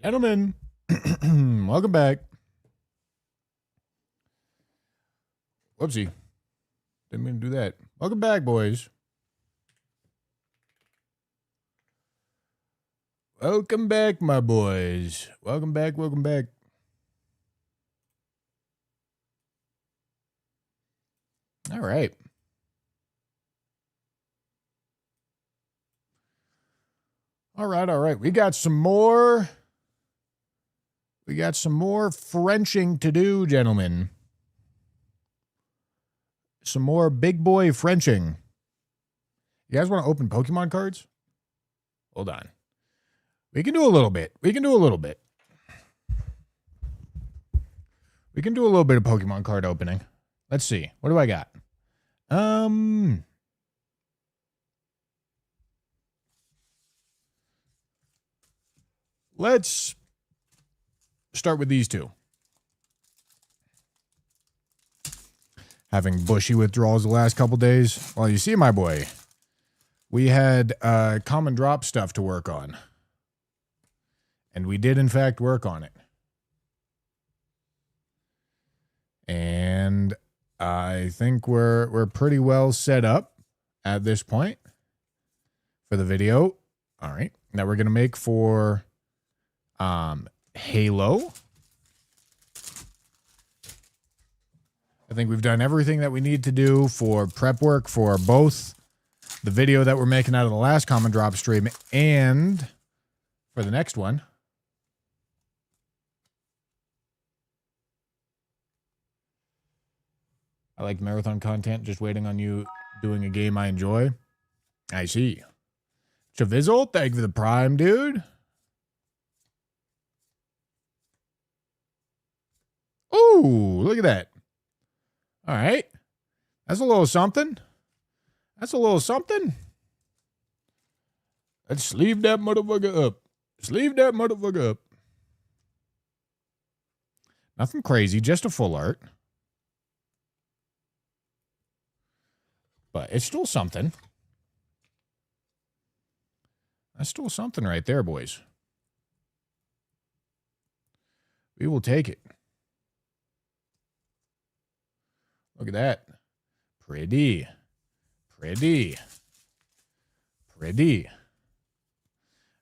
Gentlemen, welcome back. Whoopsie. Didn't mean to do that. Welcome back, boys. Welcome back, my boys. Welcome back, welcome back. All right. All right. We got some more Frenching to do, gentlemen. Some more big boy Frenching. You guys want to open Pokemon cards? Hold on. We can do a little bit. We can do a little bit of Pokemon card opening. Let's see. What do I got? Let's start with these two. Having bushy withdrawals the last couple days. Well, you see, my boy, we had common drop stuff to work on. And we did, in fact, work on it. And I think we're pretty well set up at this point for the video. All right. Now we're going to make for Halo. I think we've done everything that we need to do for prep work for both the video that we're making out of the last common drop stream and for the next one. I like marathon content, just waiting on you doing a game I enjoy. I see. Chavizzle, thank you for the prime, dude. Ooh, look at that. All right. That's a little something. Let's sleeve that motherfucker up. Nothing crazy, just a full art. But it's still something. That's still something right there, boys. We will take it. Look at that. Pretty.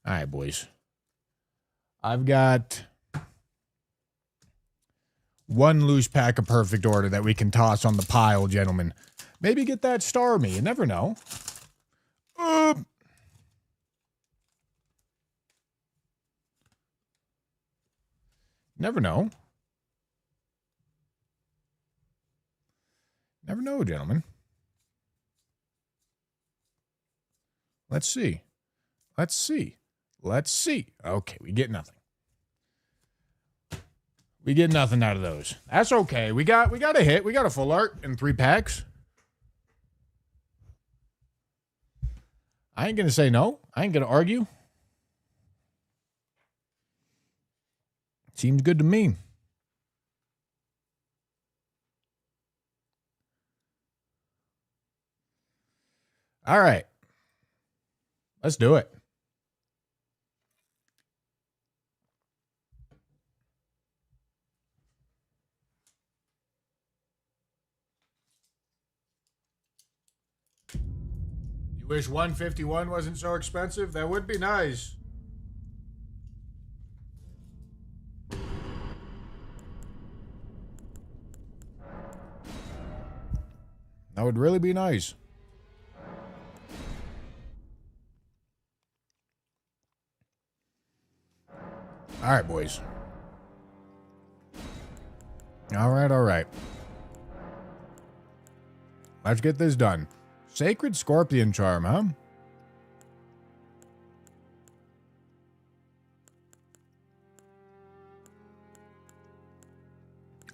All right, boys. I've got one loose pack of perfect order that we can toss on the pile, gentlemen. Maybe get that Starmie. You never know. Never know. Never know, gentlemen. Let's see. Okay, we get nothing. We get nothing out of those. That's okay. We got a hit. We got a full art in 3 packs. I ain't going to say no. I ain't going to argue. Seems good to me. All right. Let's do it. You wish 151 wasn't so expensive? That would be nice. That would really be nice. All right, boys. All right. Let's get this done. Sacred Scorpion Charm, huh?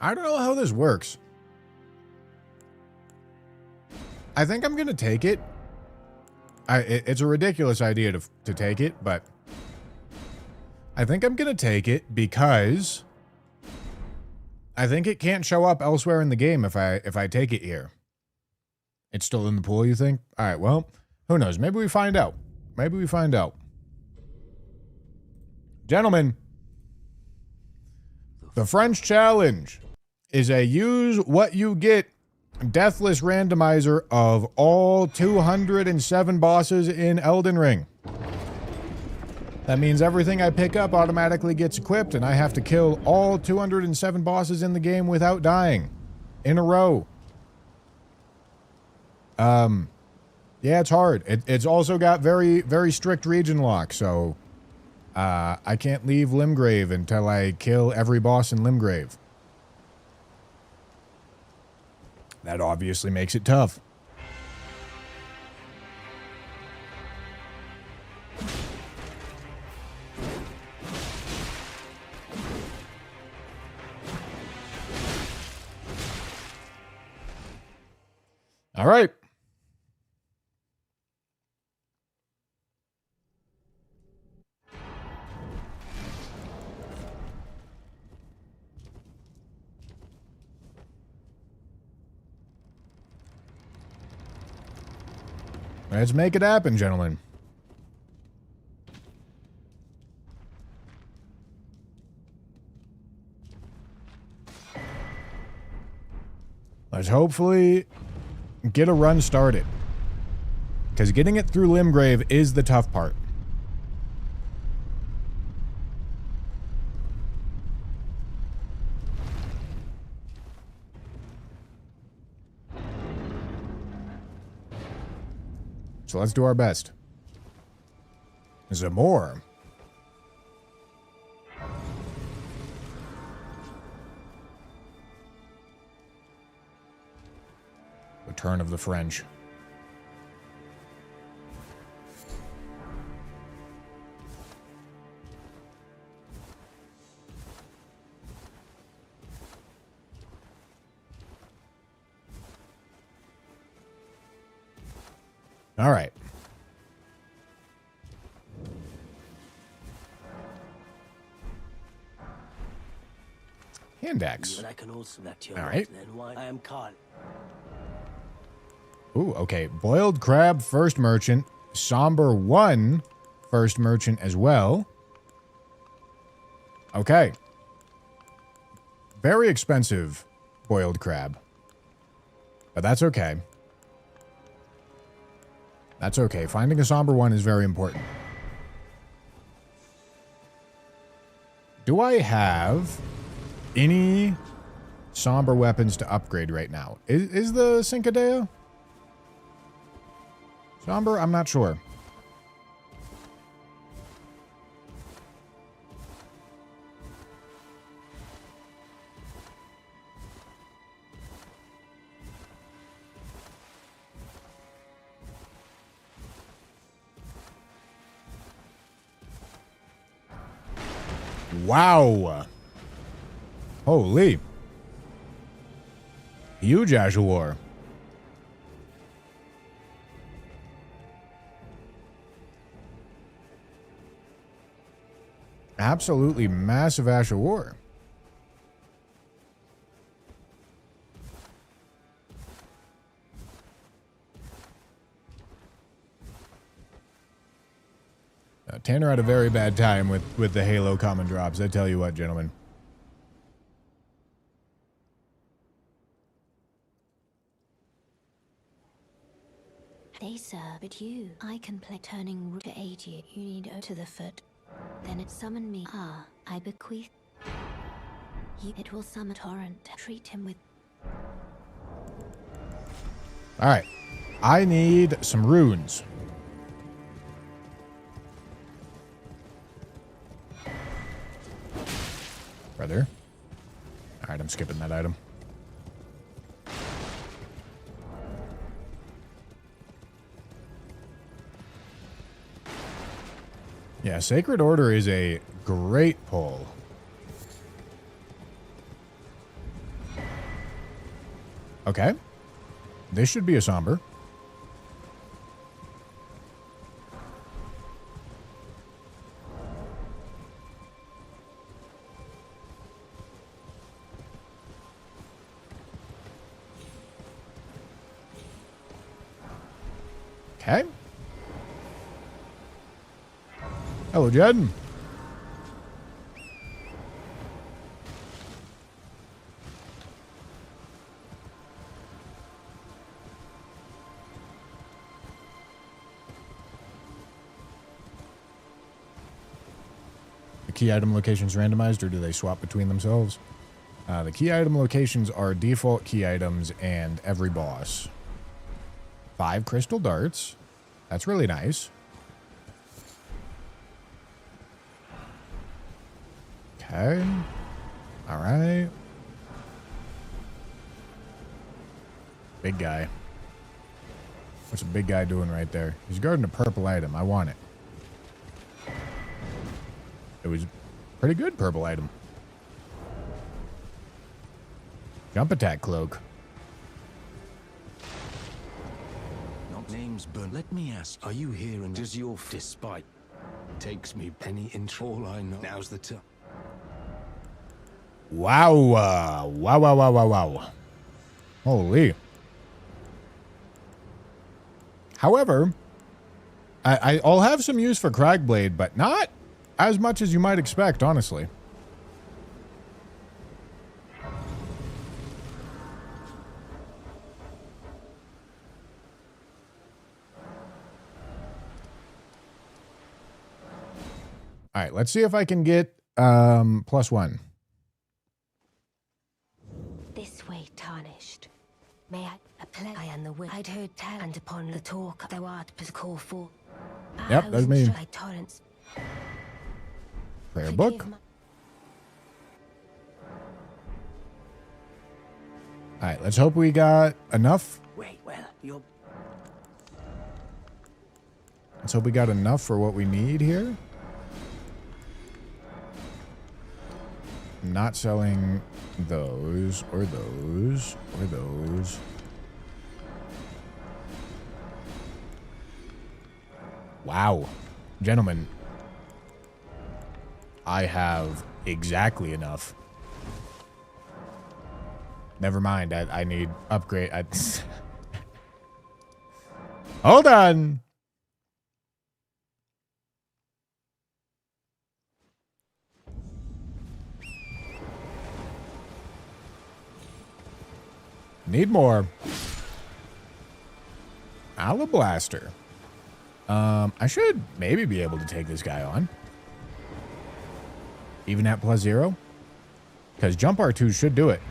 I don't know how this works. I think I'm going to take it. It's a ridiculous idea to take it, but I think I'm going to take it because I think it can't show up elsewhere in the game if I take it here. It's still in the pool, you think? All right, well, who knows? Maybe we find out. Gentlemen, The French challenge is a use what you get deathless randomizer of all 207 bosses in Elden Ring. That means everything I pick up automatically gets equipped, and I have to kill all 207 bosses in the game without dying. In a row. Yeah, it's hard. It's also got very, very strict region lock, so I can't leave Limgrave until I kill every boss in Limgrave. That obviously makes it tough. All right. Let's make it happen, gentlemen. Let's hopefully get a run started. Because getting it through Limgrave is the tough part. So let's do our best. Zamor. Return of the French. All right. Index. All right. I am Carl. Ooh, okay. Boiled crab, first merchant. Somber 1, first merchant as well. Okay. Very expensive boiled crab. But that's okay. That's okay. Finding a Somber 1 is very important. Do I have any Somber weapons to upgrade right now? Is the Cincadeo Somber? I'm not sure. Wow. Holy. Huge Azure. Absolutely massive Azure. Tanner had a very bad time with the Halo common drops. I tell you what, gentlemen. They serve it you. I can play turning root to aid you. You need O to the foot. Then it summon me. Ah, I bequeath. You, it will summon Torrent. Treat him with. Alright. I need some runes. Brother. Alright, I'm skipping that item. Yeah, Sacred Order is a great pull. Okay. This should be a Somber. Okay. Hello, Jed. key item locations randomized, or do they swap between themselves? The key item locations are default key items and every boss. 5 crystal darts. That's really nice. Okay. All right. Big guy. What's a big guy doing right there? He's guarding a purple item. I want it. It was pretty good purple item. Jump attack cloak. Not names, but let me ask, are you here and does your despite takes me any inch all I know? Now's the time. Wow. Wow. Holy. However, I'll have some use for Cragblade, but not as much as you might expect, honestly. All right, let's see if I can get +1. This way, tarnished. May I apply and the will? I'd heard tell and upon the talk thou art to call for. Yep, that's me. Torrents. Prayer book. All right, let's hope we got enough. Wait, well, you're... Let's hope we got enough for what we need here. Not selling those, or those, or those. Wow. Gentlemen, I have exactly enough. Never mind, I need upgrade. Hold on. Need more. Alablaster. I should maybe be able to take this guy on. Even at +0. Because Jump R2 should do it.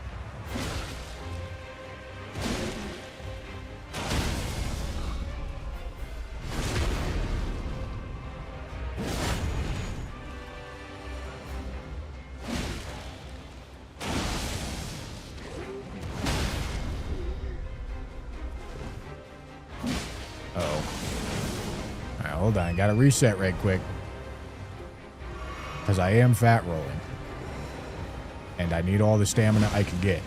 Hold on, gotta reset right quick. Because I am fat rolling. And I need all the stamina I can get.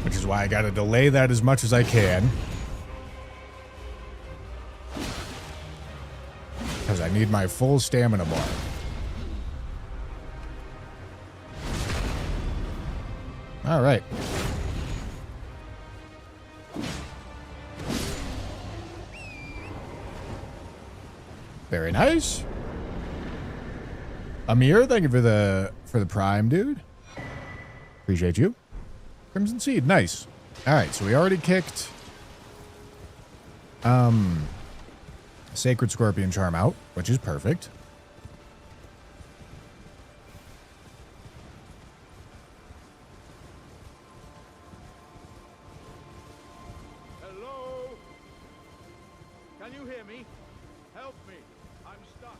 Which is why I gotta delay that as much as I can. Because I need my full stamina bar. All right. Very nice. Amir, thank you for the prime, dude. Appreciate you. Crimson Seed, nice. All right, so we already kicked Sacred Scorpion Charm out, which is perfect. Hello? Can you hear me? Help me. I'm stuck.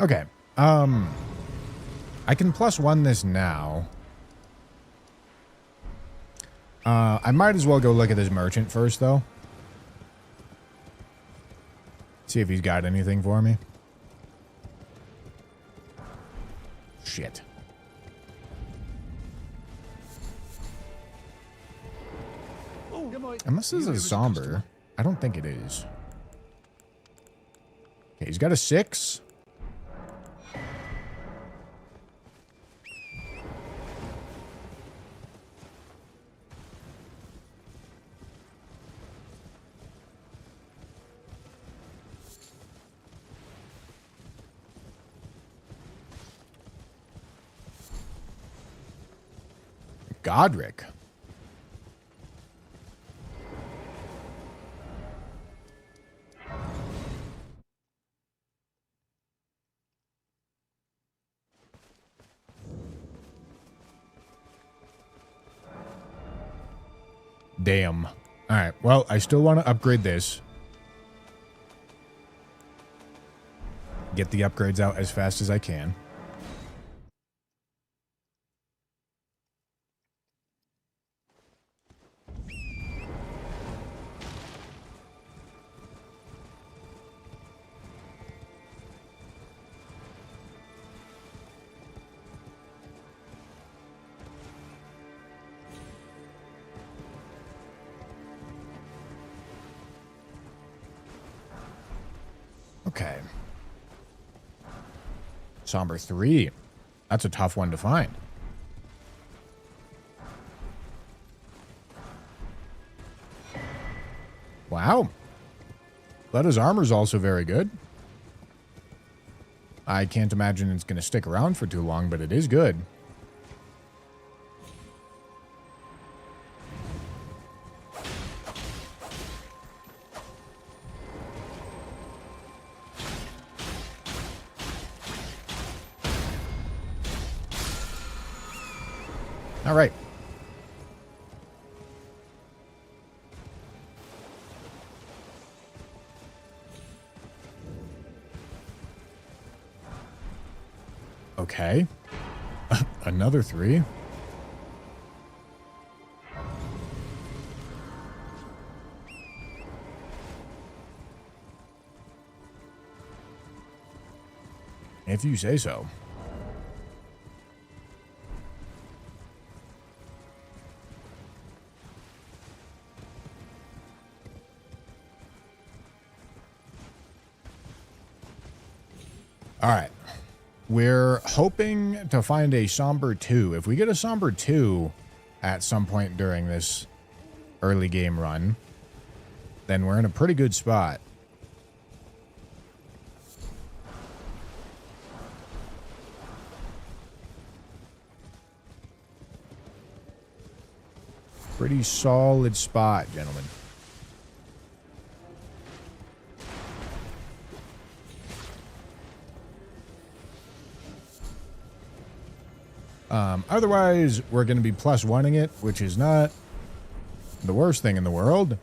Okay. I can +1 this now. I might as well go look at this merchant first, though. See if he's got anything for me. Shit. Unless this is somber. I don't think it is. Okay, he's got a 6. Godric. Damn. All right. Well, I still want to upgrade this. Get the upgrades out as fast as I can. Okay. Somber 3. That's a tough one to find. Wow. Letta's armor's also very good. I can't imagine it's going to stick around for too long, but it is good. All right. Okay. Another 3. If you say so. All right. We're hoping to find a Somber 2. If we get a Somber 2 at some point during this early game run, then we're in a pretty good spot. Pretty solid spot, gentlemen. Otherwise, we're going to be +1ing it, which is not the worst thing in the world.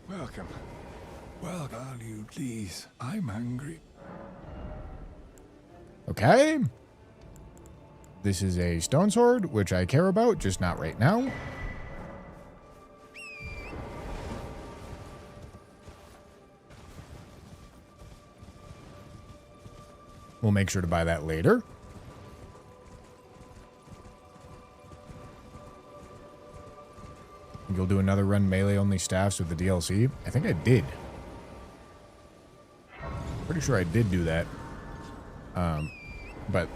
Welcome. Well, are you please? I'm hungry. Okay. This is a stone sword, which I care about, just not right now. We'll make sure to buy that later. You'll do another run melee-only staffs with the DLC. I think I did. Pretty sure I did do that. But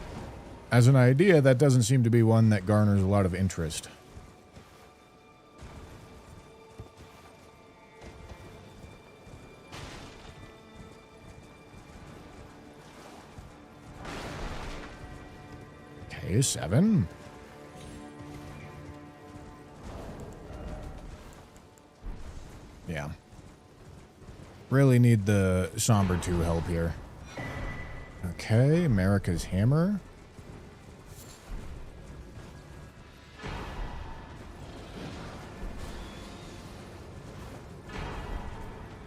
as an idea, that doesn't seem to be one that garners a lot of interest. Okay, 7. Yeah. Really need the Somber 2 help here. Okay, America's Hammer.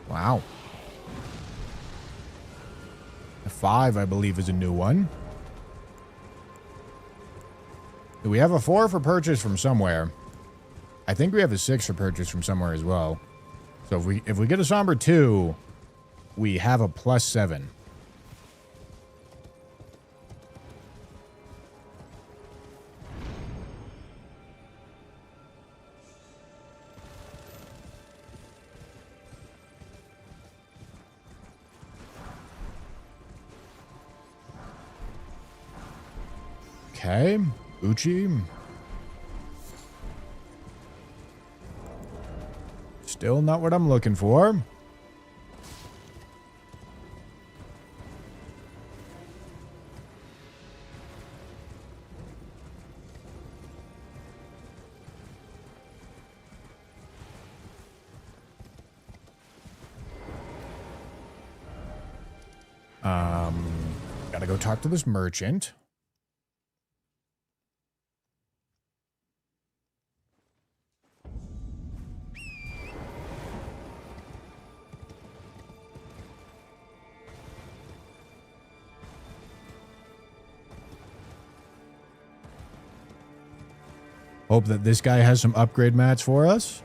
Wow. A 5, I believe, is a new one. Do we have a 4 for purchase from somewhere? I think we have a 6 for purchase from somewhere as well. So if we get a Somber 2, we have a +7. Okay, Uchi. Still not what I'm looking for. Gotta go talk to this merchant. Hope that this guy has some upgrade mats for us.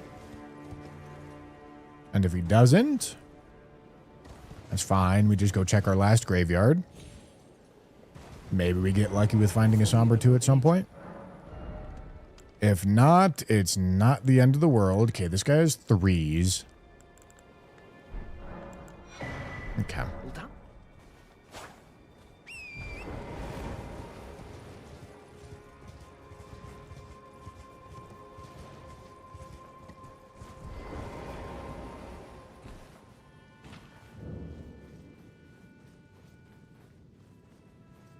And if he doesn't, that's fine. We just go check our last graveyard. Maybe we get lucky with finding a Somber 2 at some point. If not, it's not the end of the world. Okay, this guy has 3s. Okay.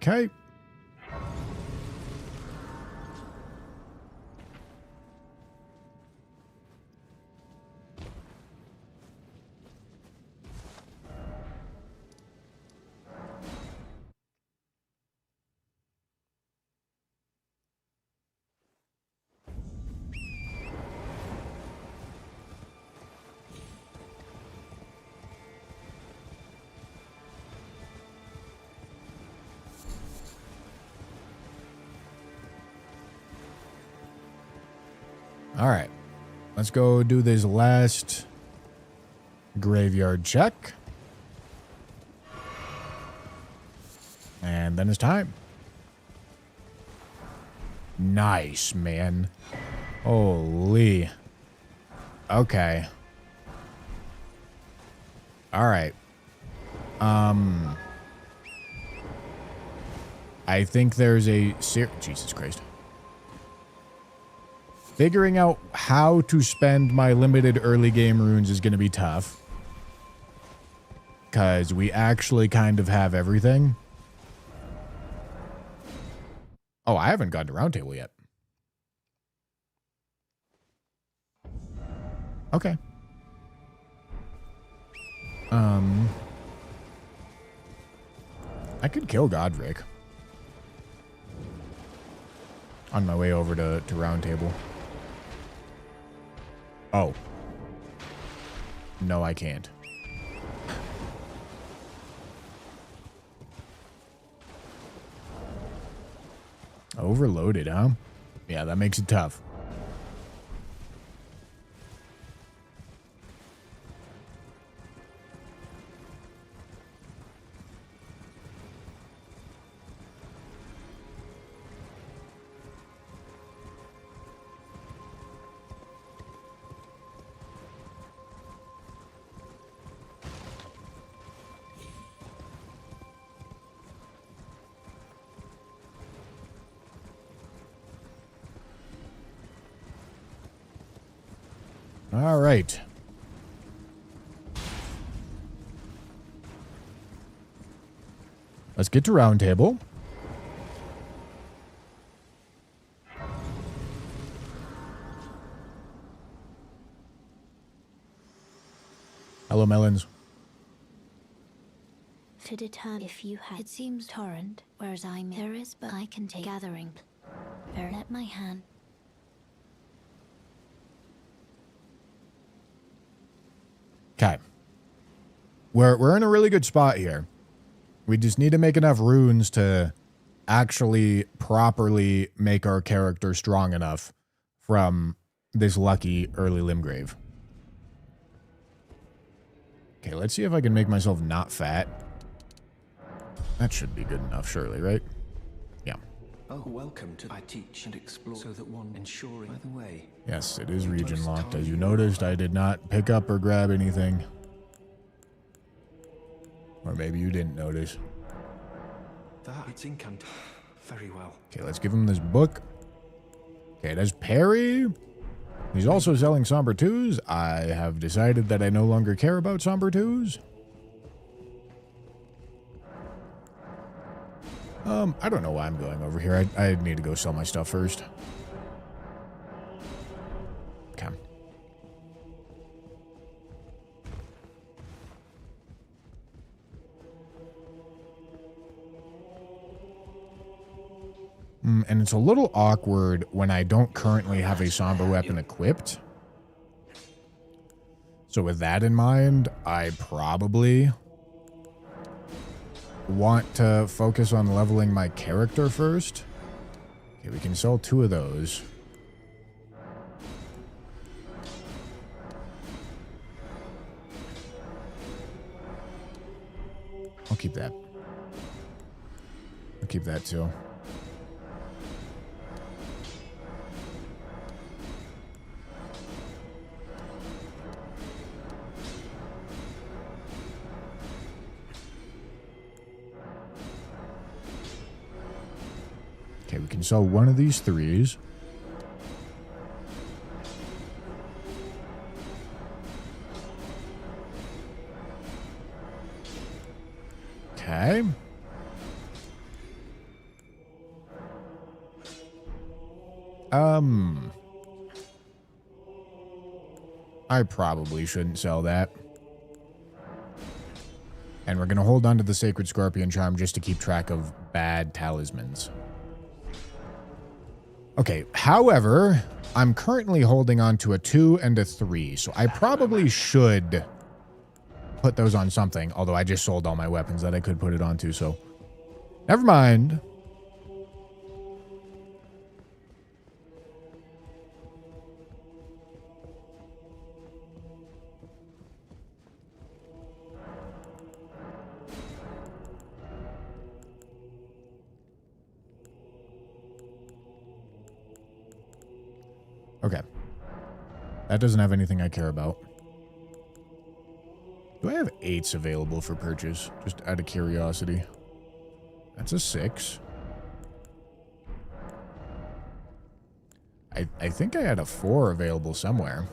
Okay. All right. Let's go do this last graveyard check. And then it's time. Nice, man. Holy. Okay. All right. I think there's a Jesus Christ. Figuring out how to spend my limited early game runes is going to be tough. Because we actually kind of have everything. Oh, I haven't gotten to Round Table yet. Okay. I could kill Godric on my way over to Round Table. Oh. No, I can't. Overloaded, huh? Yeah, that makes it tough. All right. Let's get to Round Table. Hello, Melons. To determine if you have. It seems torrent, whereas there is, but I can take gathering. Let my hand. Okay. We're in a really good spot here. We just need to make enough runes to actually properly make our character strong enough from this lucky early Limgrave. Okay, let's see if I can make myself not fat. That should be good enough, surely, right? Yeah. Oh, welcome to I teach and explore so that one ensuring by the way. Yes, it is region locked. As you noticed, I did not pick up or grab anything. Or maybe you didn't notice. It's incant. Very well. Okay, let's give him this book. Okay, it has parry. He's also selling Somber 2s. I have decided that I no longer care about Somber 2s. I don't know why I'm going over here. I need to go sell my stuff first. Okay. And it's a little awkward when I don't currently have a Somber weapon equipped. So with that in mind, I probably want to focus on leveling my character first. Okay, we can sell 2 of those. keep that. I'll keep that too. Okay, we can sell one of these 3s. Okay. I probably shouldn't sell that. And we're going to hold on to the Sacred Scorpion Charm just to keep track of bad talismans. Okay, however, I'm currently holding on to a 2 and a 3, so I probably should put those on something, although I just sold all my weapons that I could put it onto, so never mind. Okay. That doesn't have anything I care about. Do I have 8s available for purchase? Just out of curiosity. That's a 6. I think I had a 4 available somewhere.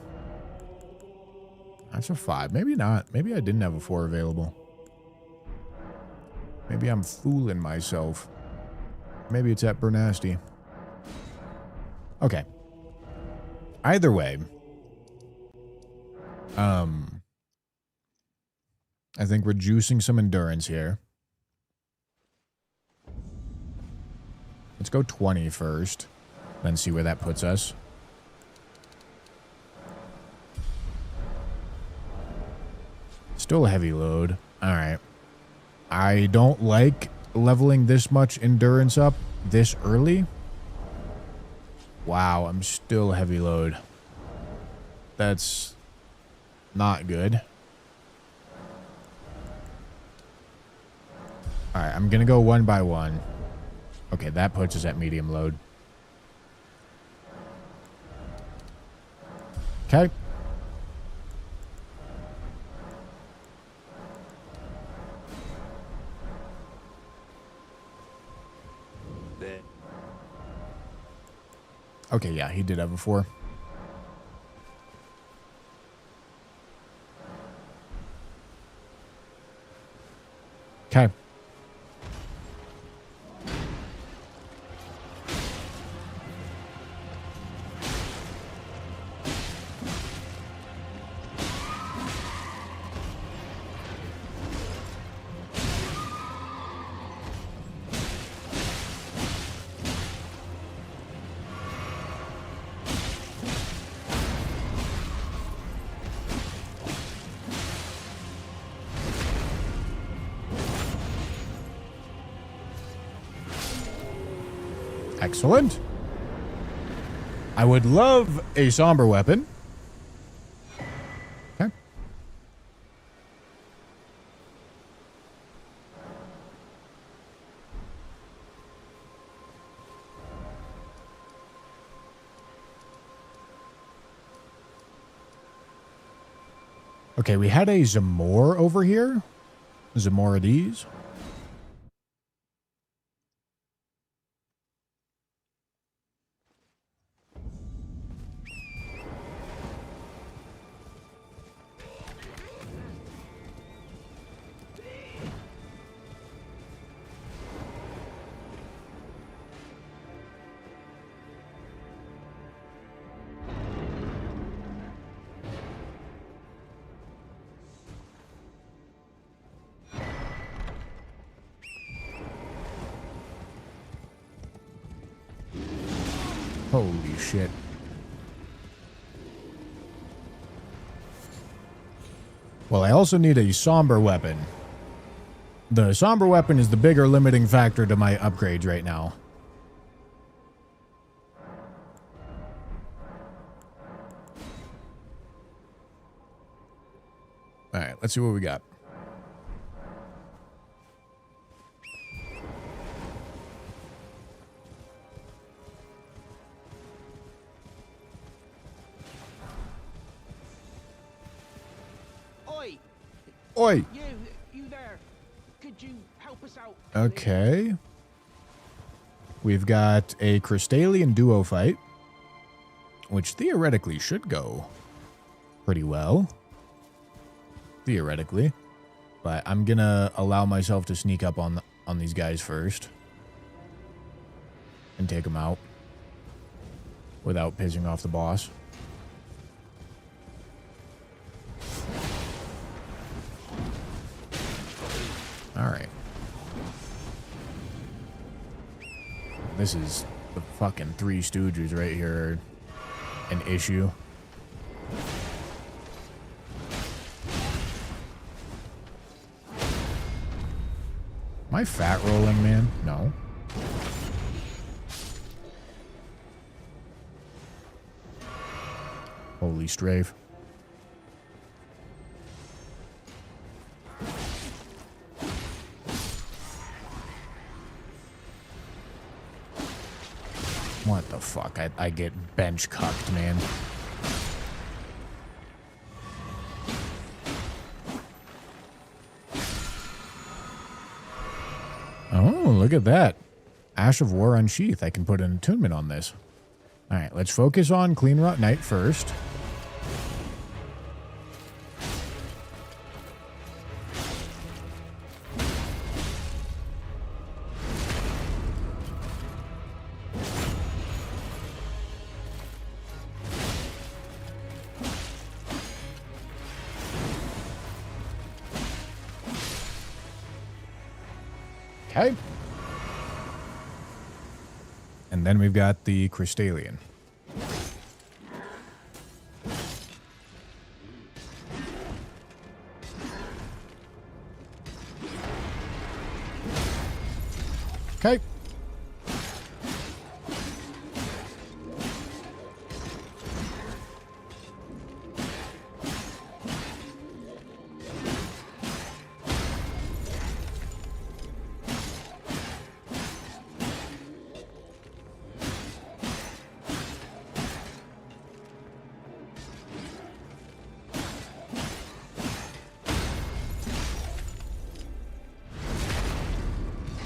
That's a 5. Maybe not. Maybe I didn't have a 4 available. Maybe I'm fooling myself. Maybe it's at Bernasti. Okay. Either way, I think we're juicing some endurance here. Let's go 20 first, then see where that puts us. Still a heavy load. All right. I don't like leveling this much endurance up this early. Wow, I'm still heavy load. That's not good. Alright, I'm gonna go one by one. Okay, that puts us at medium load. Okay. Okay, yeah, he did have a 4. Okay. Excellent. I would love a somber weapon. Okay. Okay, we had a Zamor over here. Zamorides. Holy shit. Well, I also need a somber weapon. The somber weapon is the bigger limiting factor to my upgrades right now. Alright, let's see what we got. Oi! You there? Could you help us out? Okay. We've got a Crystalian duo fight, which theoretically should go pretty well. Theoretically. But I'm gonna allow myself to sneak up on these guys first. And take them out. Without pissing off the boss. Alright. This is the fucking Three Stooges right here. An issue. Am I fat rolling, man? No. Holy strafe. What the fuck? I get bench cucked, man. Oh, look at that. Ash of War Unsheath. I can put an attunement on this. Alright, let's focus on Clean Rot Knight first. Okay. And then we've got the Crystalian. Okay.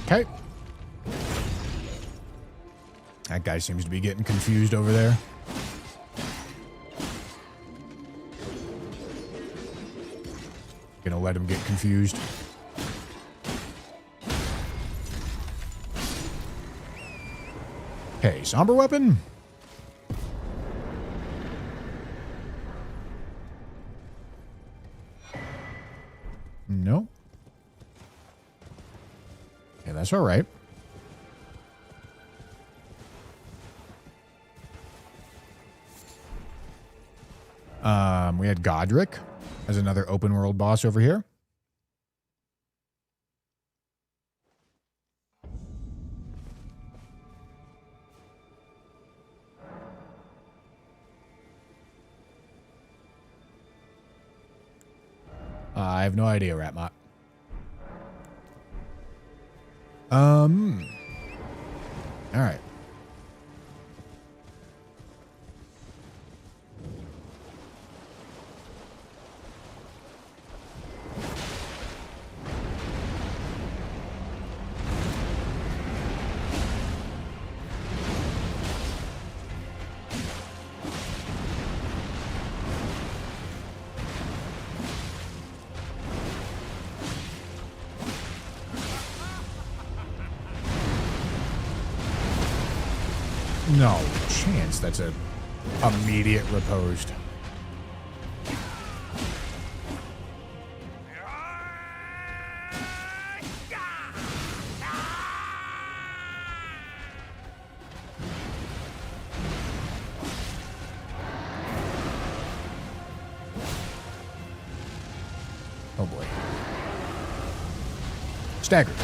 Okay. That guy seems to be getting confused over there. Gonna let him get confused. Okay, Somber Weapon. No. Okay, that's all right. We had Godric as another open world boss over here. I have no idea, Ratmot. All right. No chance that's a immediate riposte. Oh boy. Staggered.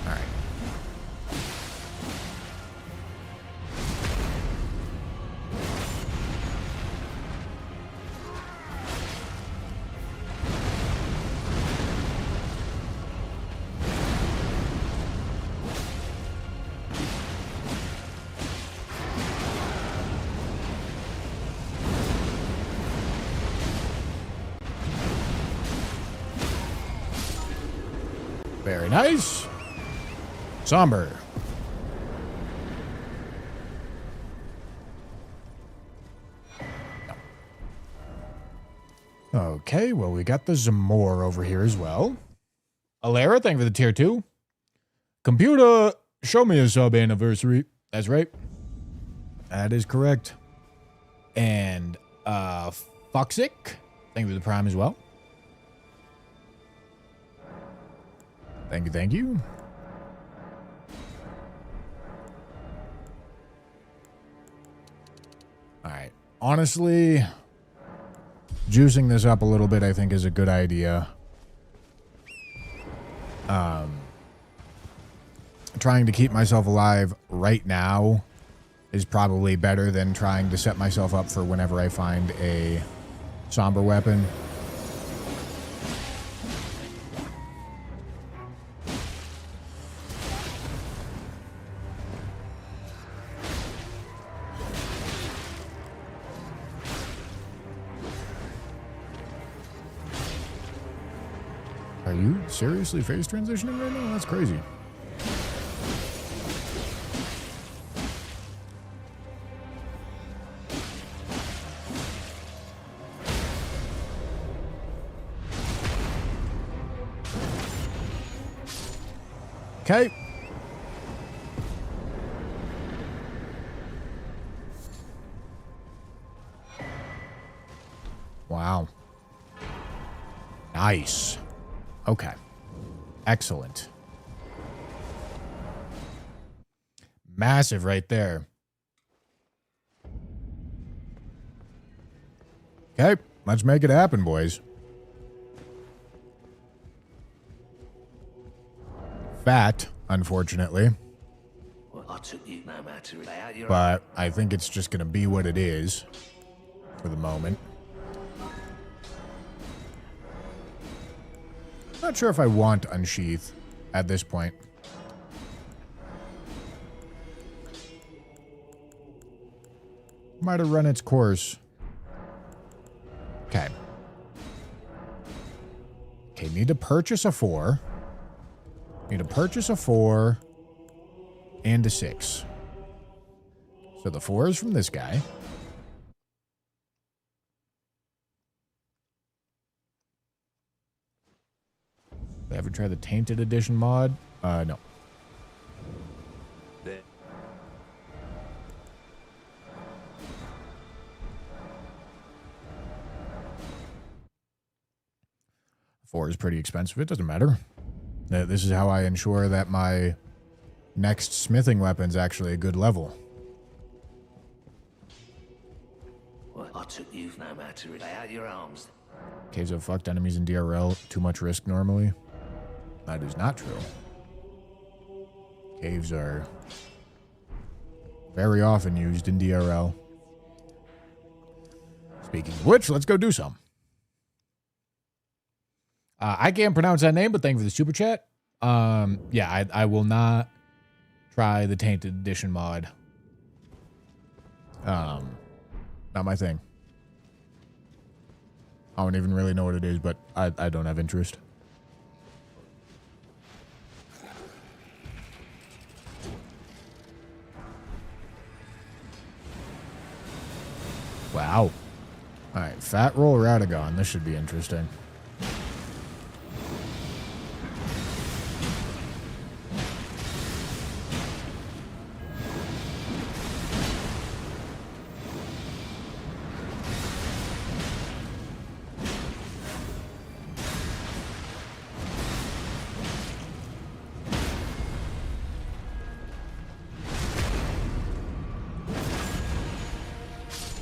All right. Very nice. Somber. Okay, well, we got the Zamor over here as well. Alara, thank you for the tier 2. Computer, show me a sub anniversary. That's right. That is correct. And, Foxic, thank you for the prime as well. Thank you, thank you. All right. Honestly, juicing this up a little bit, I think, is a good idea. Trying to keep myself alive right now is probably better than trying to set myself up for whenever I find a somber weapon. Are you seriously phase transitioning right now? That's crazy. Okay. Wow. Nice. Okay. Excellent. Massive right there. Okay, let's make it happen, boys. Fat, unfortunately. Well, I took you no matter about your... But I think it's just going to be what it is for the moment. Not sure if I want Unsheath at this point. Might have run its course. Okay. Okay, need to purchase a 4. Need to purchase a 4 and a 6. So the 4 is from this guy. Ever try the Tainted Edition mod? No. There. 4 is pretty expensive. It doesn't matter. This is how I ensure that my next smithing weapon's actually a good level. Well, I took you no matter about your arms. Caves have fucked enemies in DRL. Too much risk normally. That is not true. Caves are very often used in DRL. Speaking of which, let's go do some. I can't pronounce that name, but thank you for the super chat. Yeah, I will not try the Tainted Edition mod. Not my thing. I don't even really know what it is, but I don't have interest. Wow. Alright, Fat Roll Radagon. This should be interesting.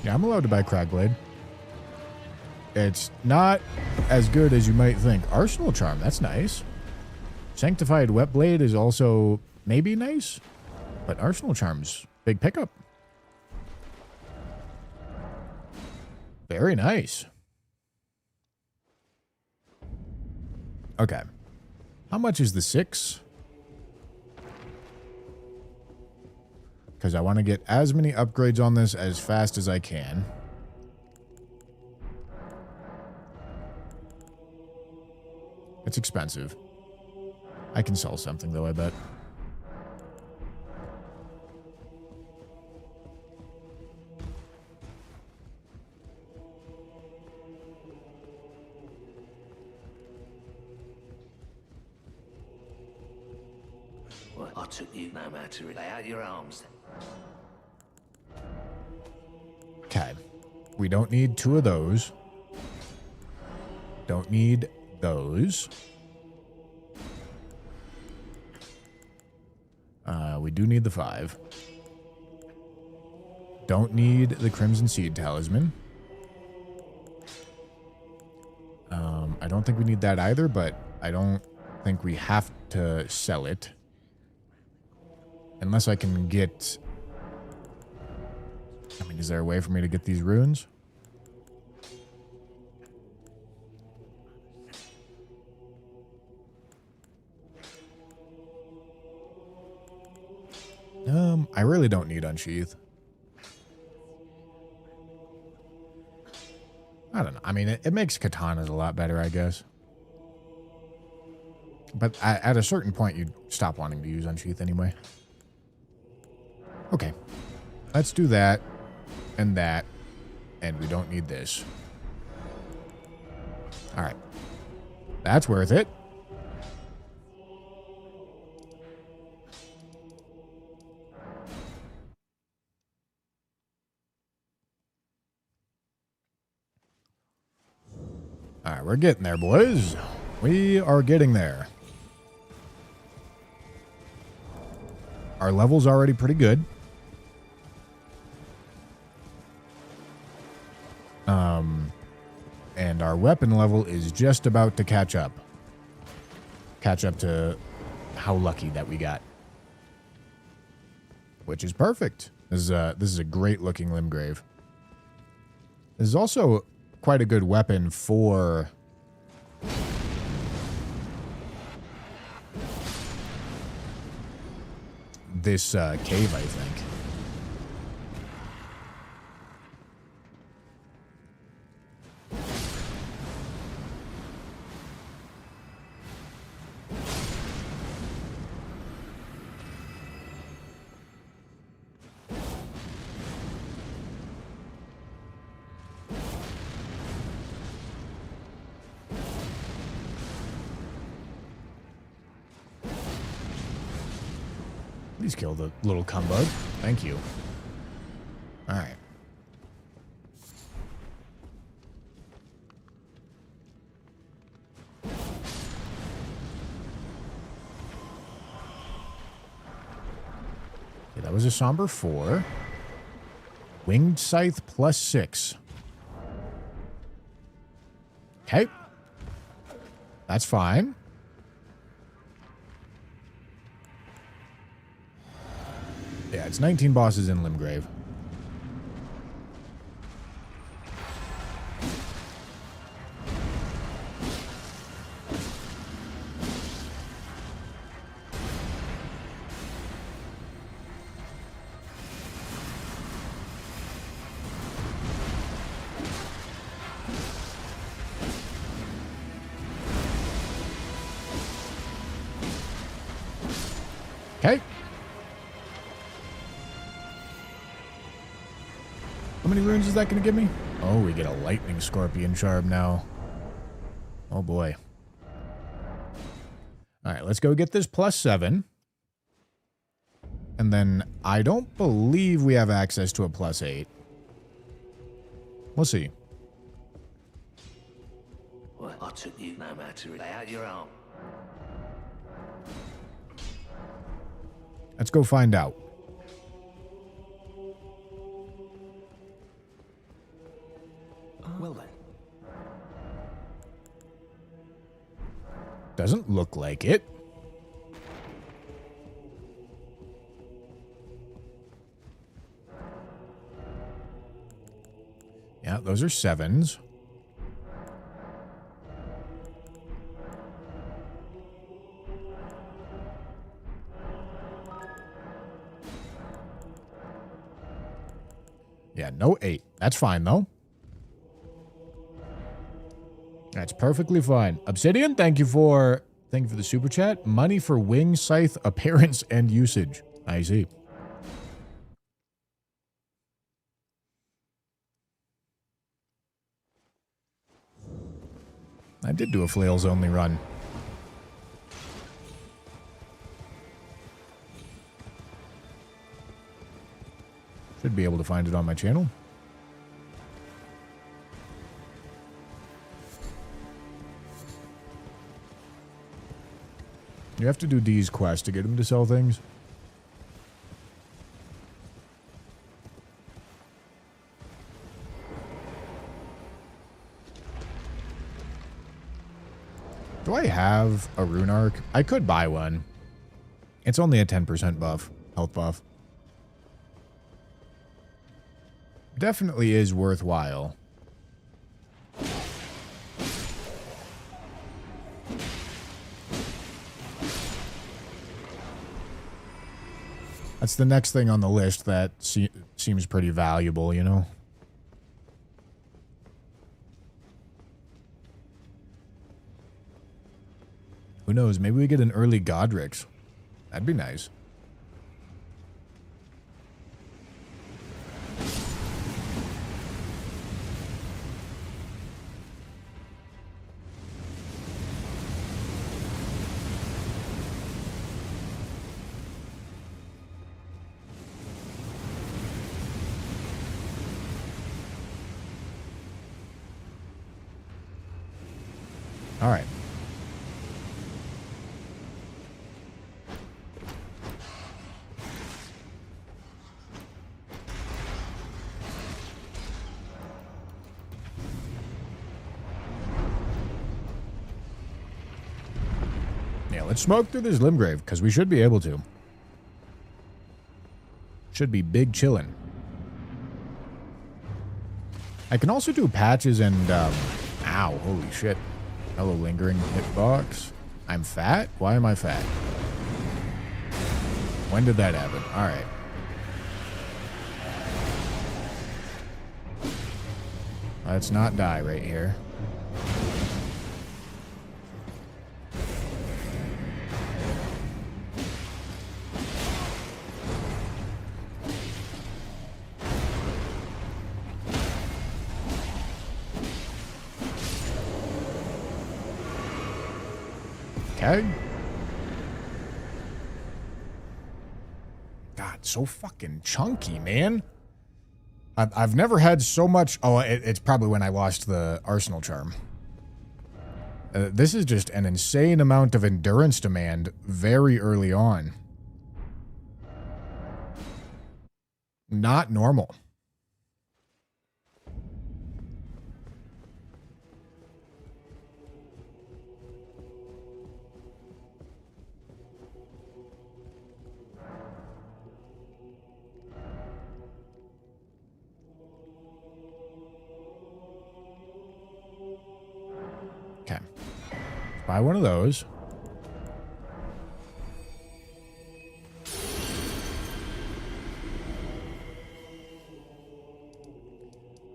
Yeah, I'm allowed to buy Cragblade. It's not as good as you might think. Arsenal Charm, that's nice. Sanctified Whetblade is also maybe nice, but Arsenal Charm's big pickup. Very nice. Okay. How much is the 6? Because I want to get as many upgrades on this as fast as I can. It's expensive. I can sell something, though, I bet. Well, I took you no matter. Lay out your arms. Okay. We don't need 2 of those. Don't need those. We do need the 5. Don't need the Crimson Seed Talisman. I don't think we need that either, but I don't think we have to sell it. Unless I can get... I mean, is there a way for me to get these runes? I really don't need Unsheath. I don't know. I mean, it makes katanas a lot better, I guess. But at a certain point, you'd stop wanting to use Unsheath anyway. Okay. Let's do that. And that. And we don't need this. Alright. That's worth it. Alright, we're getting there, boys. We are getting there. Our level's already pretty good. And our weapon level is just about to catch up. Catch up to how lucky that we got. Which is perfect. This is a great looking Limgrave. This is also quite a good weapon for this cave, I think. Please kill the little cumbug. Thank you. Alright. Okay, that was a Somber 4. Winged Scythe plus 6. Okay. That's fine. Yeah, it's 19 bosses in Limgrave. Okay. How many runes is that going to give me? Oh, we get a Lightning Scorpion Charm now. Oh, boy. All right, let's go get this plus 7. And then I don't believe we have access to a plus 8. We'll see. Well, I took you no matter. Lay out your arm. Let's go find out. Well then. Doesn't look like it. Yeah, those are 7s. Yeah, no 8. That's fine, though. That's perfectly fine. Obsidian, thank you for Thank you for the super chat. Money for wing scythe appearance and usage. I see. I did do a flails only run. Should be able to find it on my channel. You have to do D's quest to get him to sell things. Do I have a rune arc? I could buy one. It's only a 10% buff, health buff. Definitely is worthwhile. That's the next thing on the list that seems pretty valuable, you know? Who knows? Maybe we get an early Godrix. That'd be nice. All right. Yeah, let's smoke through this Limgrave, because we should be able to. Should be big chillin'. I can also do patches and, ow, holy shit. Hello, lingering hitbox. I'm fat? Why am I fat? When did that happen? Alright. Let's not die right here. Okay. God, so fucking chunky, man. I've never had so much... Oh, it's probably when I lost the Arsenal Charm. This is just an insane amount of endurance demand very early on. Not normal. Okay. Buy one of those.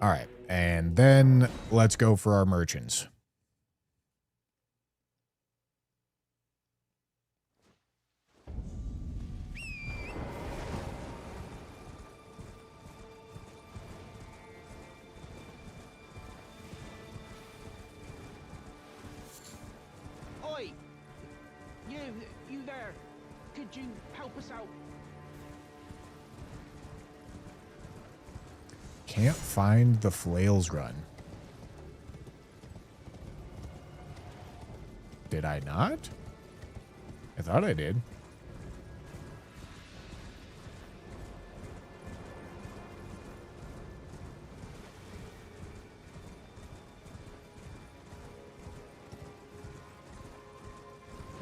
All right. And then let's go for our merchants. Oi! You there? Could you help us out? Can't find the flails run. Did I not? I thought I did.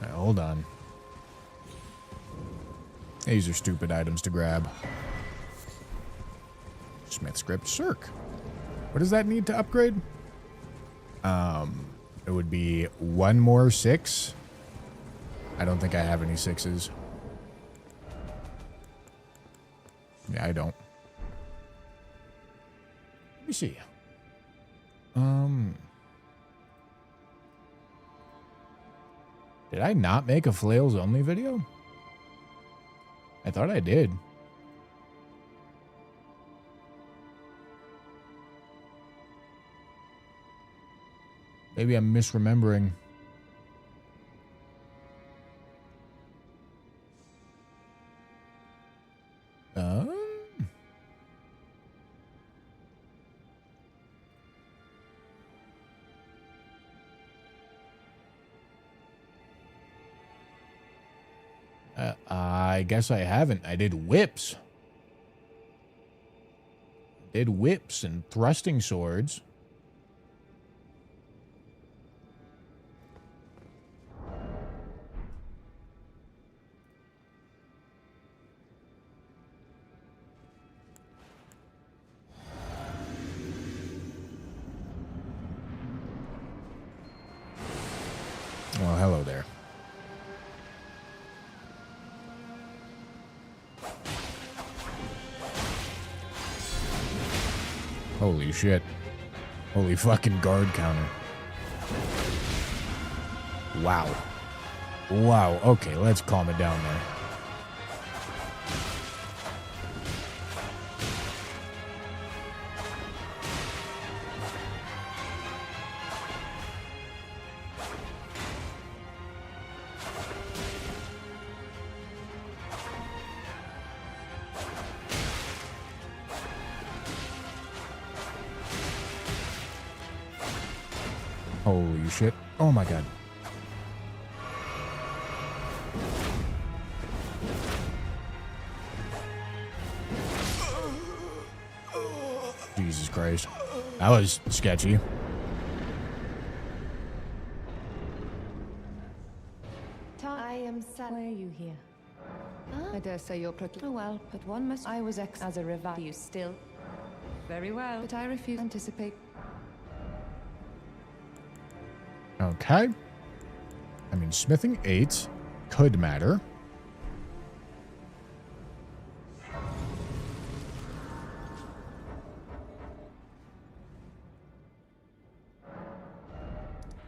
Now, hold on. These are stupid items to grab. Smith script circ. What does that need to upgrade? It would be one more 6. I don't think I have any 6s. Yeah, I don't. Let me see. Did I not make a flails only video? I thought I did. Maybe I'm misremembering. I guess I haven't. I did whips. Did whips and thrusting swords. Well, hello there. Holy shit. Holy fucking guard counter. Wow. Wow. Okay, let's calm it down there. Holy shit. Oh my god. Jesus Christ. That was sketchy. I am sad. Why are you here? I dare say you're pretty well, but one must. I was as a revive. You still? Very well, but I refuse to anticipate. Okay. I mean, smithing 8 could matter.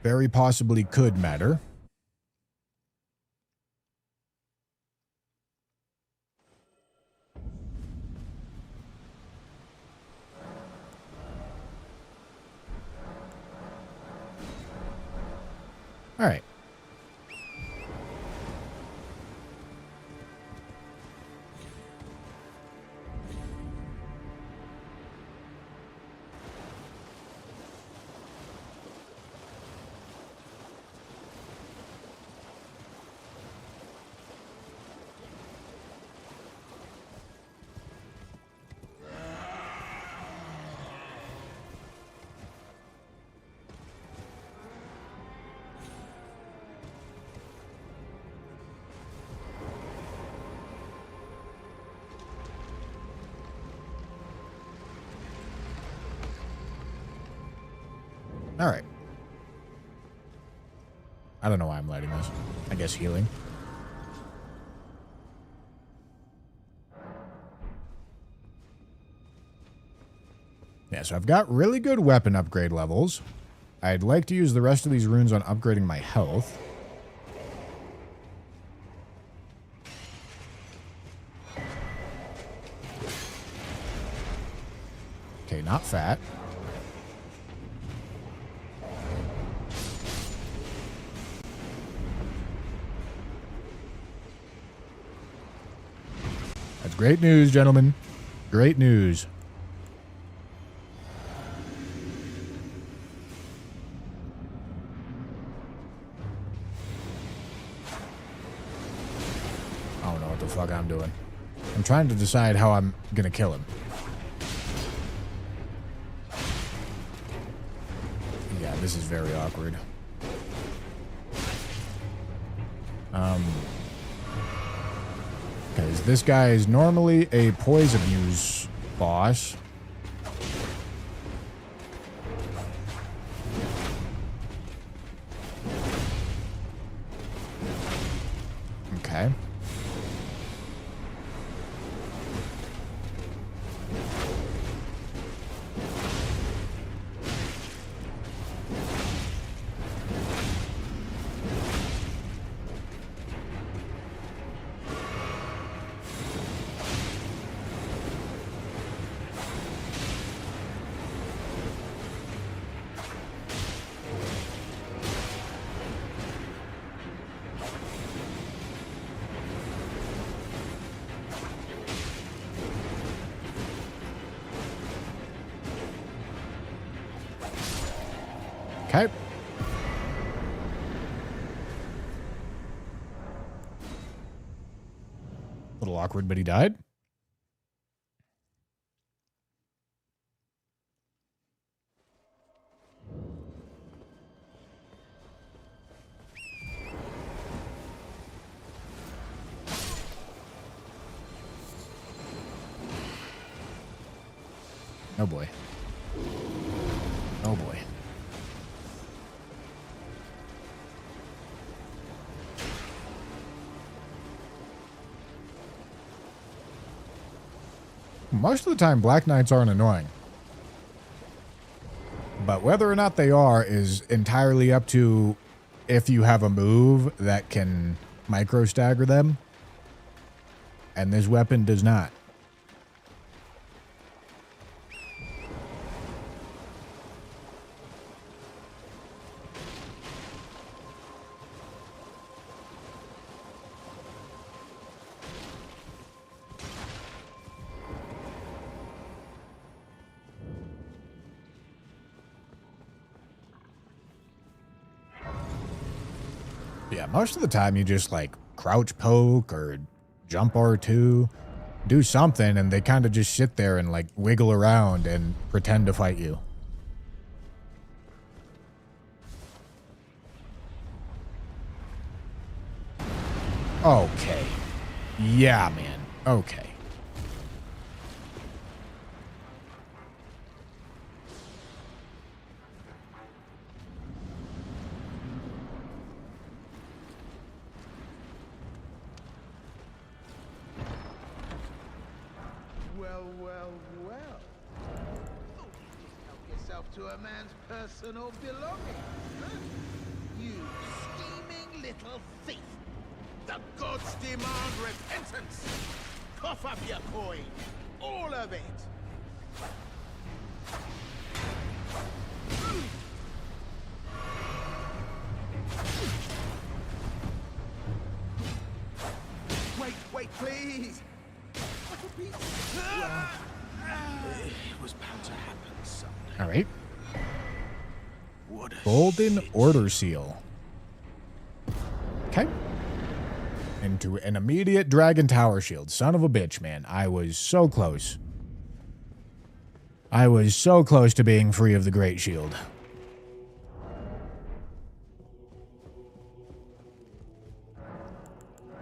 Very possibly could matter. All right. All right. I don't know why I'm lighting this. I guess healing. Yeah, so I've got really good weapon upgrade levels. I'd like to use the rest of these runes on upgrading my health. Okay, not fat. That's great news, gentlemen. Great news. I don't know what the fuck I'm doing. I'm trying to decide how I'm gonna kill him. Yeah, this is very awkward. Because this guy is normally a poison use boss. Okay. Okay. Little awkward, but he died. Oh boy. Oh boy. Most of the time, Black Knights aren't annoying. But whether or not they are is entirely up to if you have a move that can micro stagger them. And this weapon does not. Yeah, most of the time you just like crouch poke or jump R2, do something, and they kind of just sit there and like wiggle around and pretend to fight you. Okay. Yeah, man. Okay. Well, well, well. Thought you just help yourself to a man's personal belongings, huh? You scheming little thief! The gods demand repentance! Cough up your coin! All of it! Wait, please! It was bound to happen someday. All right. What a Golden shit. Order Seal. Okay. Into an immediate Dragon Tower Shield. Son of a bitch, man. I was so close. I was so close to being free of the Great Shield.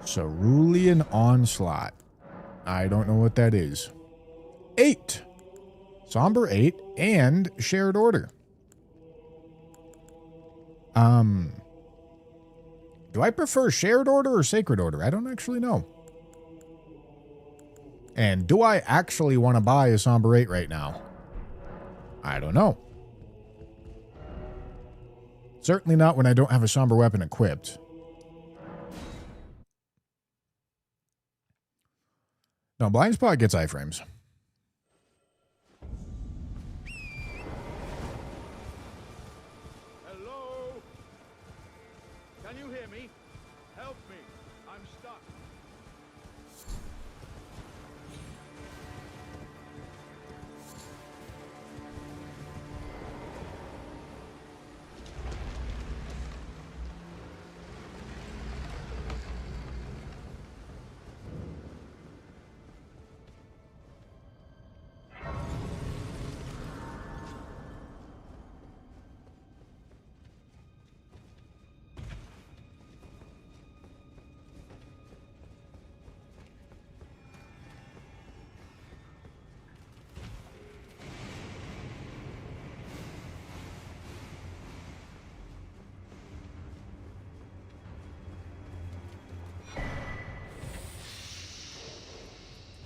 Cerulean Onslaught. I don't know what that is. 8. Somber 8 and Shared Order. Do I prefer Shared Order or Sacred Order? I don't actually know. And do I actually want to buy a Somber 8 right now? I don't know. Certainly not when I don't have a Somber weapon equipped. No, Blind Spot gets iframes. Hello? Can you hear me? Help me. I'm stuck.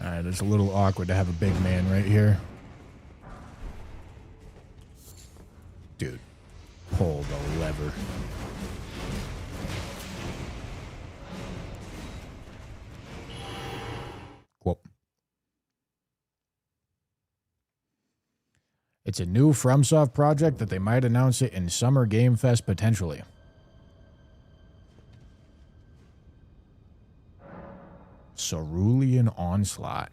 Alright, it's a little awkward to have a big man right here. Dude, pull the lever. Cool. It's a new FromSoft project that they might announce it in Summer Game Fest potentially. Cerulean Onslaught.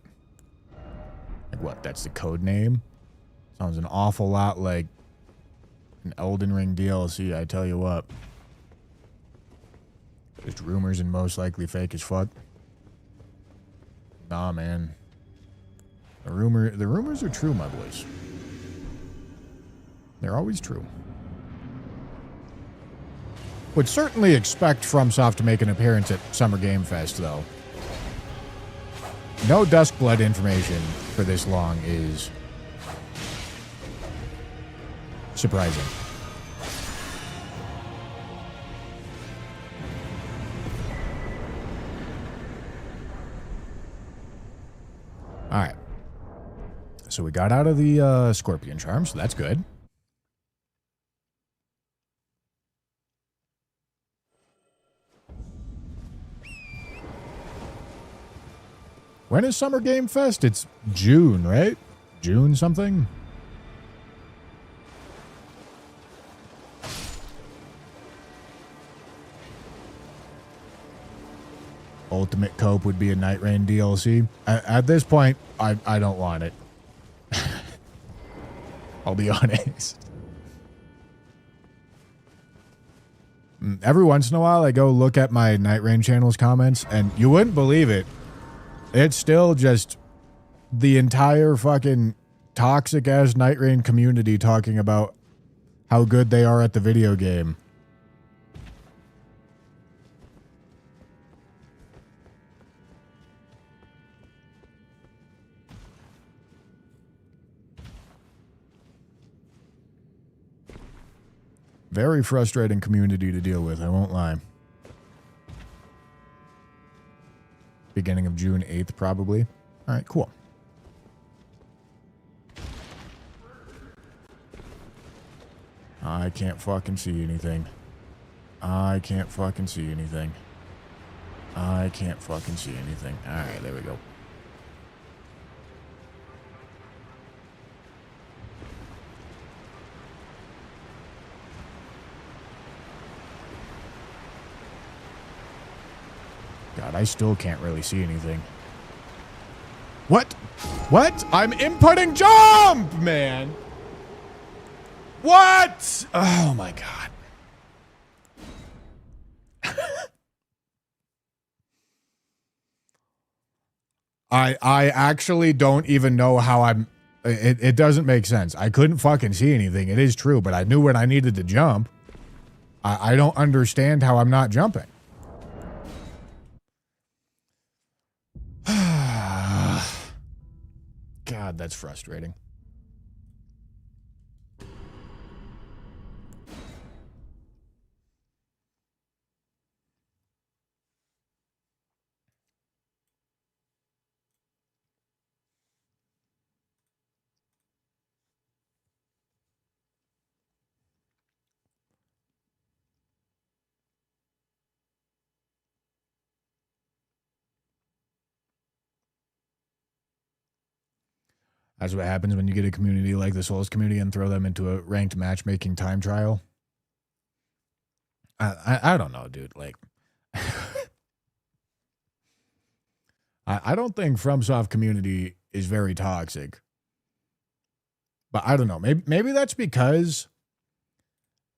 Like what? That's the code name? Sounds an awful lot like An Elden Ring DLC, I tell you what. Just rumors and most likely fake as fuck. Nah, man. The rumors are true, my boys. They're always true. Would certainly expect FromSoft to make an appearance at Summer Game Fest, though. No Duskblood information for this long is surprising. All right. So we got out of the Scorpion Charm, so that's good. When is Summer Game Fest? It's June, right? June something? Ultimate Cope would be a Night Rain DLC. At this point, I don't want it. I'll be honest. Every once in a while, I go look at my Night Rain channel's comments, and you wouldn't believe it. It's still just the entire fucking toxic-ass Night Rain community talking about how good they are at the video game. Very frustrating community to deal with, I won't lie. Beginning of June 8th, probably. All right, cool. I can't fucking see anything. I can't fucking see anything. I can't fucking see anything. All right, there we go. God, I still can't really see anything. What? What? I'm inputting jump, man. What? Oh my God. I actually don't even know how I'm... It doesn't make sense. I couldn't fucking see anything. It is true, but I knew when I needed to jump. I don't understand how I'm not jumping. God, that's frustrating. That's what happens when you get a community like the Souls community and throw them into a ranked matchmaking time trial. I don't know, dude. Like, I don't think FromSoft community is very toxic. But I don't know. Maybe that's because...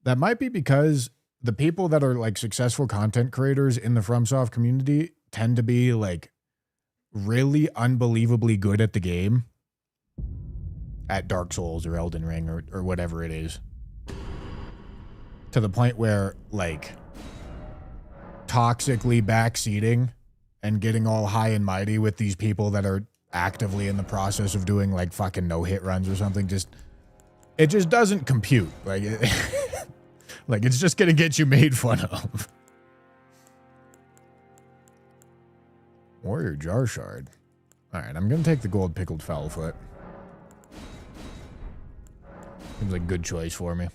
That might be because the people that are like successful content creators in the FromSoft community tend to be like really unbelievably good at the game. At Dark Souls or Elden Ring or whatever it is. To the point where, like, toxically backseating and getting all high and mighty with these people that are actively in the process of doing, like, fucking no-hit runs or something, it just doesn't compute. Like, like, it's just gonna get you made fun of. Warrior Jar Shard. Alright, I'm gonna take the gold pickled foulfoot. Seems like a good choice for me.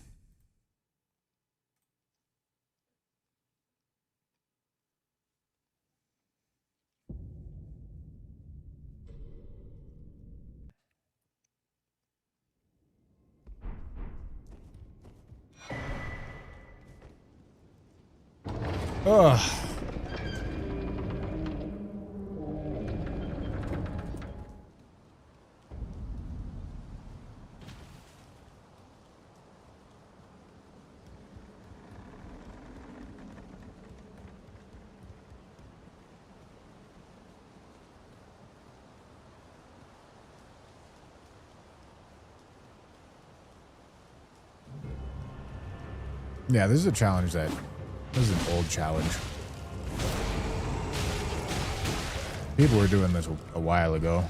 Ugh. Yeah, this is a challenge that... This is an old challenge. People were doing this a while ago.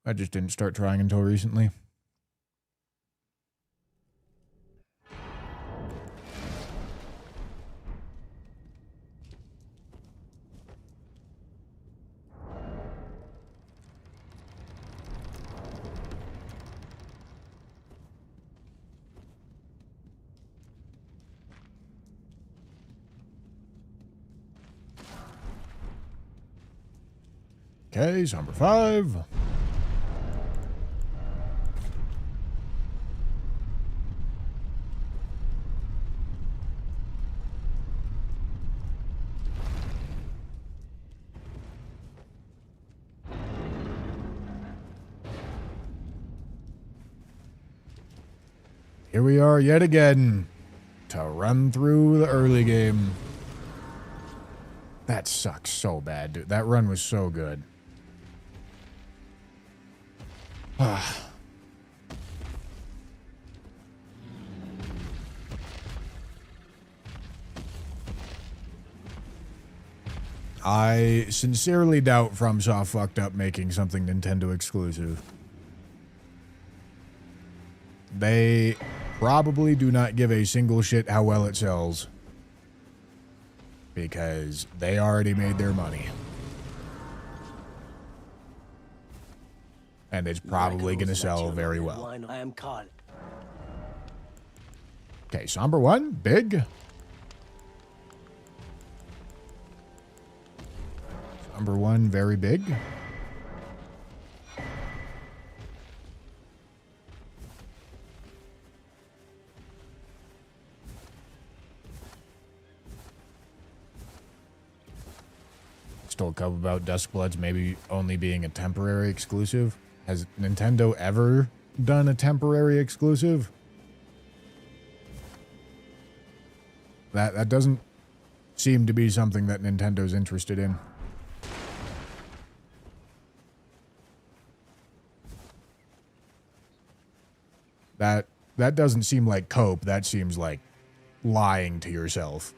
I just didn't start trying until recently. Okay, number 5. Here we are yet again to run through the early game. That sucks so bad, dude. That run was so good. I sincerely doubt FromSoft fucked up making something Nintendo exclusive. They probably do not give a single shit how well it sells. Because they already made their money. And it's probably going to sell very well. I am caught. Okay, Somber 1, big. Somber 1, very big. Still a couple about Duskbloods maybe only being a temporary exclusive. Has Nintendo ever done a temporary exclusive? That doesn't seem to be something that Nintendo's interested in. That doesn't seem like cope. That seems like lying to yourself.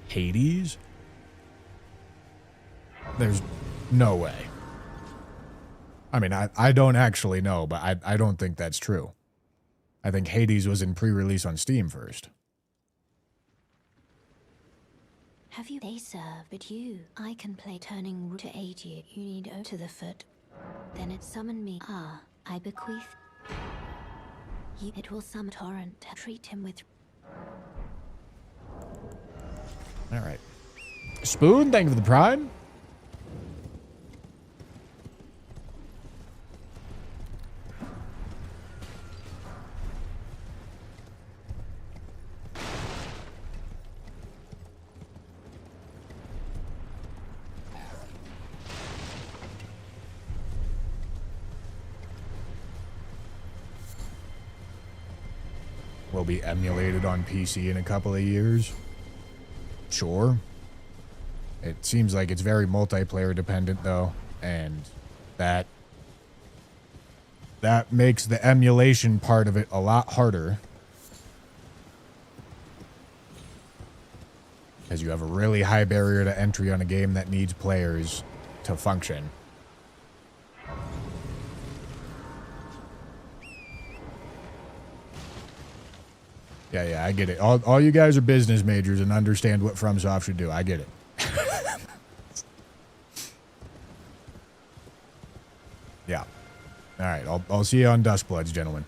Hades? There's no way. I mean, I don't actually know, but I don't think that's true. I think Hades was in pre-release on Steam first. Have you? They serve, but you. I can play turning root to aid you. You need O to the foot. Then it summon me. Ah, I bequeath. You. It will summon torrent. Treat him with. All right. Spoon, thank you for the prime. Will be emulated on PC in a couple of years. Sure. It seems like it's very multiplayer dependent though, and that makes the emulation part of it a lot harder. Because you have a really high barrier to entry on a game that needs players to function. Yeah, I get it. All you guys are business majors and understand what FromSoft should do. I get it. Yeah. All right, I'll see you on Duskbloods, gentlemen.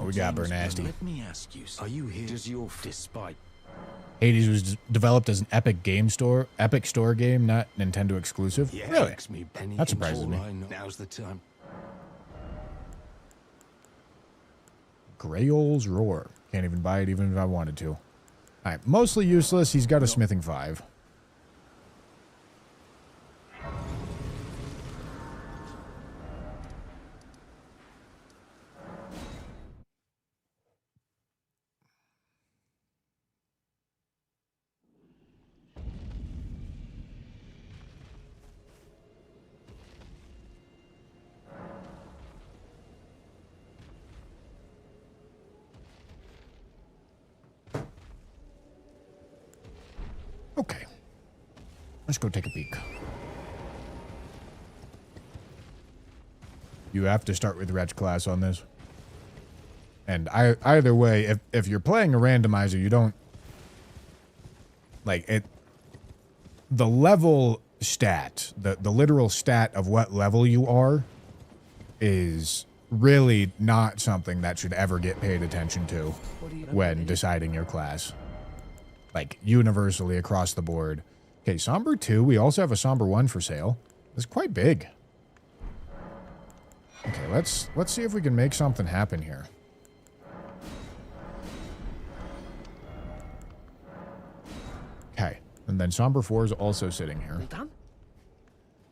What we got, James Bernasty? Bond, let me ask you, are you here? Does your despite Hades was developed as an Epic Store game, not Nintendo exclusive. Really? Takes me penny That surprises all me. I know. Now's the time. Grayol's Roar. Can't even buy it even if I wanted to. Alright, mostly useless. He's got a smithing 5. Okay. Let's go take a peek. You have to start with Wretch class on this. And either way, if you're playing a randomizer, you don't... Like, it... The level stat, the literal stat of what level you are, is really not something that should ever get paid attention to when deciding your class. Like, universally across the board. Okay, Somber 2. We also have a Somber 1 for sale. It's quite big. Okay, let's see if we can make something happen here. Okay, and then Somber 4 is also sitting here.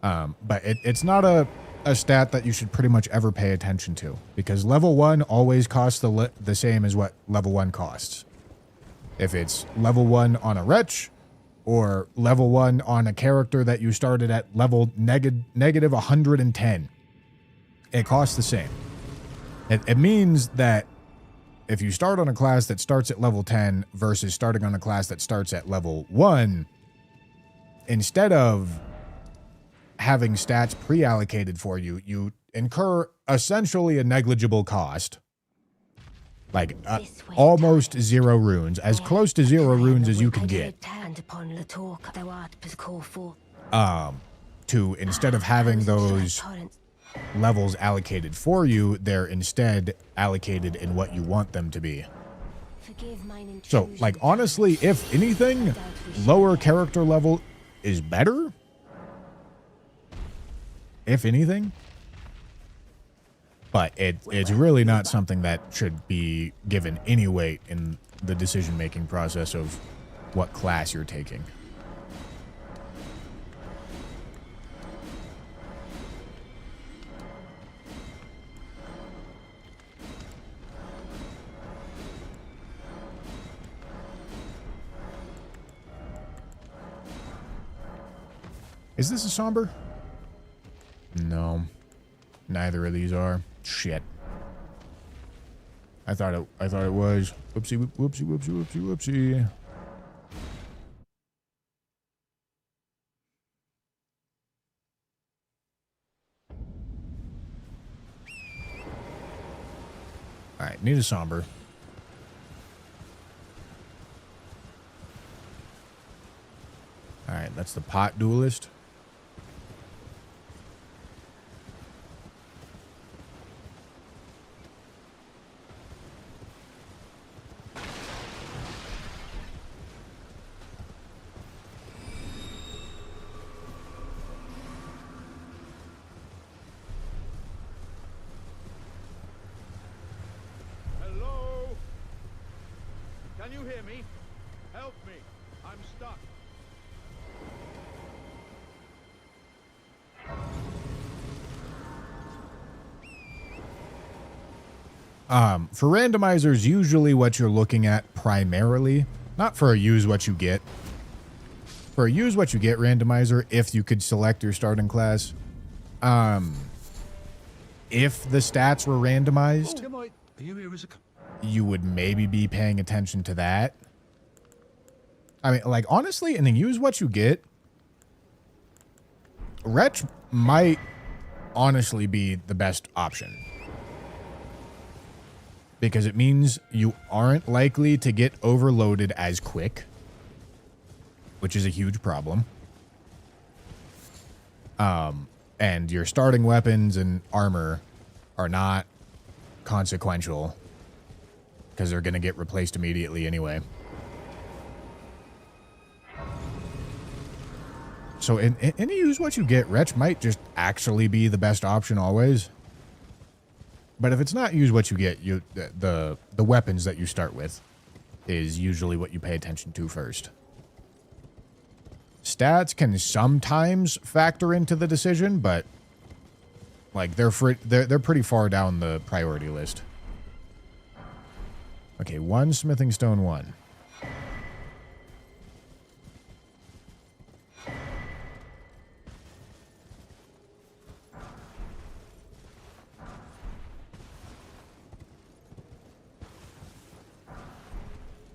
But it's not a stat that you should pretty much ever pay attention to, because level 1 always costs the same as what level 1 costs. If it's level 1 on a Wretch, or level 1 on a character that you started at level negative 110, it costs the same. It means that if you start on a class that starts at level 10 versus starting on a class that starts at level 1, instead of having stats pre-allocated for you, you incur essentially a negligible cost. Like, almost 0 runes. As close to 0 runes as you can get. To, instead of having those levels allocated for you, they're instead allocated in what you want them to be. So, like, honestly, if anything, lower character level is better. If anything. But it's really not something that should be given any weight in the decision-making process of what class you're taking. Is this a Somber? No. Neither of these are. Shit. I thought it was. Whoopsie, whoopsie, whoopsie, whoopsie, whoopsie. Alright, need a Somber. Alright, that's the Pot Duelist. Can you hear me? Help me. I'm stuck. For randomizers, usually what you're looking at primarily, not for a use what you get. For a use what you get randomizer, if you could select your starting class, if the stats were randomized, you would maybe be paying attention to that. I mean, like, honestly, and then use what you get, Wretch might honestly be the best option. Because it means you aren't likely to get overloaded as quick, which is a huge problem. And your starting weapons and armor are not consequential because they're going to get replaced immediately anyway. So in use what you get, Wretch might just actually be the best option always. But if it's not use what you get, the weapons that you start with is usually what you pay attention to first. Stats can sometimes factor into the decision, but like they're pretty far down the priority list. Okay, 1 smithing stone 1.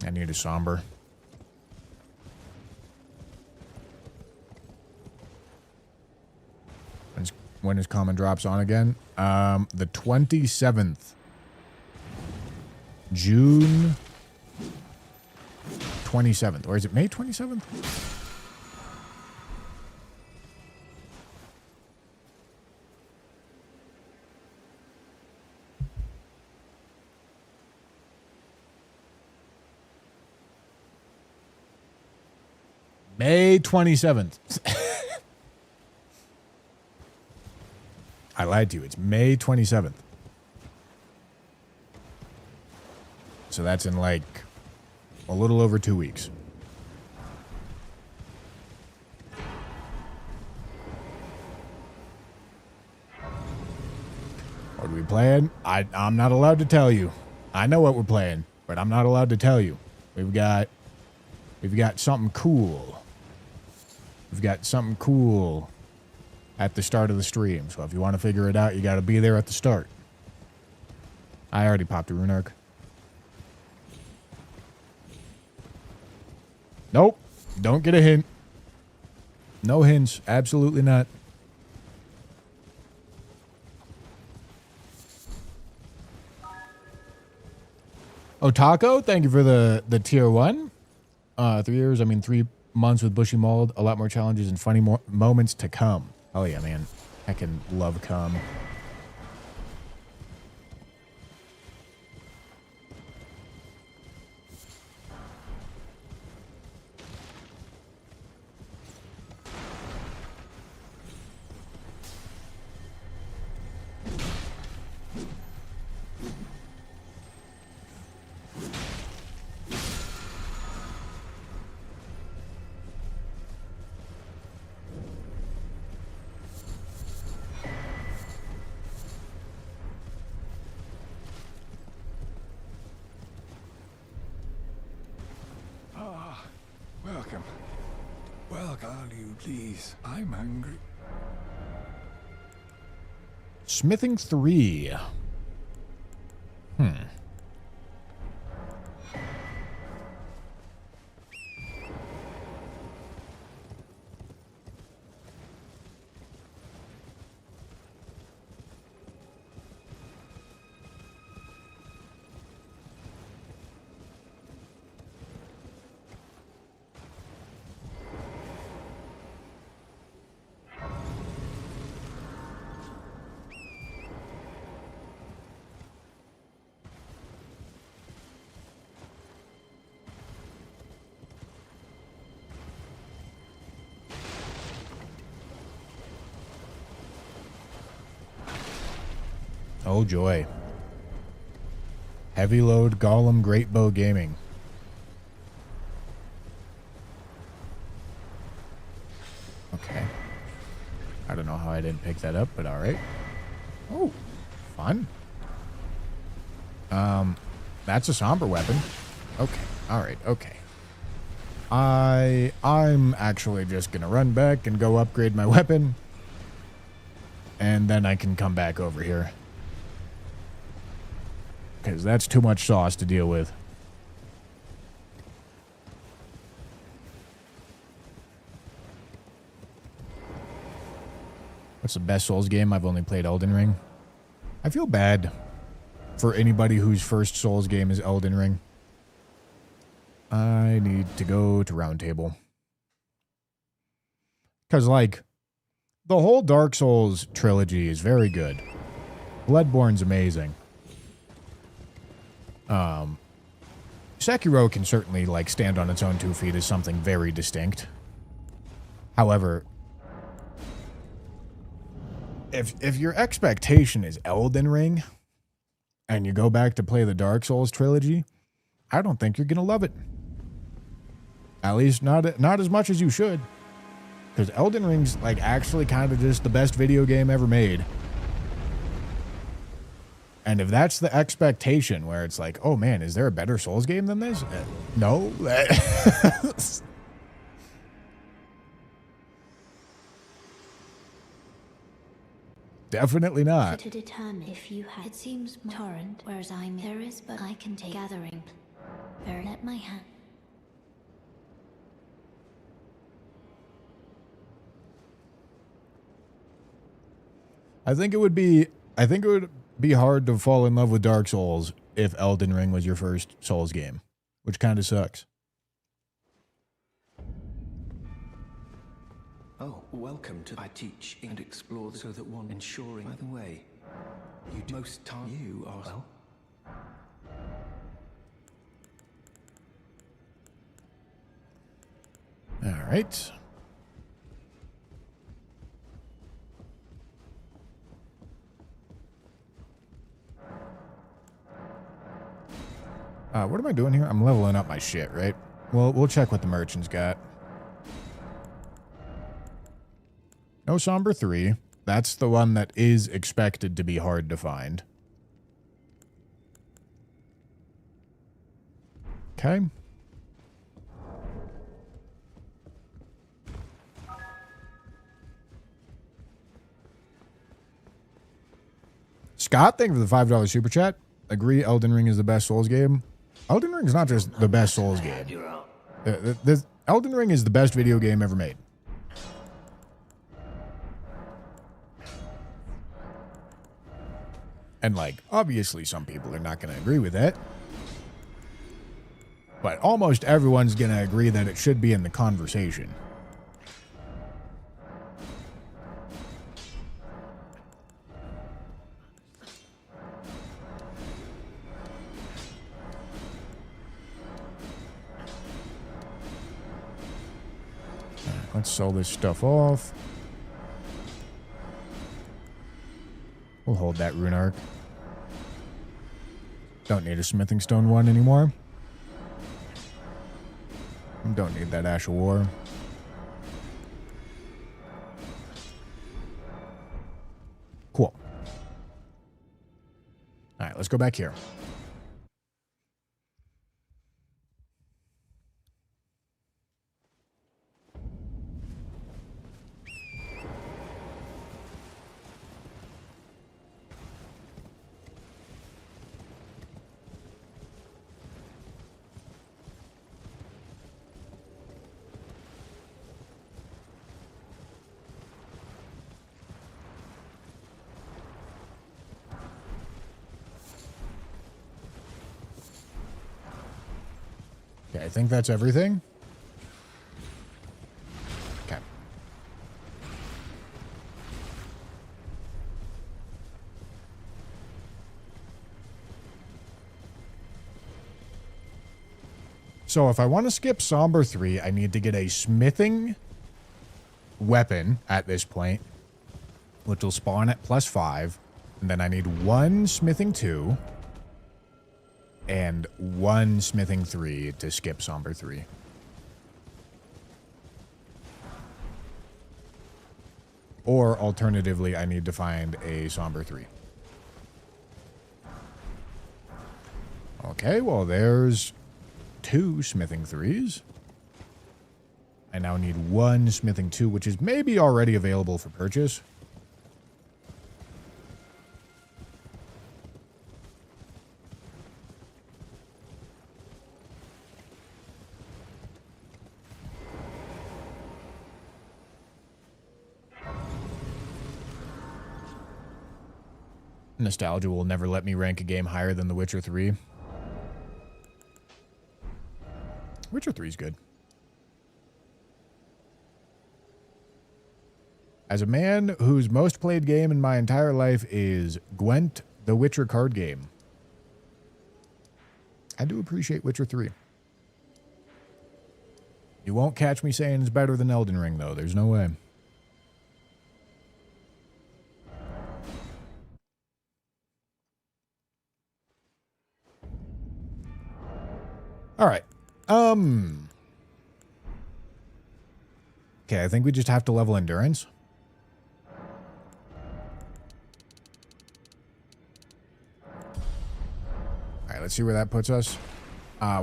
I need a somber. When his common drops on again? The 27th. June 27th. Or is it May 27th? May 27th. I lied to you. It's May 27th. So that's in like a little over 2 weeks. What are we playing? I'm not allowed to tell you. I know what we're playing, but I'm not allowed to tell you. We've got something cool. We've got something cool at the start of the stream. So if you want to figure it out, you got to be there at the start. I already popped a rune arc. Nope. Don't get a hint. No hints. Absolutely not. Otako, thank you for the tier 1. 3 years, 3 months with Bushy Mold. A lot more challenges and funny moments to come. Oh yeah, man. I can love cum. Welcome. Welcome, you please. I'm hungry. Smithing 3. Oh joy. Heavy load Golem Great Bow Gaming. Okay. I don't know how I didn't pick that up, but alright. Oh, fun. That's a somber weapon. Okay, alright, okay. I'm actually just gonna run back and go upgrade my weapon. And then I can come back over here. Because that's too much sauce to deal with. What's the best Souls game? I've only played Elden Ring. I feel bad for anybody whose first Souls game is Elden Ring. I need to go to Roundtable. Because, like, the whole Dark Souls trilogy is very good. Bloodborne's amazing. Sekiro can certainly, like, stand on its own 2 feet as something very distinct. However, if your expectation is Elden Ring, and you go back to play the Dark Souls trilogy, I don't think you're going to love it. At least not as much as you should. Because Elden Ring's, like, actually kind of just the best video game ever made. And if that's the expectation, where it's like, oh man, is there a better Souls game than this? No. Definitely not. To determine if you had, it seems torrent, whereas I'm there is, but I can take gathering. Very let my hand. I think it would be hard to fall in love with Dark Souls if Elden Ring was your first Souls game, which kind of sucks. Oh, welcome to I teach and explore so that one ensuring. By the way, you do most time you are well. All right. What am I doing here? I'm leveling up my shit, right? Well, we'll check what the merchant's got. No Somber 3. That's the one that is expected to be hard to find. Okay. Scott, thank you for the $5 super chat. Agree Elden Ring is the best Souls game. Elden Ring is not just the best Souls game. The Elden Ring is the best video game ever made. And, like, obviously some people are not going to agree with that. But almost everyone's going to agree that it should be in the conversation. Let's sell this stuff off. We'll hold that rune arc. Don't need a smithing stone one anymore. Don't need that Ash of War. Cool. All right, let's go back here. I think that's everything. Okay. So if I want to skip Somber 3, I need to get a smithing weapon at this point, which will spawn at +5. And then I need 1 smithing 2. And 1 smithing 3 to skip Somber 3. Or alternatively, I need to find a Somber 3. Okay, well, there's 2 smithing 3s. I now need 1 smithing 2, which is maybe already available for purchase. Nostalgia will never let me rank a game higher than The Witcher 3. Witcher 3 is good. As a man whose most played game in my entire life is Gwent, the Witcher card game, I do appreciate Witcher 3. You won't catch me saying it's better than Elden Ring, though. There's no way. All right. Okay, I think we just have to level endurance. All right, let's see where that puts us.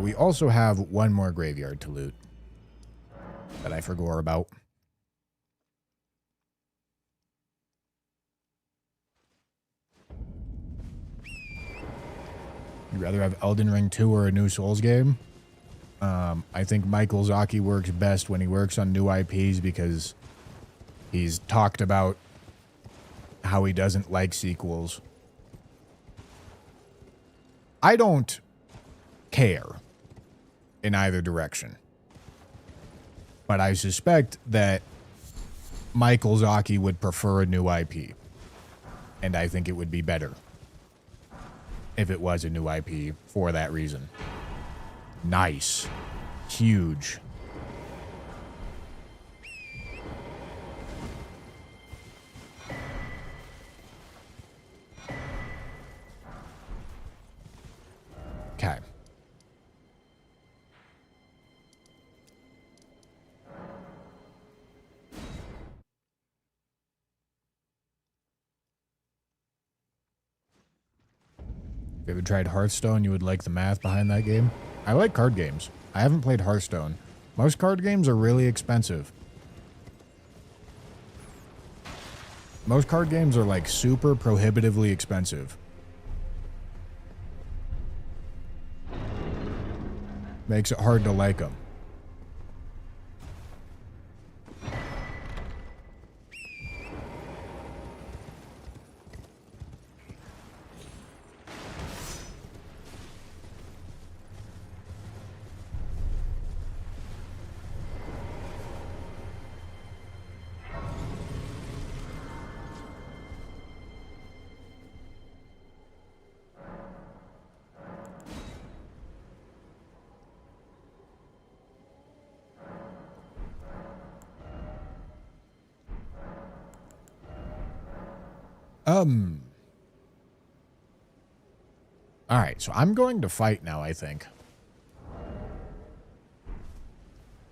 We also have one more graveyard to loot that I forgot about. You'd rather have Elden Ring 2 or a new Souls game? I think Michael Zaki works best when he works on new IPs because he's talked about how he doesn't like sequels. I don't care in either direction. But I suspect that Michael Zaki would prefer a new IP. And I think it would be better if it was a new IP for that reason. Nice. Huge. Okay. If you ever tried Hearthstone, you would like the math behind that game. I like card games. I haven't played Hearthstone. Most card games are really expensive. Most card games are like super prohibitively expensive. Makes it hard to like them. Alright, so I'm going to fight now, I think.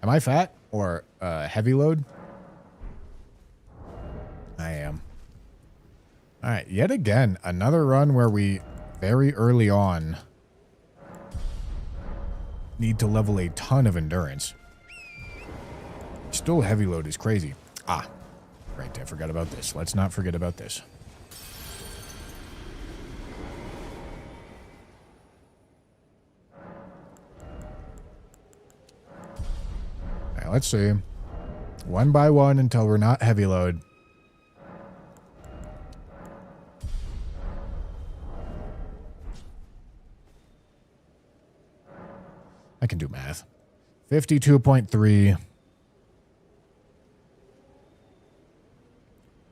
Am I fat? Or heavy load? I am. Alright, yet again, another run where we, very early on, need to level a ton of endurance. Still heavy load is crazy. Ah, right, I forgot about this. Let's not forget about this. Let's see. One by one until we're not heavy load. I can do math. 52.3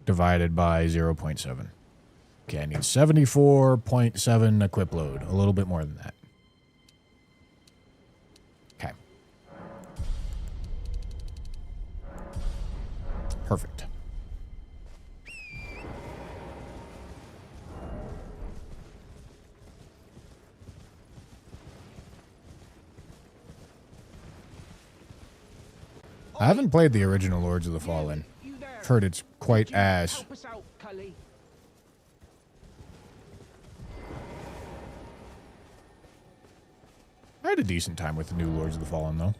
divided by 0.7. Okay, I need 74.7 equip load. A little bit more than that. Okay. Perfect. I haven't played the original Lords of the Fallen. I've heard it's quite ass. I had a decent time with the new Lords of the Fallen, though.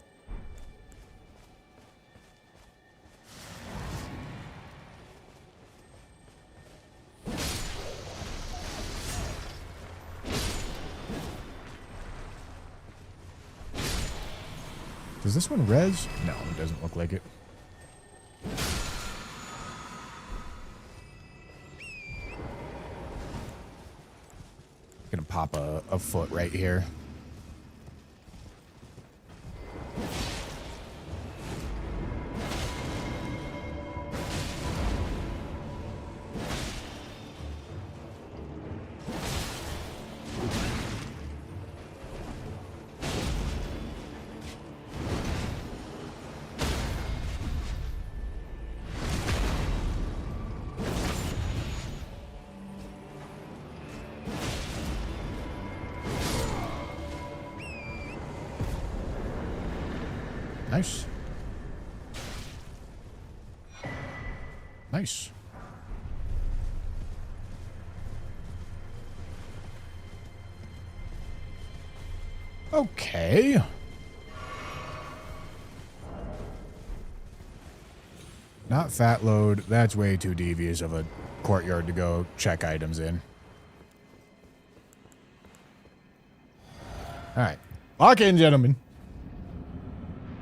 Does this one res? No, it doesn't look like it. Gonna pop a foot right here. Nice. Nice. Okay. Not fat load. That's way too devious of a courtyard to go check items in. All right. Lock in, gentlemen.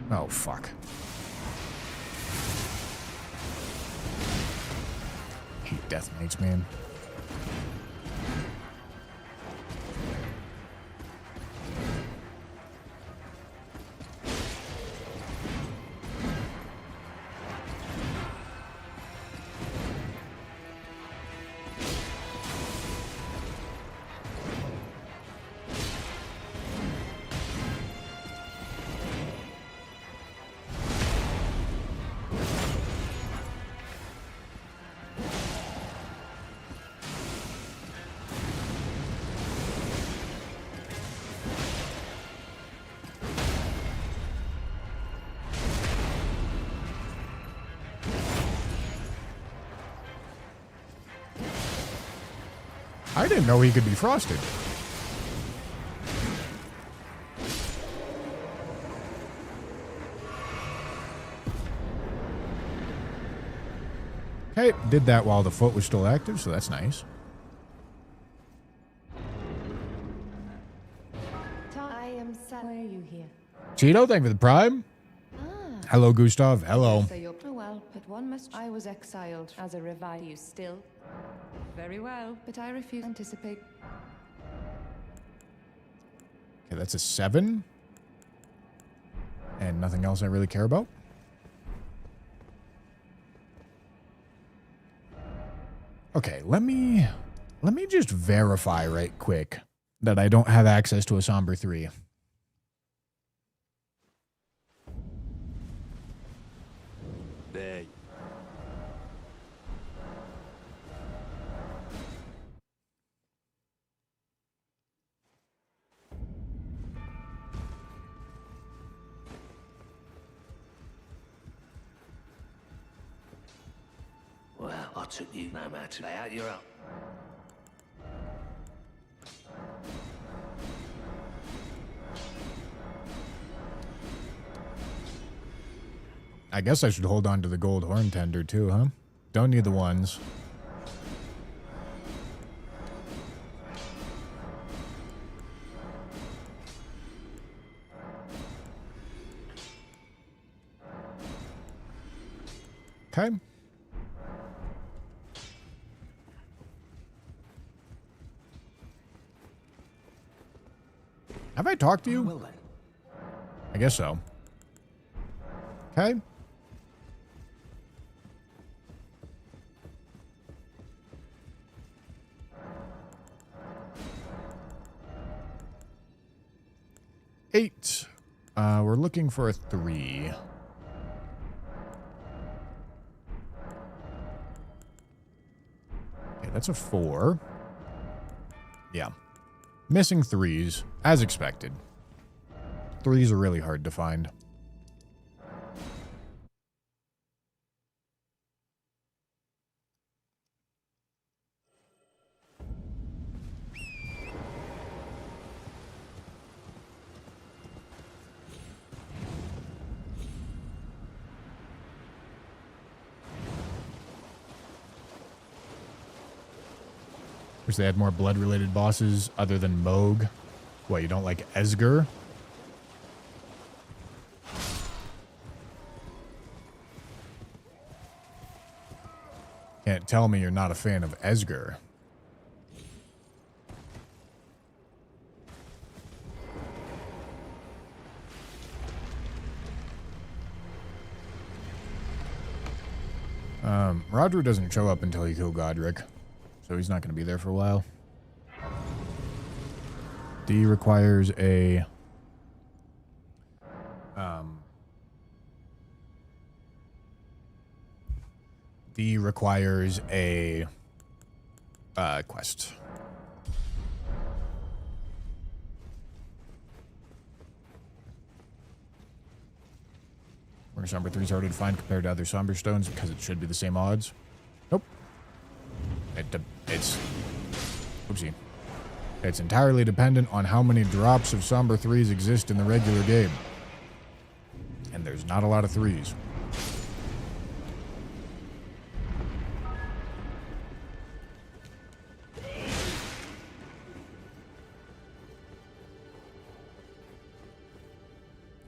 Oh, fuck. Hate death knights, man. I didn't know he could be frosted. Okay, did that while the foot was still active, so that's nice. I am sad. Why are you here? Cheeto, thank you for the prime. Hello, Gustav. Hello. So you're well, but one must. I was exiled as a revive. You still? Very well, but I refuse to anticipate. Okay, that's a 7. And nothing else I really care about. Okay, let me just verify right quick that I don't have access to a Somber 3. There. Well, I took you no matter. Lay out your up. I guess I should hold on to the gold horn tender too, huh? Don't need the ones. Okay. Have I talked to you? Well then. I guess so. Okay. Eight. We're looking for a 3. Okay, that's a 4. Yeah. Missing 3s, as expected. 3s are really hard to find. Wish they had more blood-related bosses other than Moog. What, you don't like Esger? Can't tell me you're not a fan of Esger. Roger doesn't show up until you kill Godric. So he's not going to be there for a while. D requires a... D requires a... quest. Where Somber 3 is harder to find compared to other Somber stones because it should be the same odds. Nope. It's... Oopsie. It's entirely dependent on how many drops of Somber 3s exist in the regular game. And there's not a lot of 3s.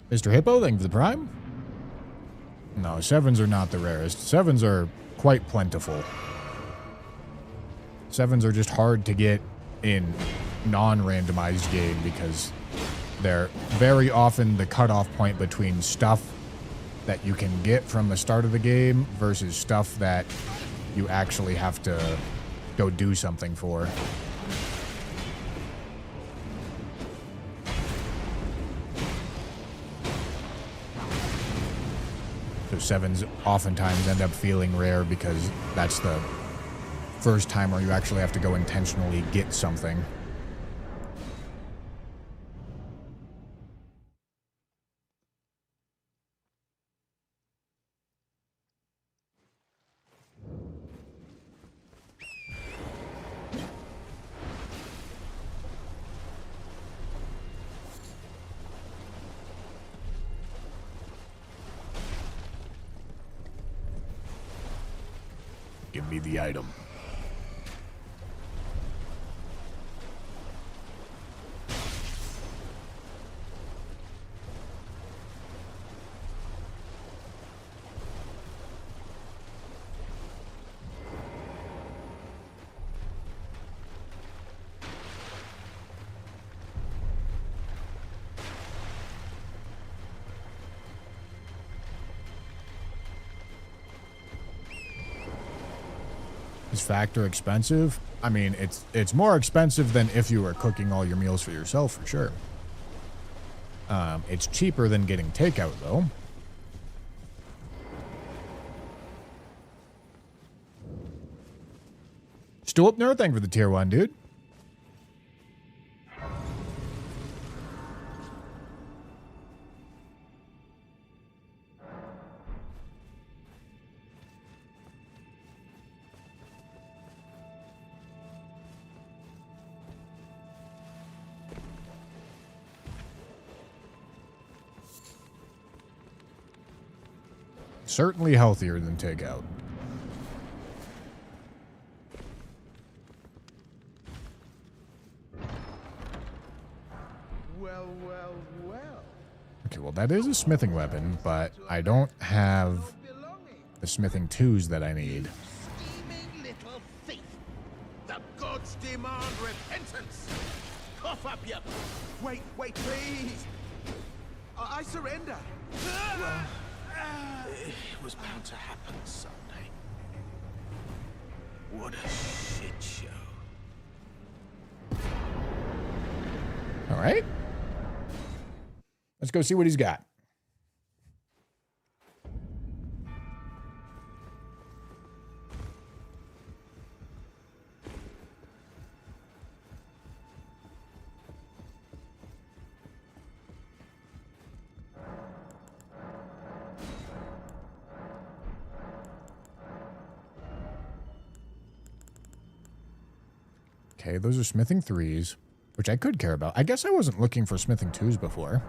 Mr. Hippo, thank you for the prime. No, 7s are not the rarest. 7s are quite plentiful. 7s are just hard to get in non-randomized game because they're very often the cutoff point between stuff that you can get from the start of the game versus stuff that you actually have to go do something for. So 7s oftentimes end up feeling rare because that's the first time where you actually have to go intentionally get something. Give me the item. Is Factor expensive? I mean, it's more expensive than if you were cooking all your meals for yourself, for sure. It's cheaper than getting takeout, though. Stulpner, thank you for the tier 1, dude. Certainly healthier than takeout. Well. Okay, well that is a smithing weapon, but I don't have the smithing 2s that I need. Scheming little thief! The gods demand repentance! Cough up your... Wait, please! I surrender! It was bound to happen someday. What a shit show. All right. Let's go see what he's got. Okay, those are smithing 3s, which I could care about. I guess I wasn't looking for smithing 2s before.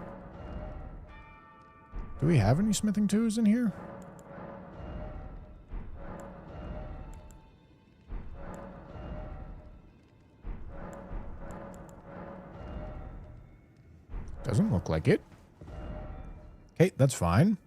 Do we have any smithing 2s in here? Doesn't look like it. Okay, that's fine.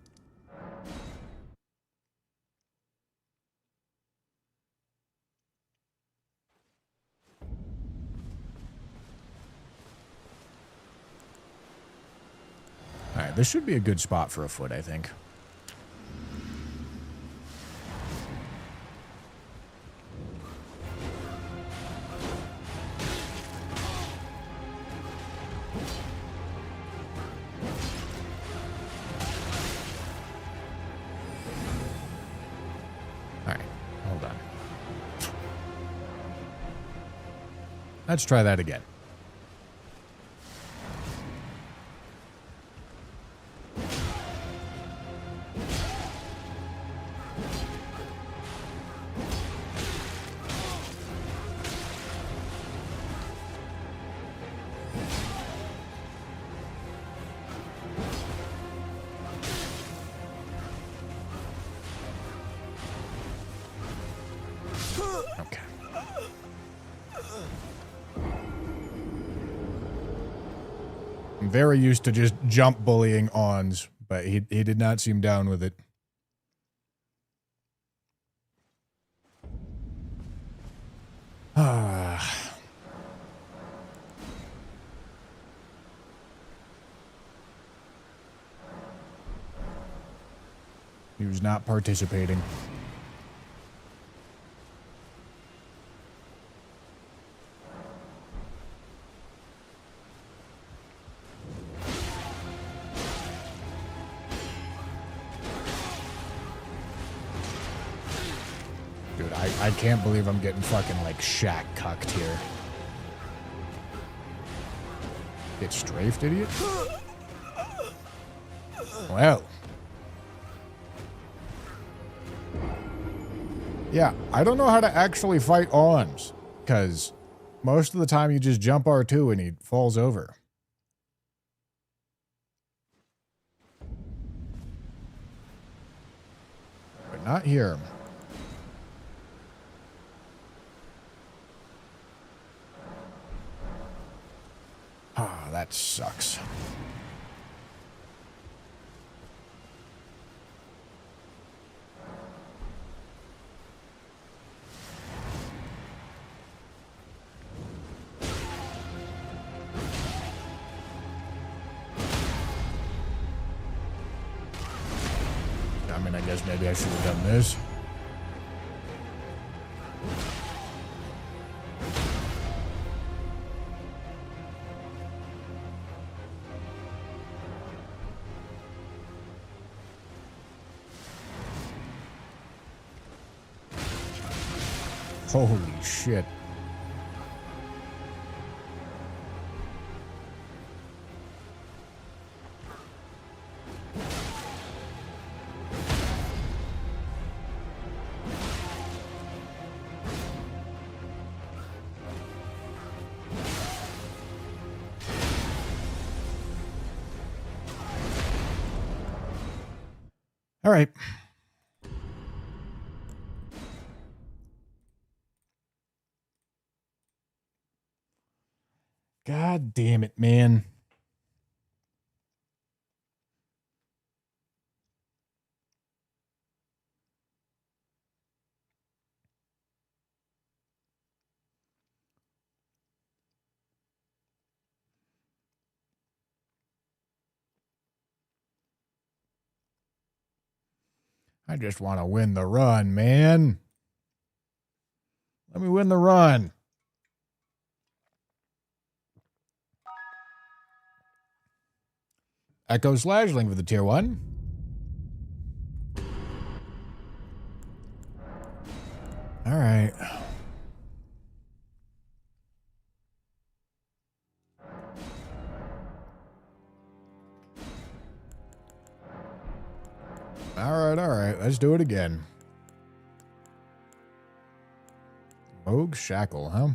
Alright, this should be a good spot for a foot, I think. Alright, hold on. Let's try that again. I'm very used to just jump bullying Ons, but he did not seem down with it. Ah. He was not participating. Dude, I can't believe I'm getting fucking like Shaq cucked here. Get strafed, idiot. Well. Yeah, I don't know how to actually fight Ons, because most of the time you just jump R2 and he falls over. But not here. Ah, that sucks. I mean, I guess maybe I should have done this. Holy shit. All right. God damn it, man. I just want to win the run, man. Let me win the run. Echo Slashling for the tier 1. All right. All right. Let's do it again. Moog Shackle, huh?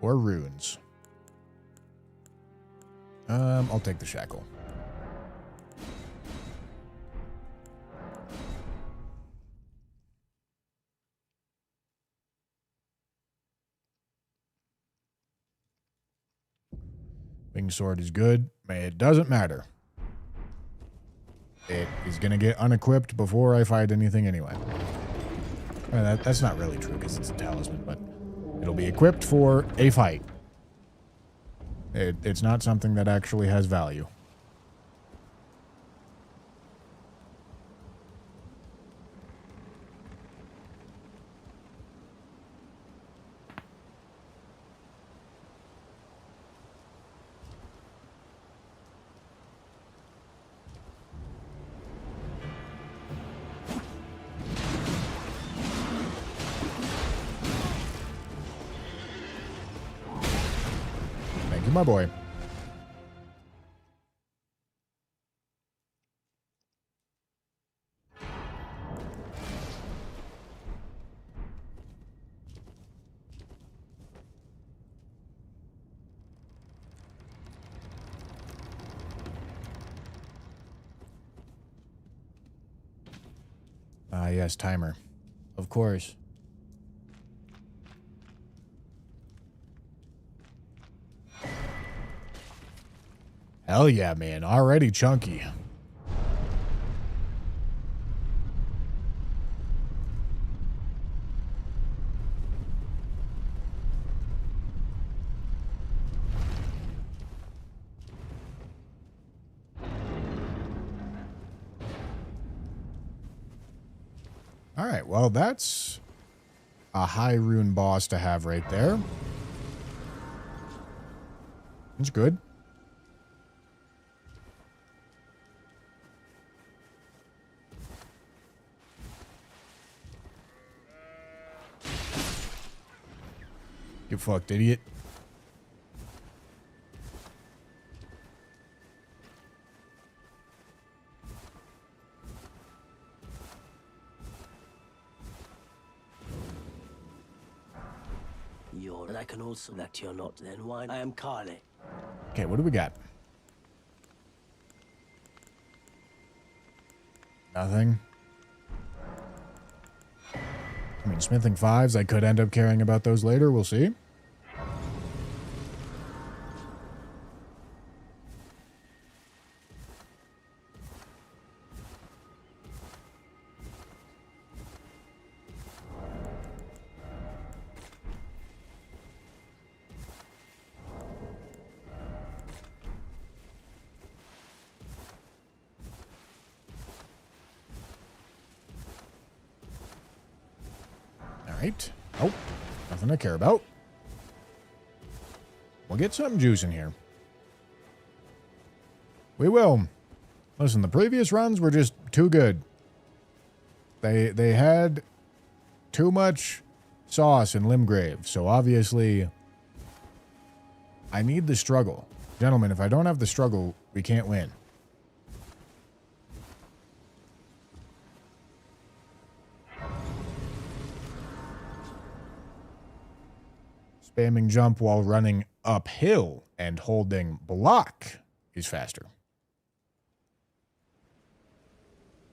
Or runes. I'll take the shackle. Wing sword is good. It doesn't matter. It is going to get unequipped before I fight anything anyway. Well, that's not really true because it's a talisman, but it'll be equipped for a fight. It's not something that actually has value. Thank you, my boy. Ah, yes, timer. Of course. Hell yeah, man. Already chunky. All right, well, that's a high rune boss to have right there. That's good. Get fucked, idiot. And I can also that you're not. Then why? I am Carly. Okay, what do we got? Nothing. I mean, smithing 5s, I could end up caring about those later. We'll see. Right. Oh, nothing to care about. We'll get some juice in here. We will. Listen, the previous runs were just too good. They had too much sauce in Limgrave, so obviously I need the struggle. Gentlemen, if I don't have the struggle, we can't win. Spamming jump while running uphill and holding block is faster.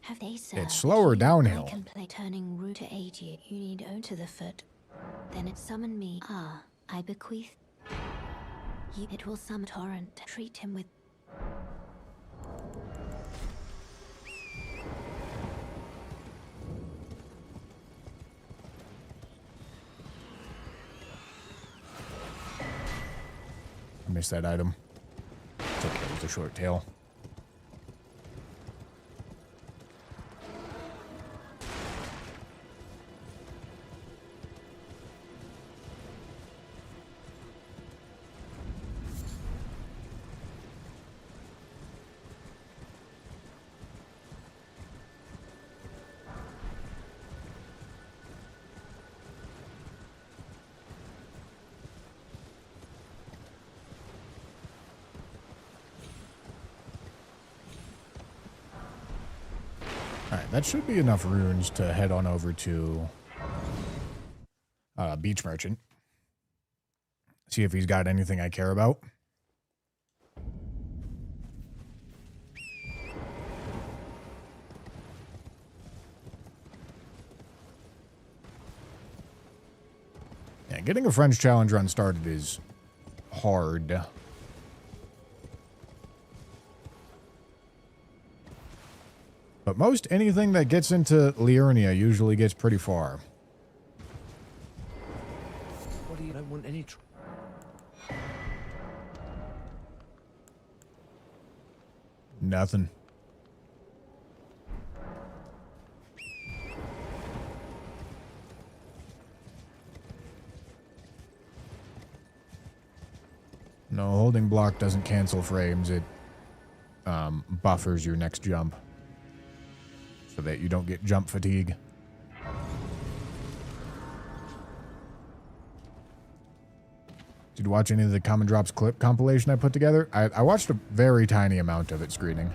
Have they served It's slower you? downhill. I can play turning root to aid you. You need O to the foot. Then it summon me. Ah, I bequeath. You, it will summon torrent. Treat him with. I missed that item. It's okay, it's a short tail. Alright, that should be enough runes to head on over to Beach Merchant. See if he's got anything I care about. Yeah, getting a French challenge run started is hard. But most anything that gets into Liurnia usually gets pretty far. What do you? I don't want any. Nothing. No, holding block doesn't cancel frames. It buffers your next jump so that you don't get jump fatigue. Did you watch any of the Common Drops clip compilation I put together? I watched a very tiny amount of it screening.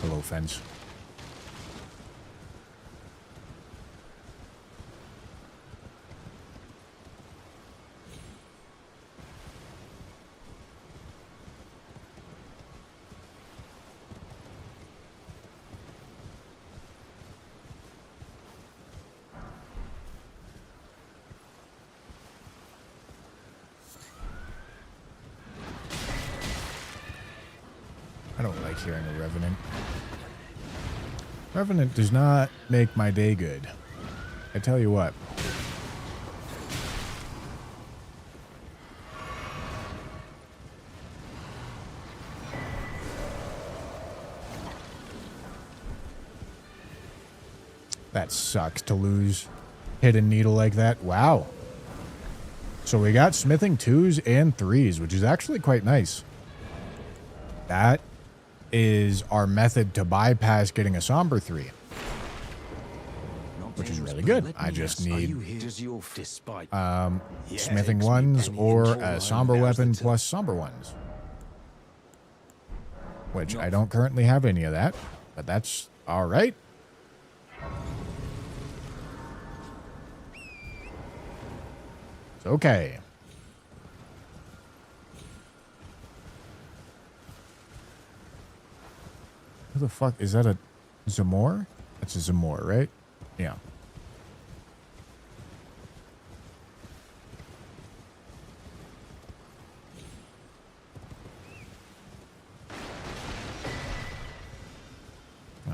Hello, fence. I don't like hearing a Revenant. Revenant does not make my day good. I tell you what. That sucks to lose Hidden Needle like that. Wow. So we got smithing 2s and 3s, which is actually quite nice. That is our method to bypass getting a Somber 3. Which is really good. I just need smithing 1s or a Somber weapon plus Somber 1s. Which I don't currently have any of that, but that's alright. It's okay. Who the fuck? Is that a Zamor? That's a Zamor, right? Yeah.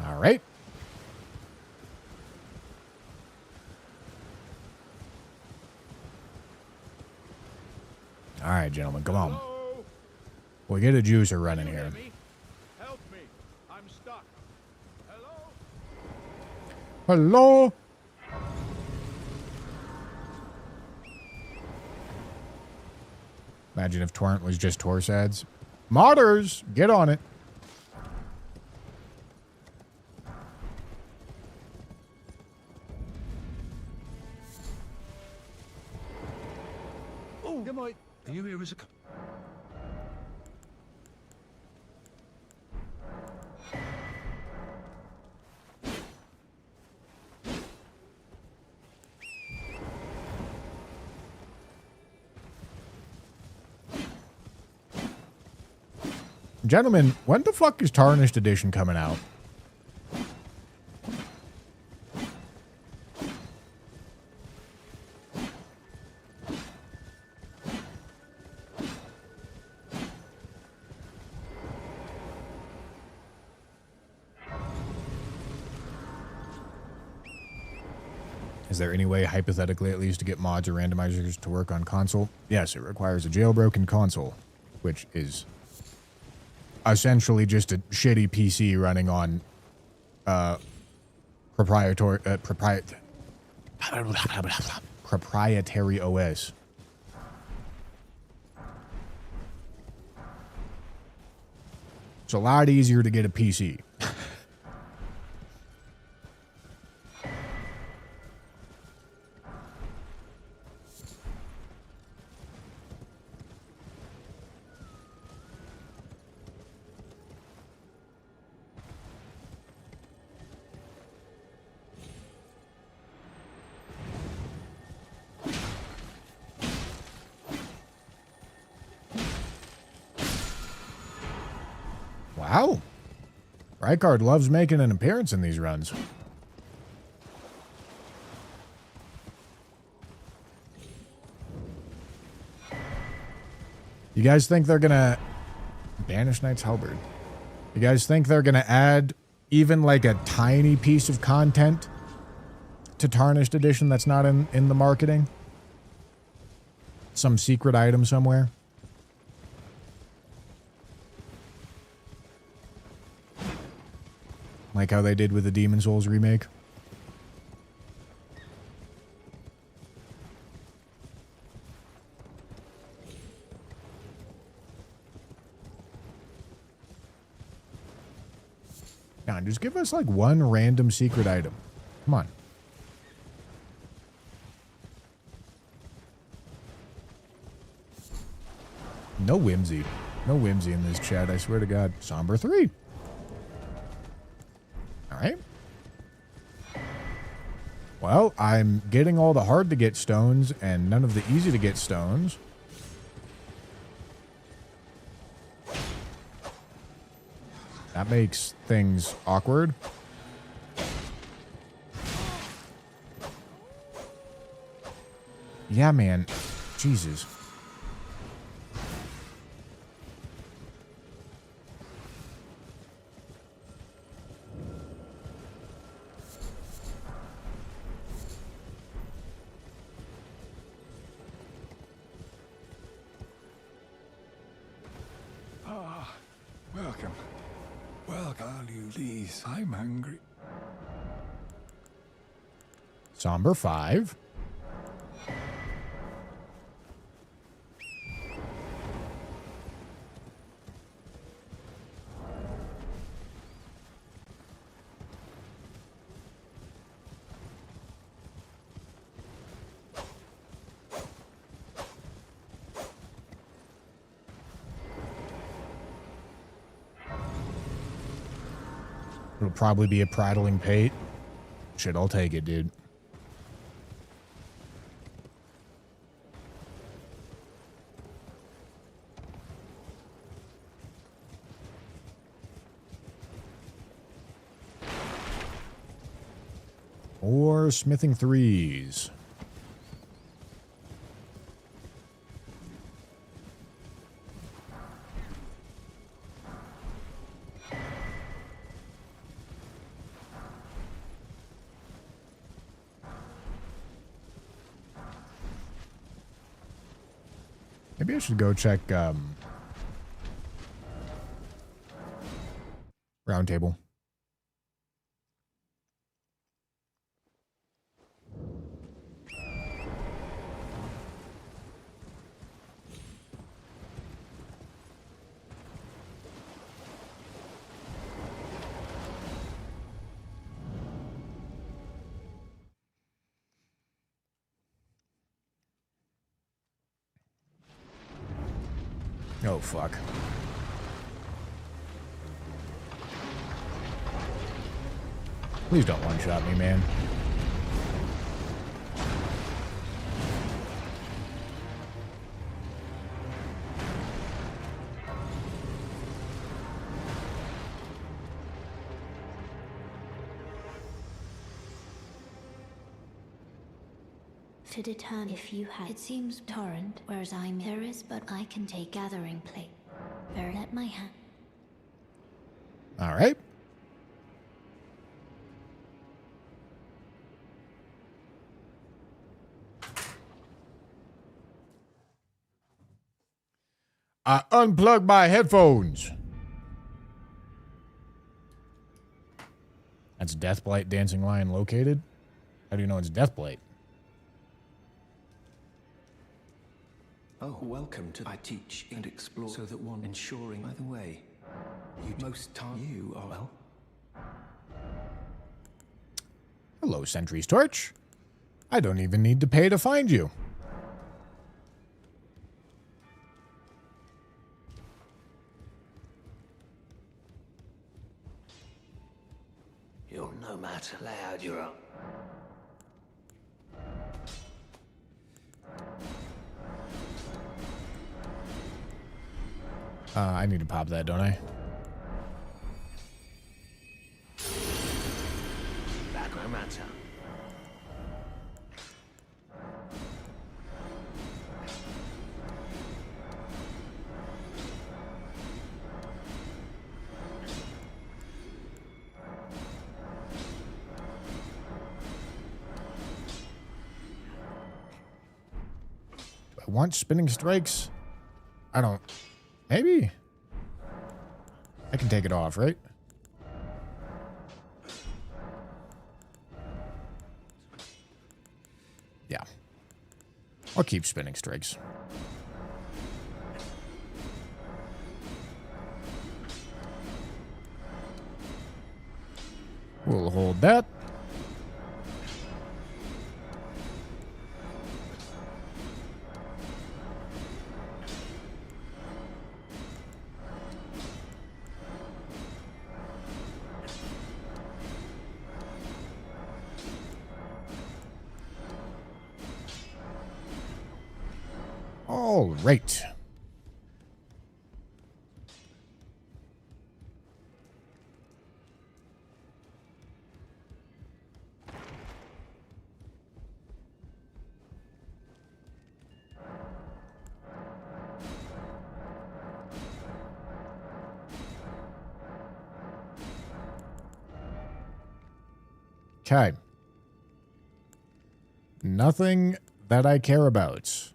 All right. All right, gentlemen, come on. We'll get a juicer running here. Help me. I'm stuck. Hello? Hello? Imagine if Torrent was just Torsads. Modders, get on it. Oh, am I? Are you here as a... Gentlemen, when the fuck is Tarnished Edition coming out? Is there any way, hypothetically at least, to get mods or randomizers to work on console? Yes, it requires a jailbroken console, which is essentially just a shitty PC running on proprietary OS. It's a lot easier to get a PC. Wow. Rykard loves making an appearance in these runs. You guys think they're gonna... Banish Knight's Halberd. You guys think they're gonna add even like a tiny piece of content to Tarnished Edition that's not in the marketing? Some secret item somewhere? Like how they did with the Demon Souls remake. Now, just give us like one random secret item. Come on. No whimsy. No whimsy in this chat, I swear to God. Somber 3. Alright. Well, I'm getting all the hard to get stones and none of the easy to get stones. That makes things awkward. Yeah, man. Jesus. Welcome. Welcome, all you please. I'm hungry. Somber 5. It'll probably be a prattling pate. Shit, I'll take it, dude. Or smithing 3s. Maybe I should go check round table. Oh, fuck. Please don't one-shot me, man. To determine if you have. It seems torrent, whereas I'm there is, but I can take gathering plate. Very let my hand. All right. I unplugged my headphones. That's Deathblight Dancing Lion located? How do you know it's Deathblight? Oh, welcome to I teach and explore so that one ensuring by the way. You most time you are well. Hello, Sentry's Torch. I don't even need to pay to find you. You're no matter loud, you're up. I need to pop that, don't I? Back no matter. I want spinning strikes. I don't. Maybe. I can take it off, right? Yeah. I'll keep spinning strikes. We'll hold that. All right. Okay. Nothing that I care about.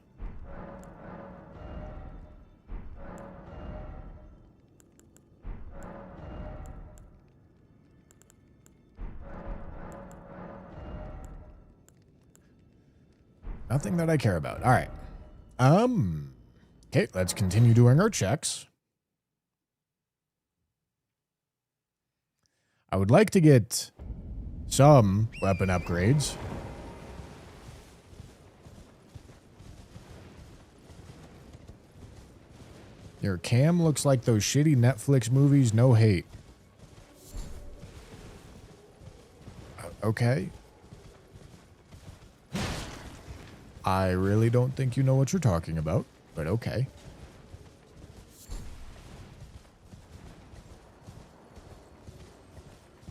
Nothing that I care about. All right. Okay, let's continue doing our checks. I would like to get some weapon upgrades. Your cam looks like those shitty Netflix movies, no hate. Okay. I really don't think you know what you're talking about, but okay.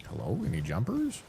Hello, any jumpers?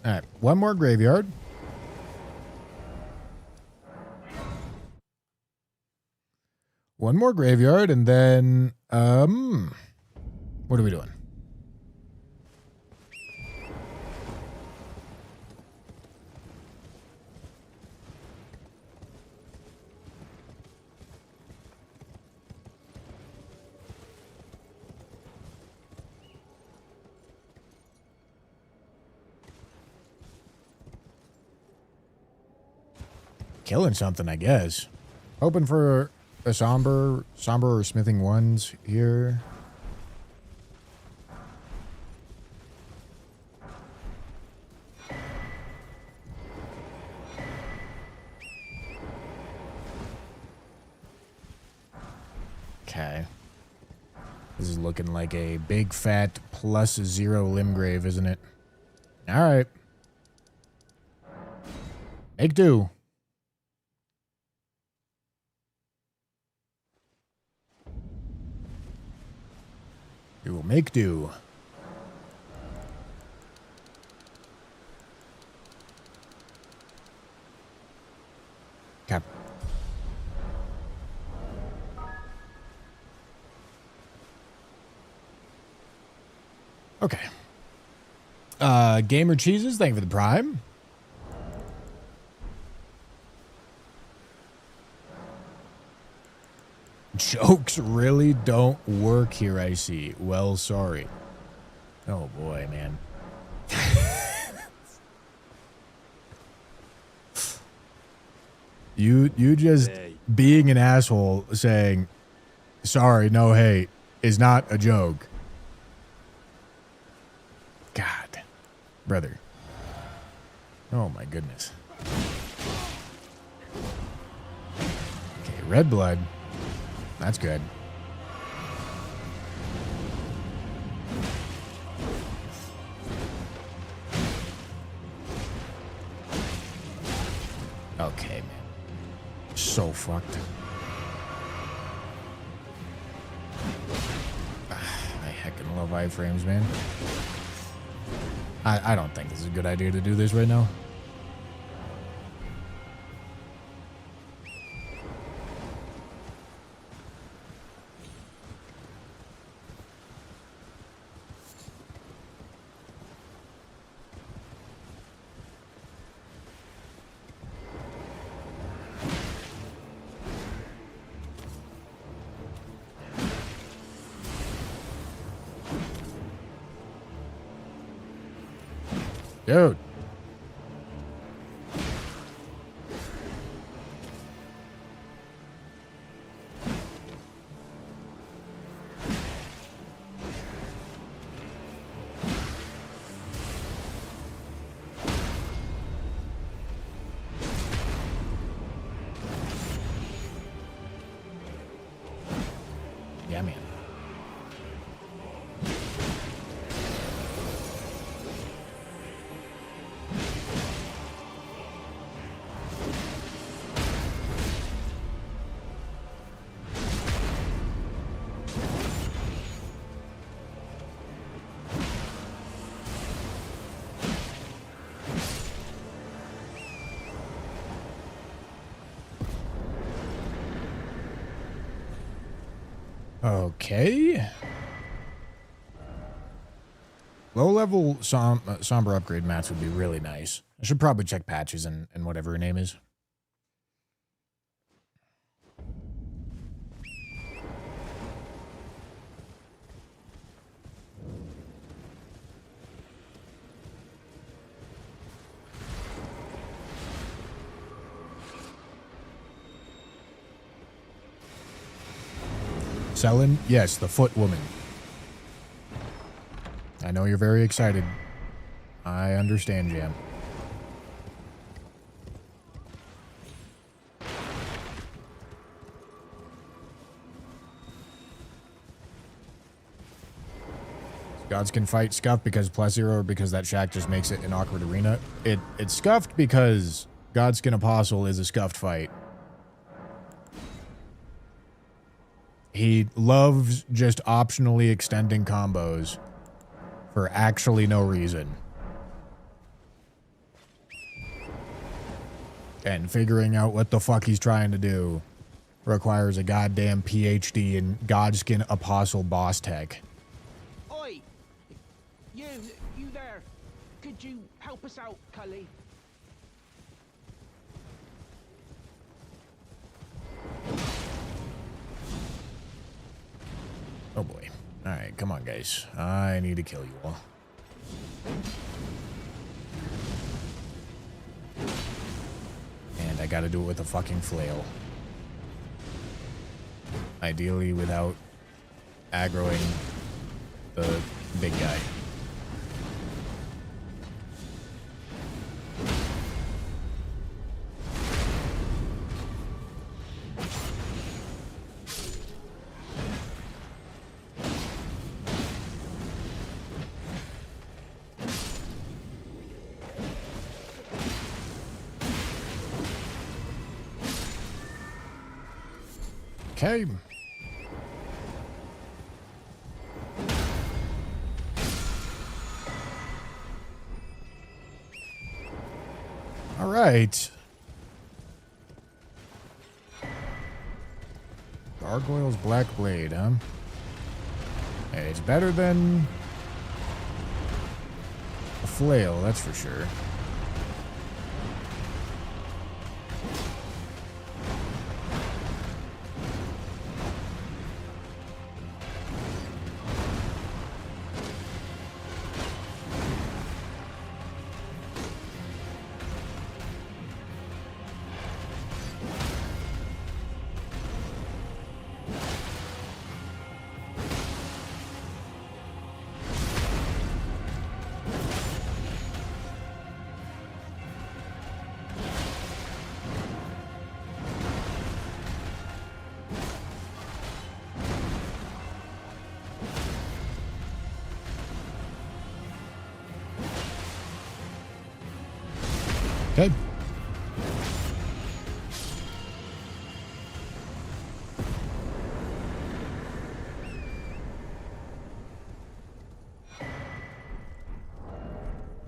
All right, one more graveyard. One more graveyard, and then, what are we doing? Killing something, I guess. Hoping for a somber or smithing ones here. Okay. This is looking like a big fat +0 limb grave, isn't it? All right. Make do. We will make do. Cap. Okay. Gamer Cheeses, thank you for the prime. Jokes really don't work here, I see. Well, sorry. Oh boy, man. You just being an asshole saying sorry, no hate is not a joke. God. Brother. Oh my goodness. Okay, red blood. That's good. Okay, man. So fucked. I heckin' love iframes, man. I don't think this is a good idea to do this right now. Dude. Yeah, man. Okay. Low-level somber upgrade mats would be really nice. I should probably check patches and whatever her name is. Selin? Yes, the foot woman. I know you're very excited. I understand, Jam. Gods can fight scuffed because +0 or because that shack just makes it an awkward arena. It's scuffed because Godskin Apostle is a scuffed fight. He loves just optionally extending combos for actually no reason. And figuring out what the fuck he's trying to do requires a goddamn PhD in Godskin Apostle boss tech. Oi! You there. Could you help us out, Cully? Oh boy. Alright, come on guys. I need to kill you all. And I gotta do it with a fucking flail. Ideally without aggroing the big guy. Okay. All right. Gargoyle's Black Blade, huh? Hey, it's better than a flail, that's for sure. Okay.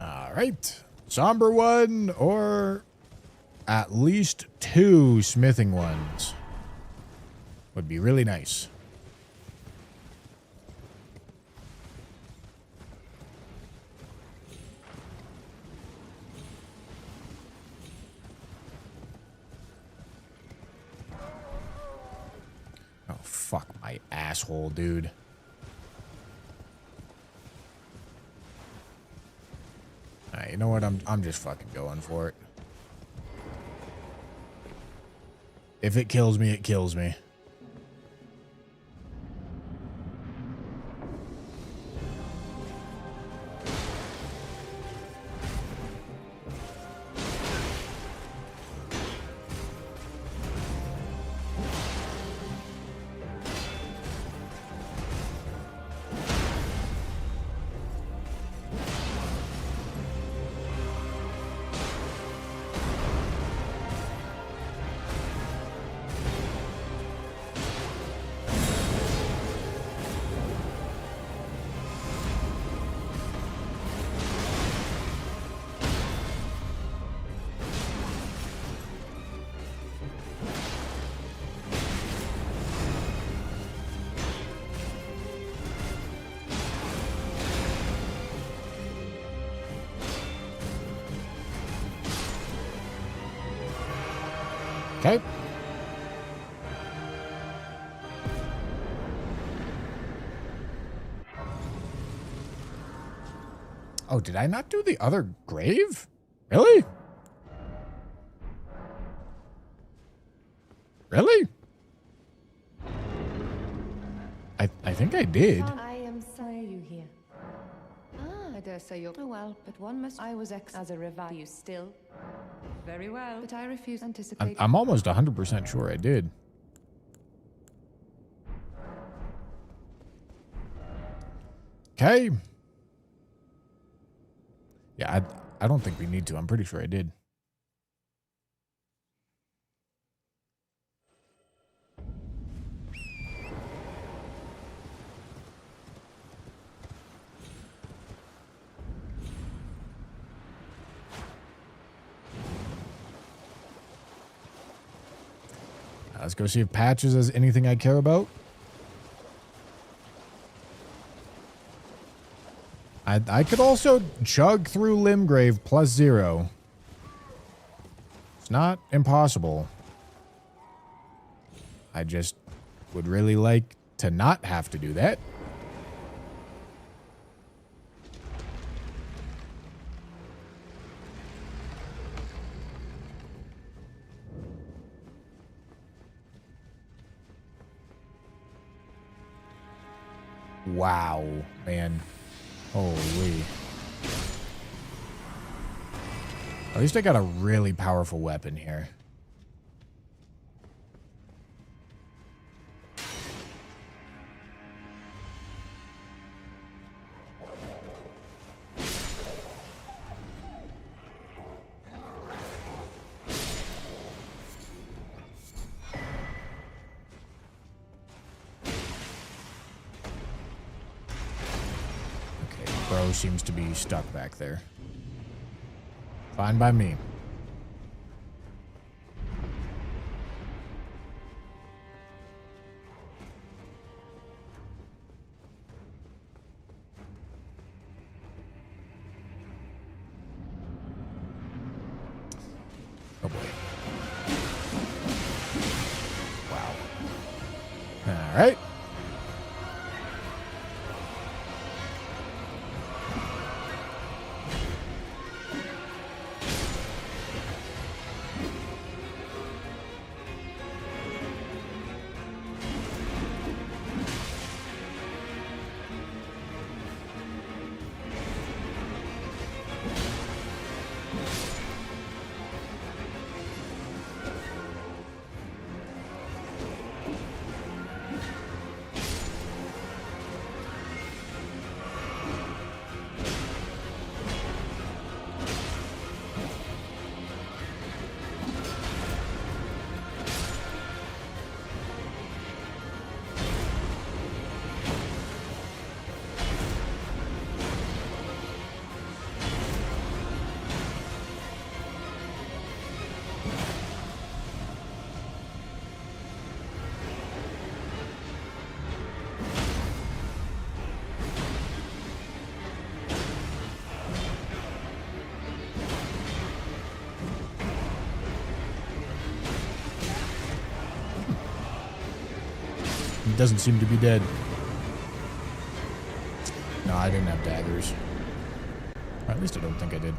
All right. Somber one or at least 2 smithing ones would be really nice. Oh, fuck my asshole, dude. Alright, you know what? I'm just fucking going for it. If it kills me, it kills me. Okay. Oh, did I not do the other grave? Really? Really? I think I did. I am sorry you here. I dare say you're... Oh well, but one must... I was as a revive. You still... Very well, but I refuse to anticipate... I'm almost 100% sure I did. Okay. Yeah, I don't think we need to. I'm pretty sure I did. Let's go see if Patches has anything I care about. I could also chug through Limgrave +0. It's not impossible. I just would really like to not have to do that. Wow, man. Holy. At least I got a really powerful weapon here. Bro seems to be stuck back there. Fine by me. Oh boy. Wow. All right. He doesn't seem to be dead. No, I didn't have daggers. Or at least I don't think I did.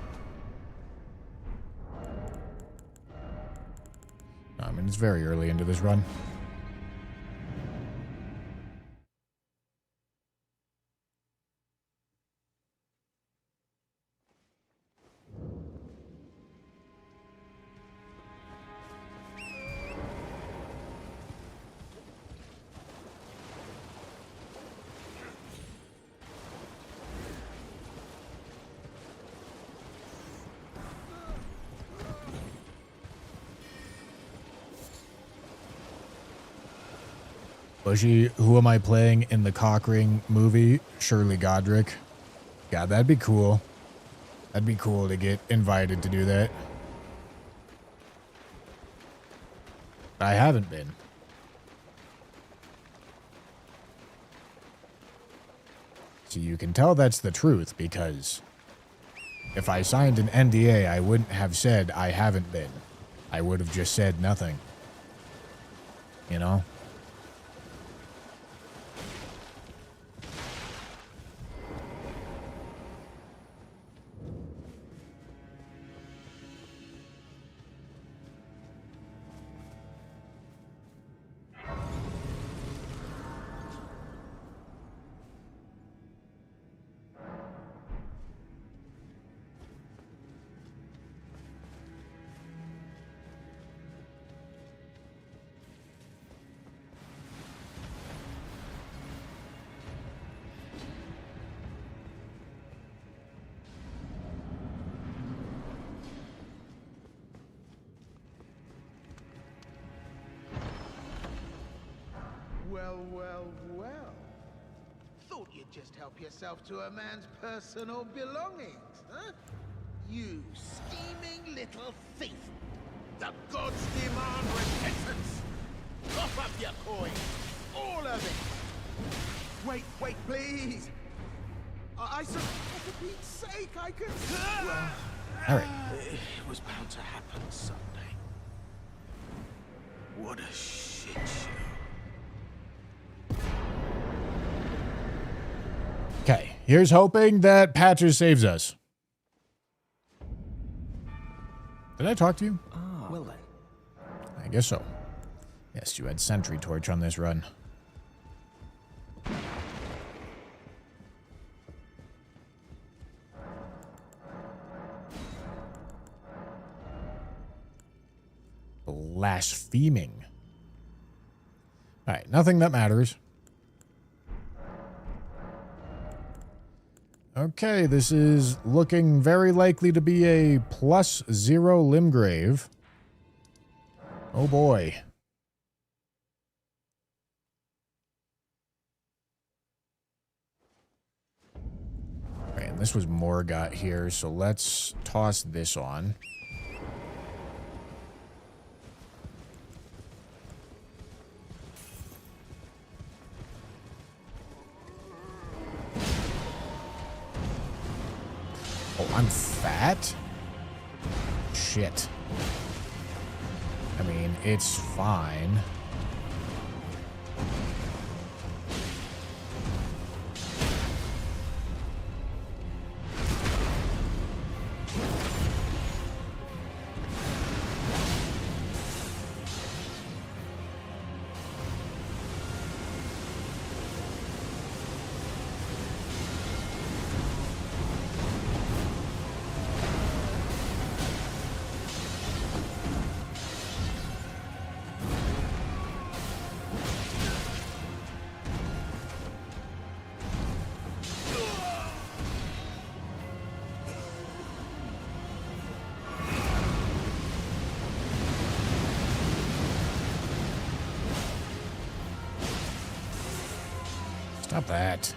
No, I mean, it's very early into this run. Bushy, who am I playing in the Cockring movie? Shirley Godric. God, that'd be cool. That'd be cool to get invited to do that. I haven't been. So you can tell that's the truth, because if I signed an NDA, I wouldn't have said I haven't been. I would have just said nothing. You know? Well, well, well. Thought you'd just help yourself to a man's personal belongings, huh? You scheming little thief! The gods demand repentance! Cough up your coin! All of it! Wait, wait, please! I said, for Pete's sake, I can... All right. It was bound to happen someday. What a shit show. Okay, here's hoping that Patcher saves us. Did I talk to you? Well then. I guess so. Yes, you had Sentry Torch on this run. Blaspheming. Alright, nothing that matters. Okay, this is looking very likely to be a +0 Limgrave. Oh boy. Alright, and this was Morgott here, so let's toss this on. Oh, I'm fat? Shit. I mean, it's fine. Stop that.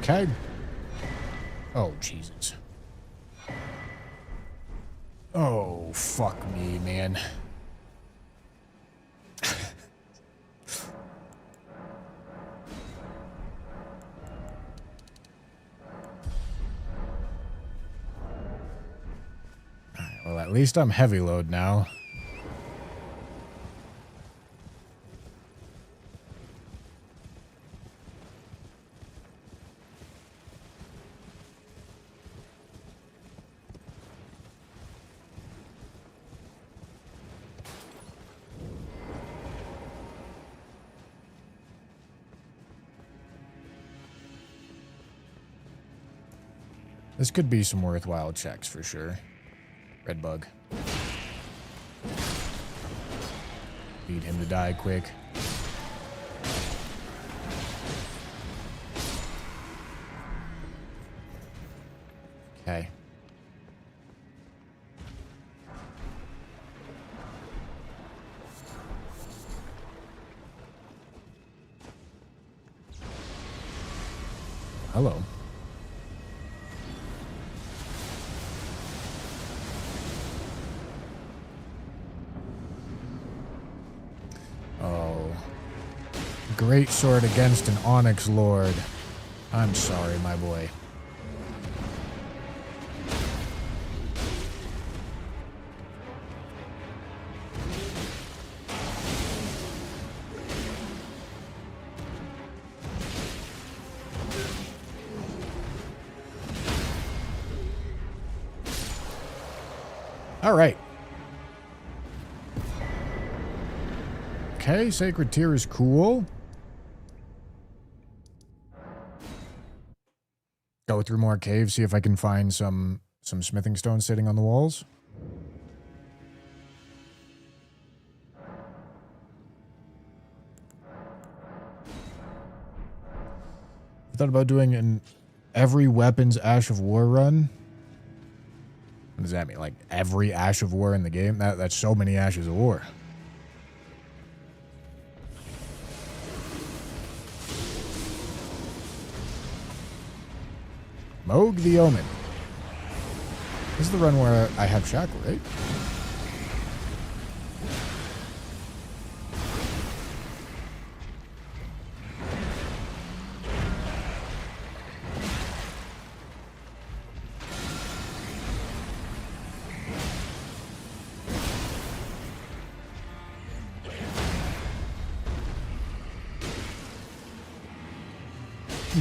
Okay. Oh, Jesus. Oh, fuck me, man. Alright, well, at least I'm heavy load now. This could be some worthwhile checks for sure. Red bug. Beat him to die quick. Okay. Hello. Oh. Great sword against an Onyx Lord. I'm sorry, my boy. All right. Okay, Sacred Tear is cool. Go through more caves, see if I can find some smithing stones sitting on the walls. I thought about doing an every weapons Ash of War run. What does that mean? Like every Ash of War in the game? That's so many Ashes of War. Moog the Omen. This is the run where I have Shackle, right?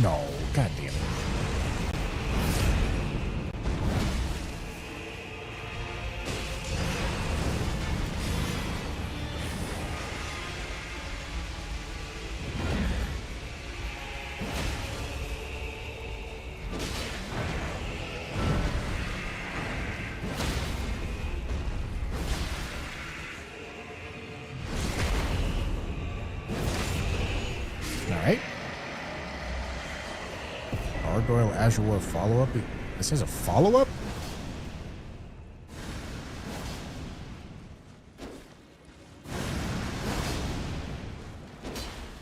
No, god damn it. Alright. Gargoyle Ash of War follow-up? This is a follow-up?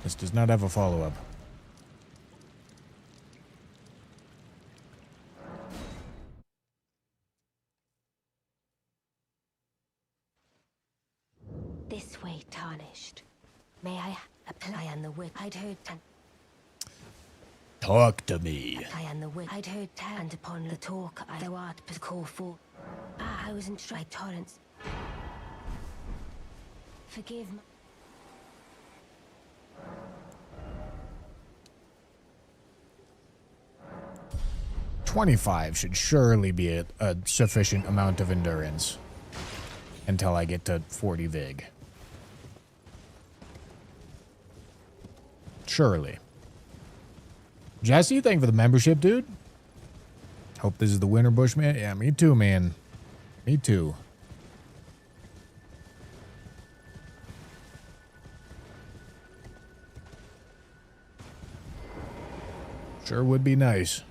This does not have a follow-up. This way, Tarnished. May I apply on the wit? I'd heard Talk to me. apply on the wit. I'd heard and upon the talk thou art but call for. I wasn't shy, Torrance. Forgive me. 25 should surely be a sufficient amount of endurance until I get to 40 Vig. Surely. Jesse, thank you for the membership, dude. Hope this is the winter, Bushman. Yeah, me too, man. Me too. Sure would be nice.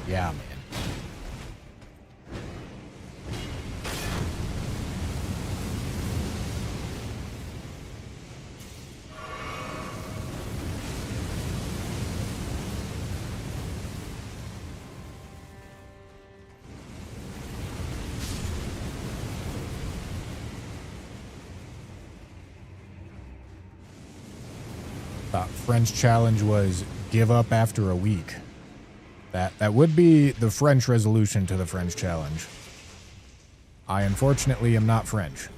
Yeah, man. French challenge was give up after a week. That would be the French resolution to the French challenge. I unfortunately am not French.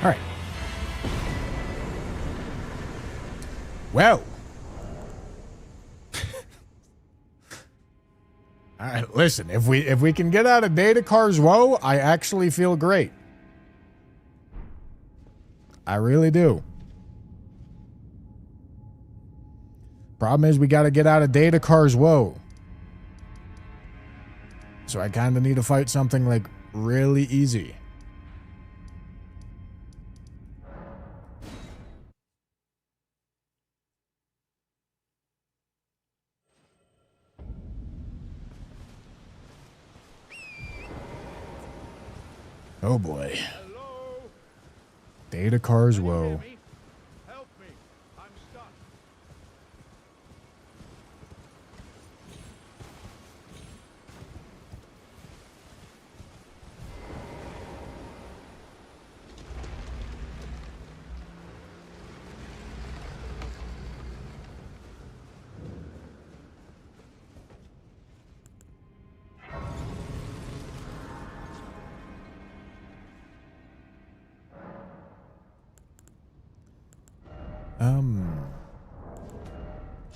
All right. Well. All right, listen, if we can get out of Datakar's woe, I actually feel great. I really do. Problem is we got to get out of Datakar's woe. So I kind of need to fight something like really easy. Oh boy. Hello? Datakar's woe. Help me. I'm stuck.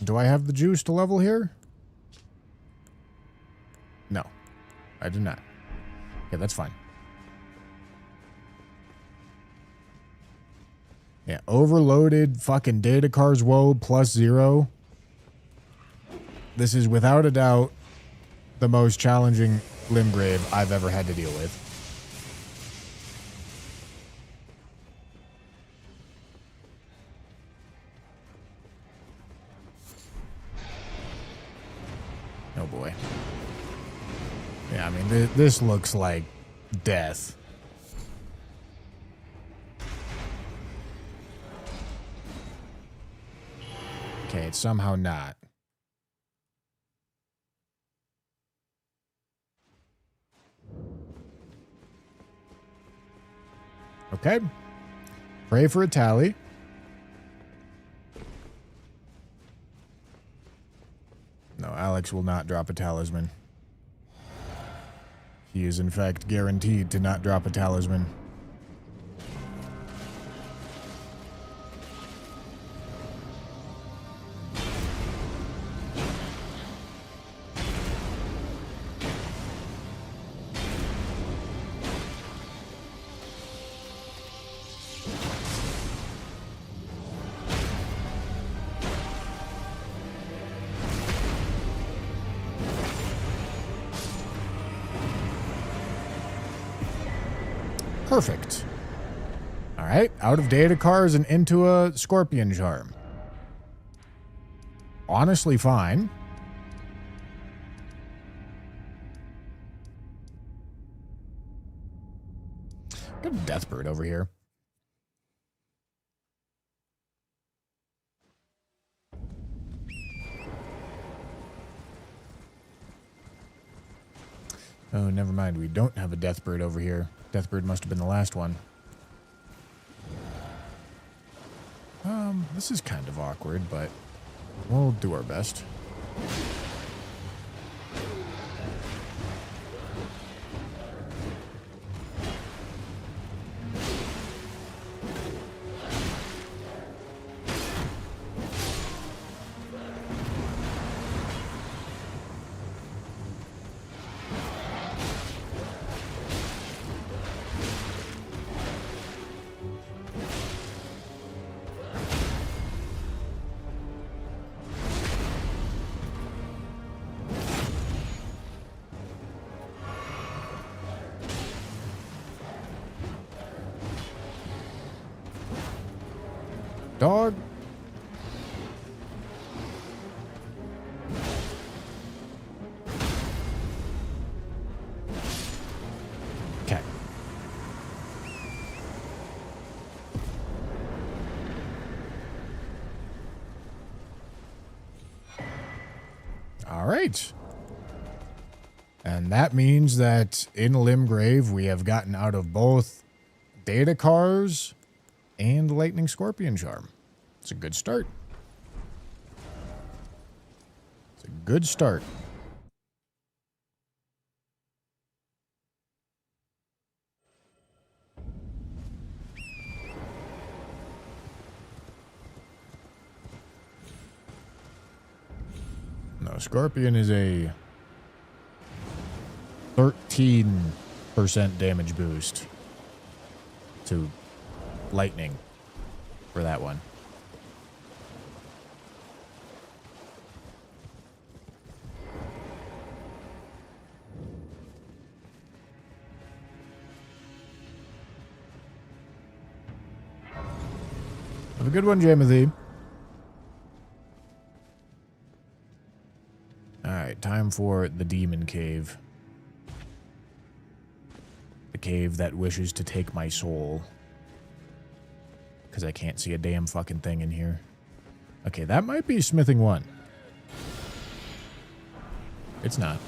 Do I have the juice to level here? No, I do not. Okay, that's fine. Yeah, overloaded fucking Datakar's woe +0. This is without a doubt the most challenging Limgrave I've ever had to deal with. Oh boy. Yeah, I mean, this looks like death. Okay, it's somehow not. Okay. Pray for a tally. No, Alex will not drop a talisman. He is, in fact, guaranteed to not drop a talisman. Perfect. All right, out of Datakars and into a Scorpion Charm. Honestly fine. Got a Deathbird over here. Oh, never mind. We don't have a Deathbird over here. Deathbird must have been the last one. This is kind of awkward, but we'll do our best. dog. Okay. All right. And that means that in Limgrave, we have gotten out of both Data Cars and Lightning Scorpion Charm. It's a good start. It's a good start. No, Scorpion is a 13% damage boost to lightning for that one. Have a good one, Jamothy. Alright, time for the Demon Cave. The cave that wishes to take my soul. Because I can't see a damn fucking thing in here. Okay, that might be Smithing 1. It's not.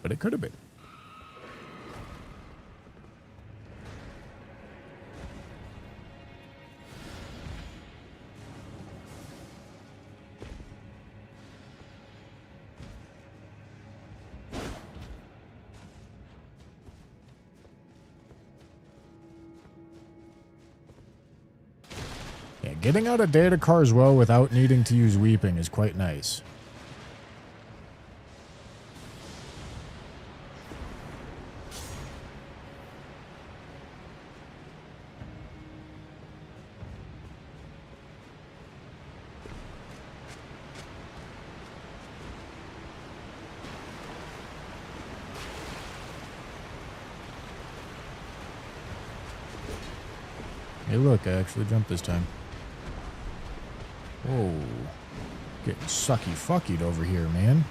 But it could have been. Yeah, getting out of Data Carswell without needing to use Weeping is quite nice. Hey look, I actually jumped this time. Whoa. Getting sucky-fuckied over here, man.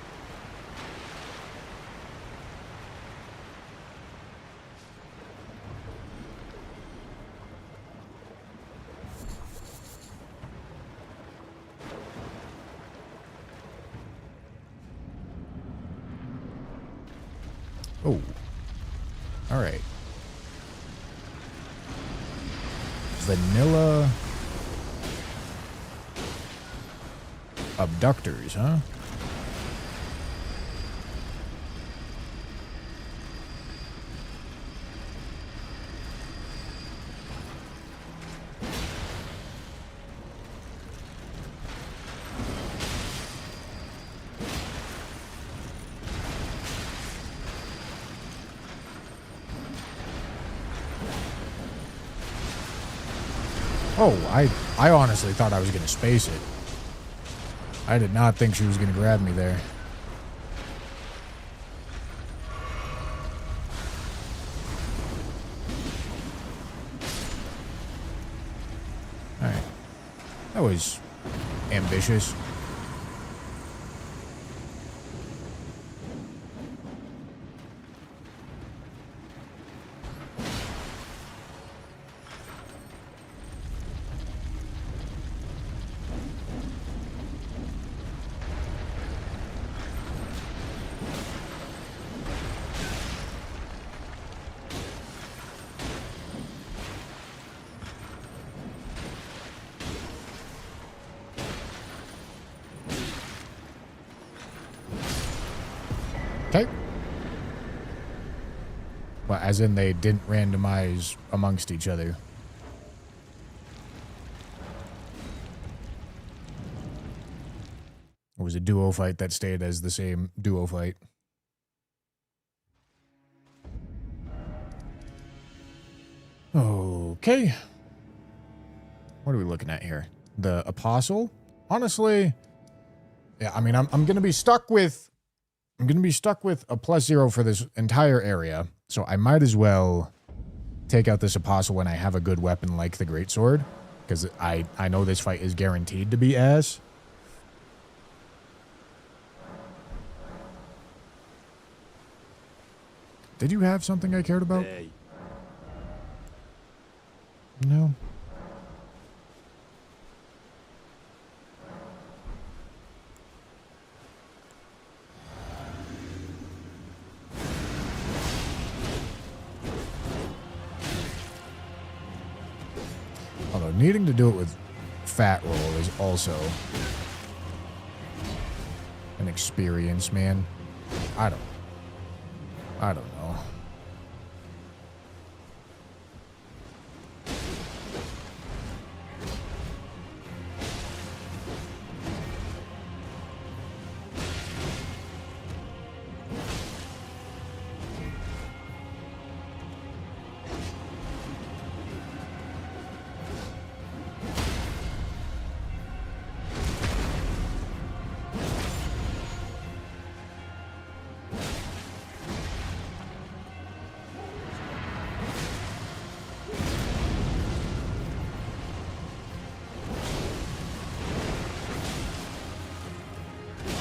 Oh. Alright. Vanilla abductors, huh? Oh, I honestly thought I was going to space it. I did not think she was going to grab me there. Alright. That was ambitious. Okay. Well, as in they didn't randomize amongst each other. It was a duo fight that stayed as the same duo fight. Okay. What are we looking at here? The Apostle? Honestly, yeah, I mean, I'm going to be stuck with... I'm going to be stuck with a +0 for this entire area, so I might as well take out this Apostle when I have a good weapon like the Greatsword. Because I know this fight is guaranteed to be ass. Did you have something I cared about? Hey. No. Although needing to do it with Fat Roll is also an experience, man. I don't know.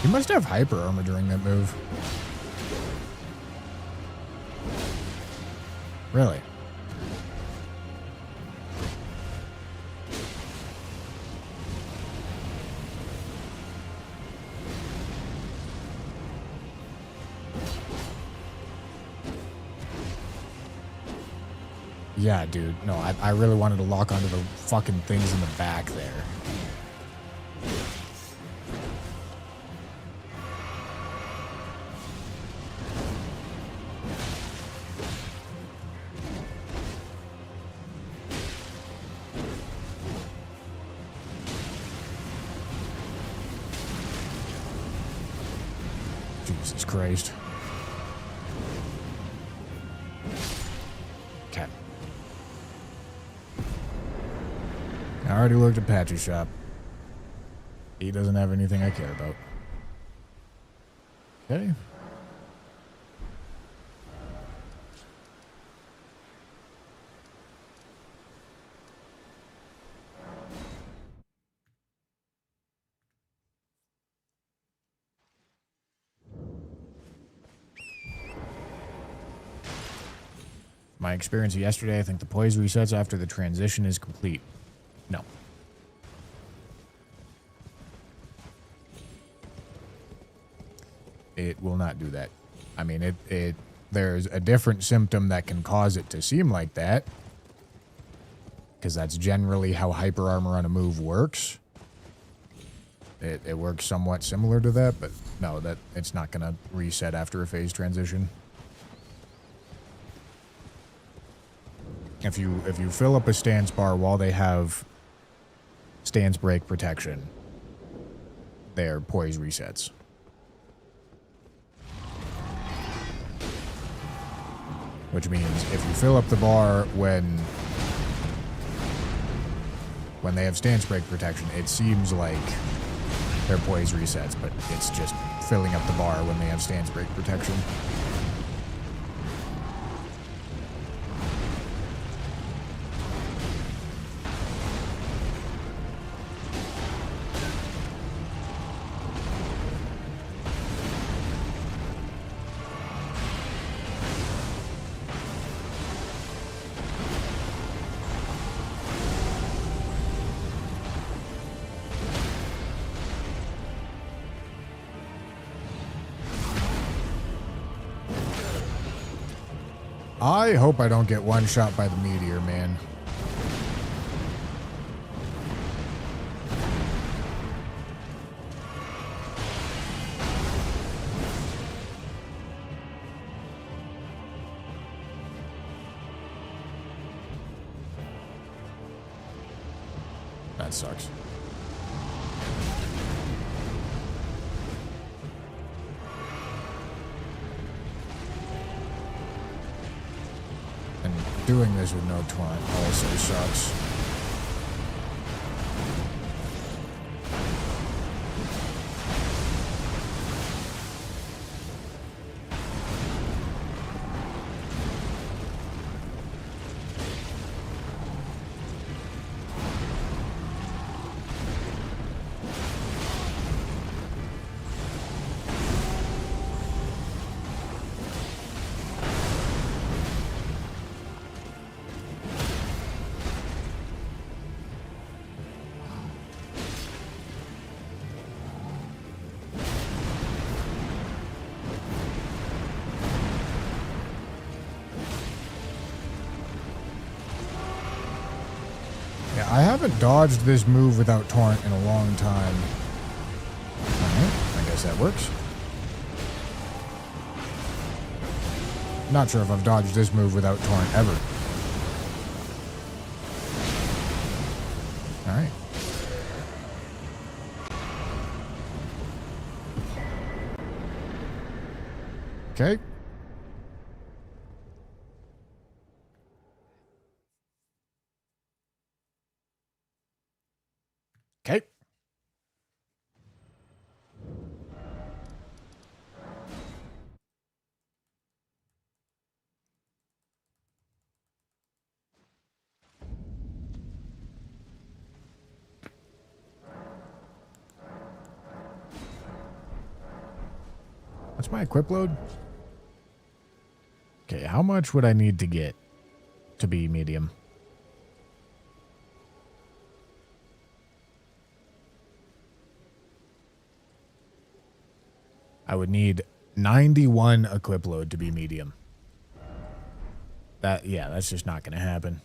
He must have hyper armor during that move. Really? Yeah, dude. No, I really wanted to lock onto the fucking things in the back there. Jesus Christ. Okay. I already looked at Patchy's shop. He doesn't have anything I care about. Okay. My experience yesterday, I think the poise resets after the transition is complete. No. It will not do that. I mean, there's a different symptom that can cause it to seem like that. Because that's generally how hyper armor on a move works. It works somewhat similar to that, but no, it's not going to reset after a phase transition. If you fill up a stance bar while they have stance break protection, their poise resets. Which means if you fill up the bar when they have stance break protection, it seems like their poise resets, but it's just filling up the bar when they have stance break protection. I hope I don't get one shot by the meteor, man. That sucks. Doing this with no taunt also sucks. Yeah, I haven't dodged this move without Torrent in a long time. Alright, I guess that works. Not sure if I've dodged this move without Torrent ever. Alright. Okay. Okay. What's my equip load? Okay, how much would I need to get to be medium? I would need 91 equip load to be medium. Yeah, that's just not going to happen.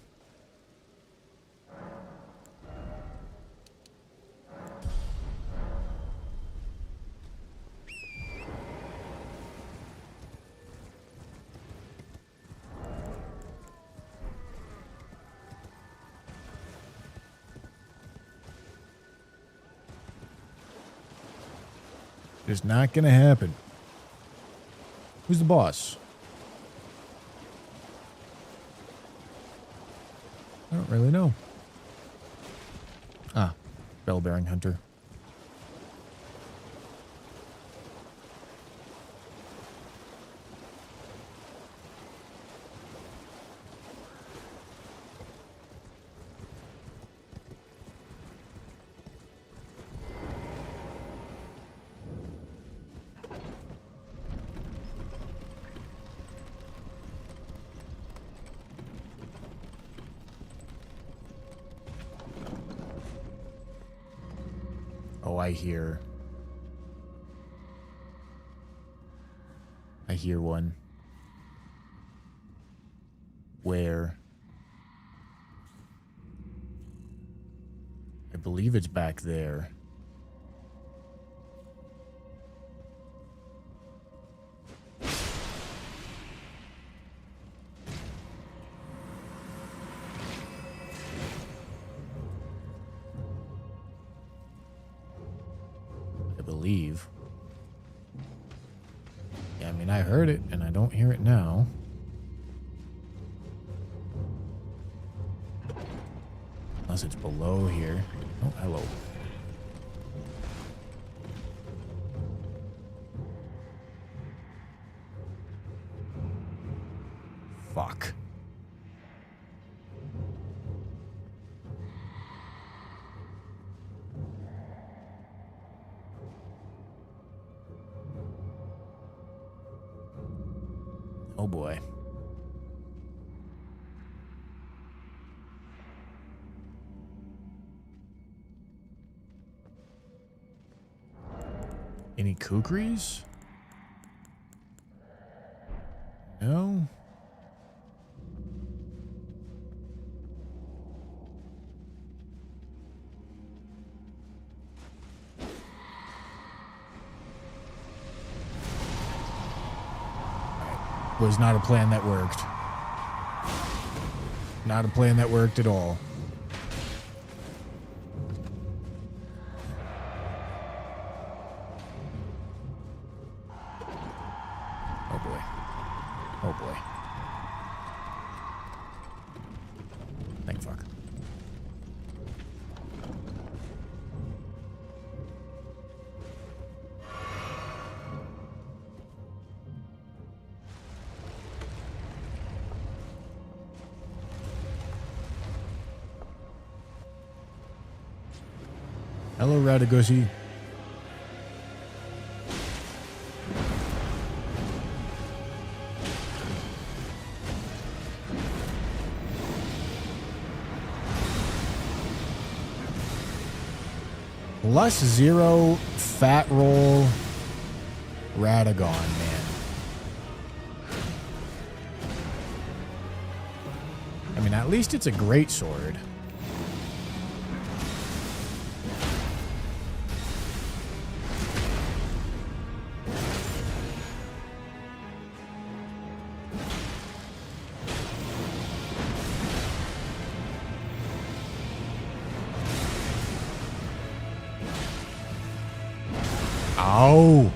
It's not going to happen. Who's the boss? I don't really know. Ah, Bell-bearing hunter. Oh, I hear one. Where? I believe it's back there. Believe. Yeah, I mean, I heard it, and I don't hear it now. Unless it's below here. Oh, hello. Fuck. Oh boy. Any kukris? No. Was not a plan that worked. Not a plan that worked at all. Oh boy. Oh boy. Thank fuck. Hello, Radagosi. +0 fat roll Radagon, man. I mean, at least it's a great sword. Oh.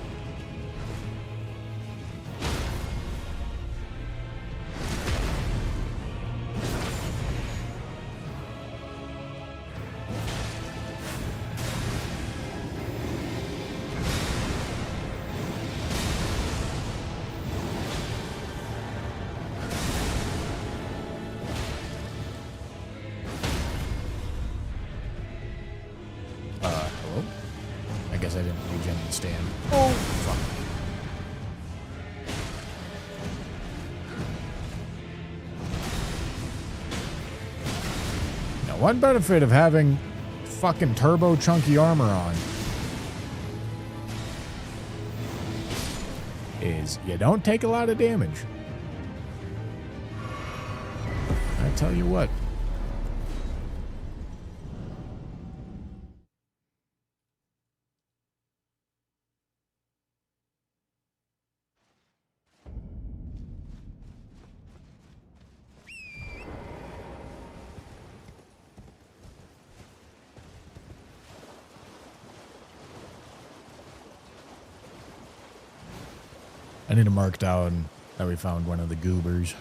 Hello? I guess I didn't regen and stand. Oh, fuck. Now, one benefit of having fucking turbo chunky armor on is you don't take a lot of damage. I tell you what. I need to mark down that we found one of the goobers.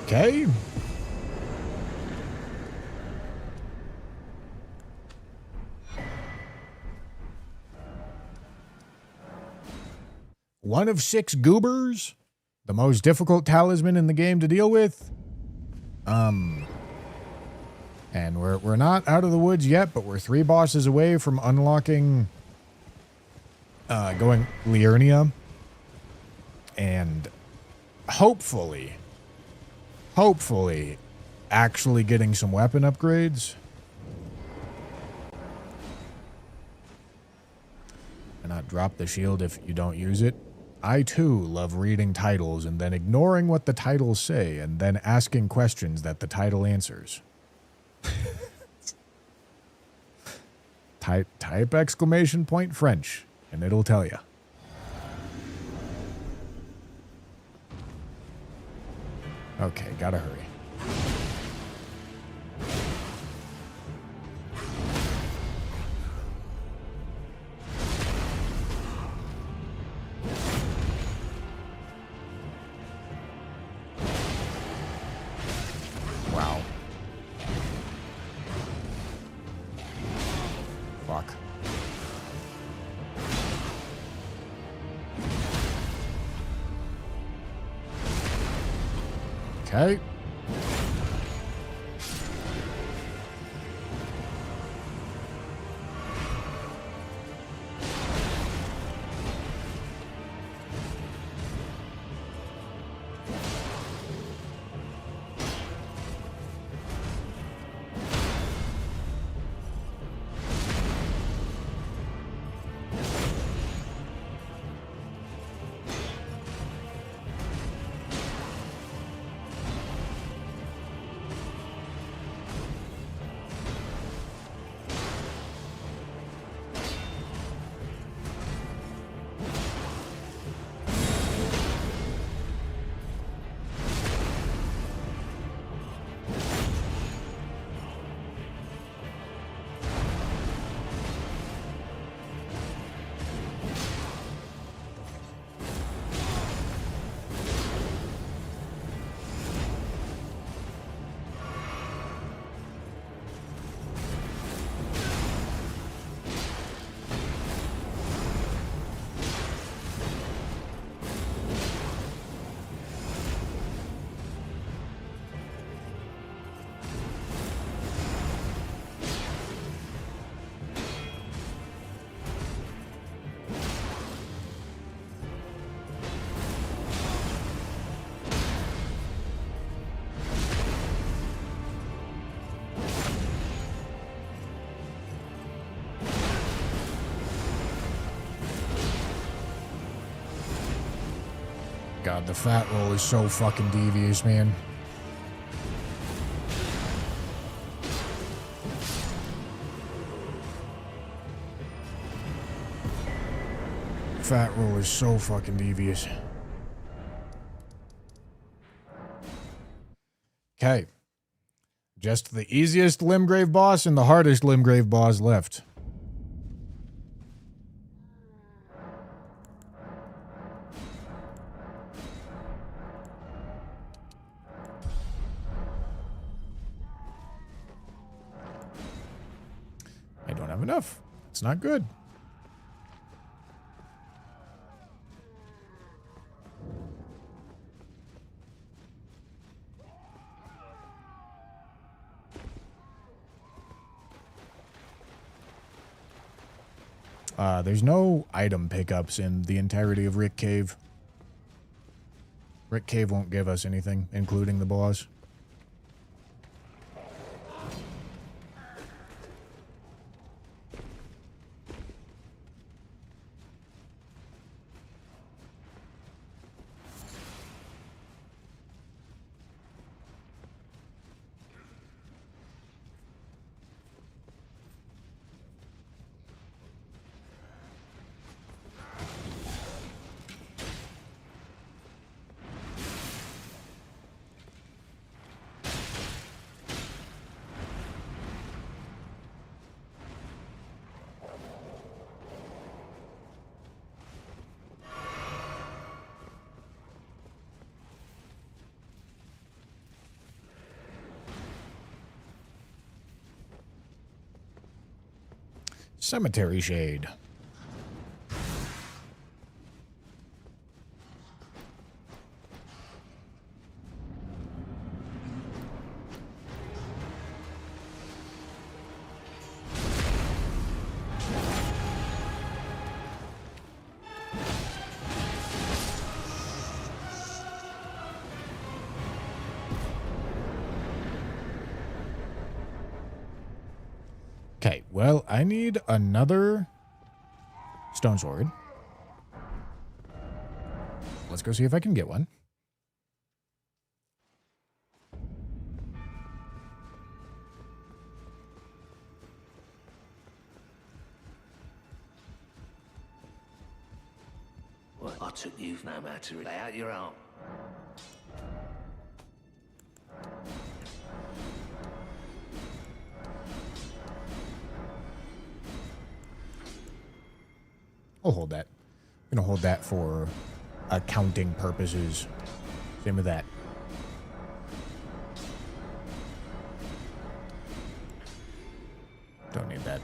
Okay. One of 6 goobers, the most difficult talisman in the game to deal with. And we're not out of the woods yet, but we're 3 bosses away from unlocking going Liurnia. And hopefully actually getting some weapon upgrades. And not drop the shield if you don't use it. I too love reading titles and then ignoring what the titles say and then asking questions that the title answers. Type exclamation point French and it'll tell you. Okay, gotta hurry. Wow. Fuck. Okay. God, the fat roll is so fucking devious, man. Fat roll is so fucking devious. Okay. Just the easiest Limgrave boss and the hardest Limgrave boss left. I don't have enough. It's not good. There's no item pickups in the entirety of Rick Cave. Rick Cave won't give us anything, including the boss. Cemetery Shade. Okay, well, I need another stone sword. Let's go see if I can get one. Well, I took you no matter. Lay out your arm. I'll hold that. I'm gonna hold that for accounting purposes. Same with that. Don't need that.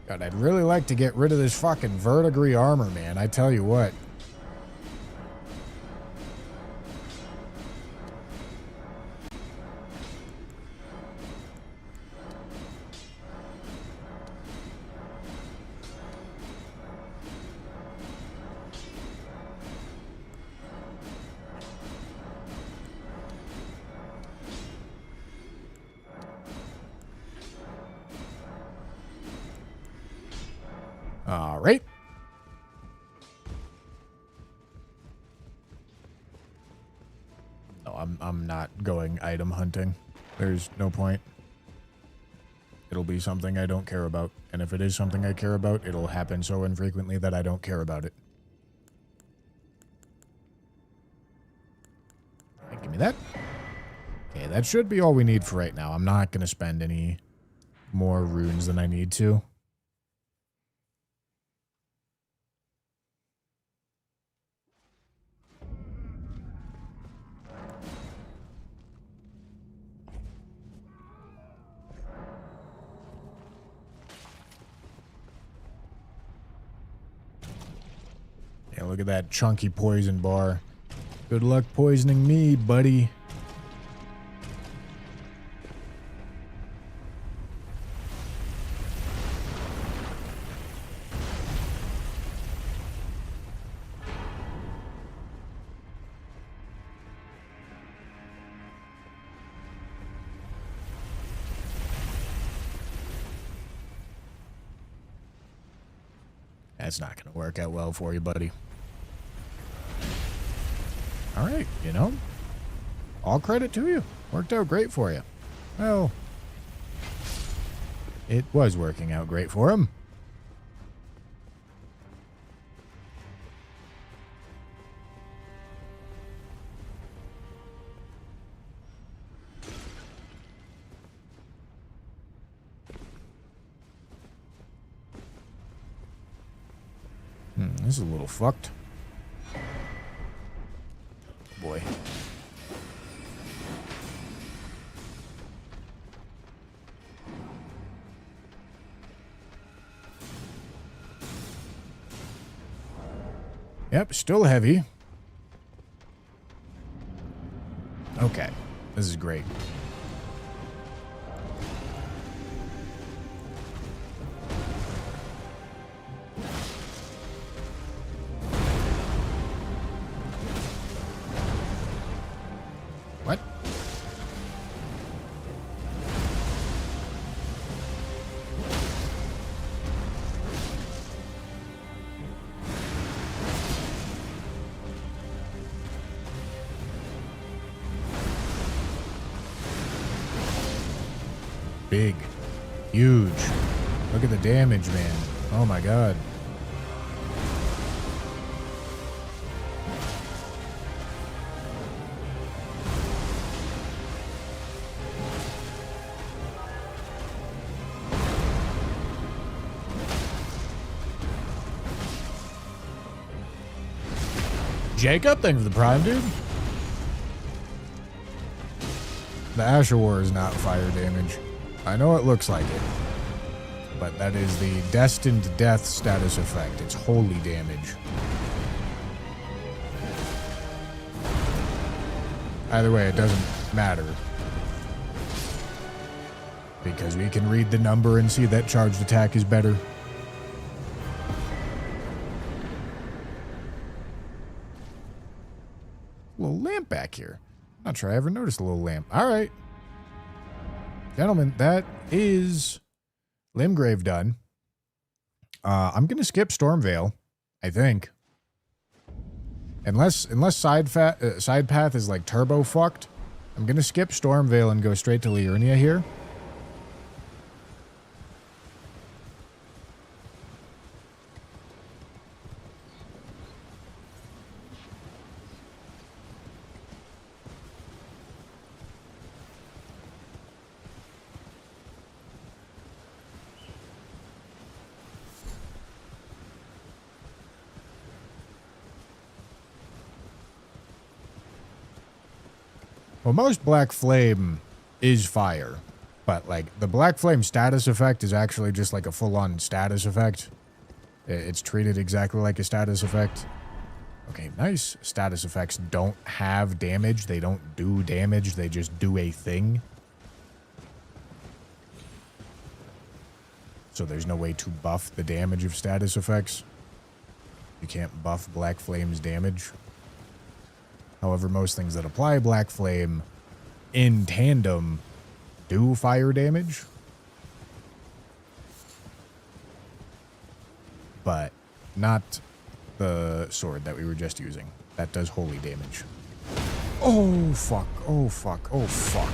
God, I'd really like to get rid of this fucking verdigris armor, man. I tell you what. All right. No, I'm not going item hunting. There's no point. It'll be something I don't care about, and if it is something I care about, it'll happen so infrequently that I don't care about it. Okay, give me that. Okay, that should be all we need for right now. I'm not going to spend any more runes than I need to. Yeah, look at that chunky poison bar. Good luck poisoning me, buddy. That's not going to work out well for you, buddy. All right, you know, all credit to you. Worked out great for you. Well, it was working out great for him. This is a little fucked. Boy. Yep, still heavy. Okay, this is great. What? Big. Huge. Look at the damage, man. Oh my god. Jacob, thank you for the prime, dude. The Asher War is not fire damage. I know it looks like it, but that is the Destined Death status effect. It's holy damage. Either way, it doesn't matter, because we can read the number and see that charged attack is better. Little lamp back here. Not sure I ever noticed a little lamp. All right. Gentlemen, that is Limgrave done. I'm going to skip Stormvale, I think. Unless side path is like turbo fucked, I'm going to skip Stormvale and go straight to Liurnia here. Well, most Black Flame is fire, but like the Black Flame status effect is actually just like a full-on status effect. It's treated exactly like a status effect. Okay, nice. Status effects don't have damage. They don't do damage. They just do a thing. So there's no way to buff the damage of status effects. You can't buff Black Flame's damage. However, most things that apply Black Flame in tandem do fire damage. But not the sword that we were just using. That does holy damage. Oh, fuck. Oh, fuck. Oh, fuck.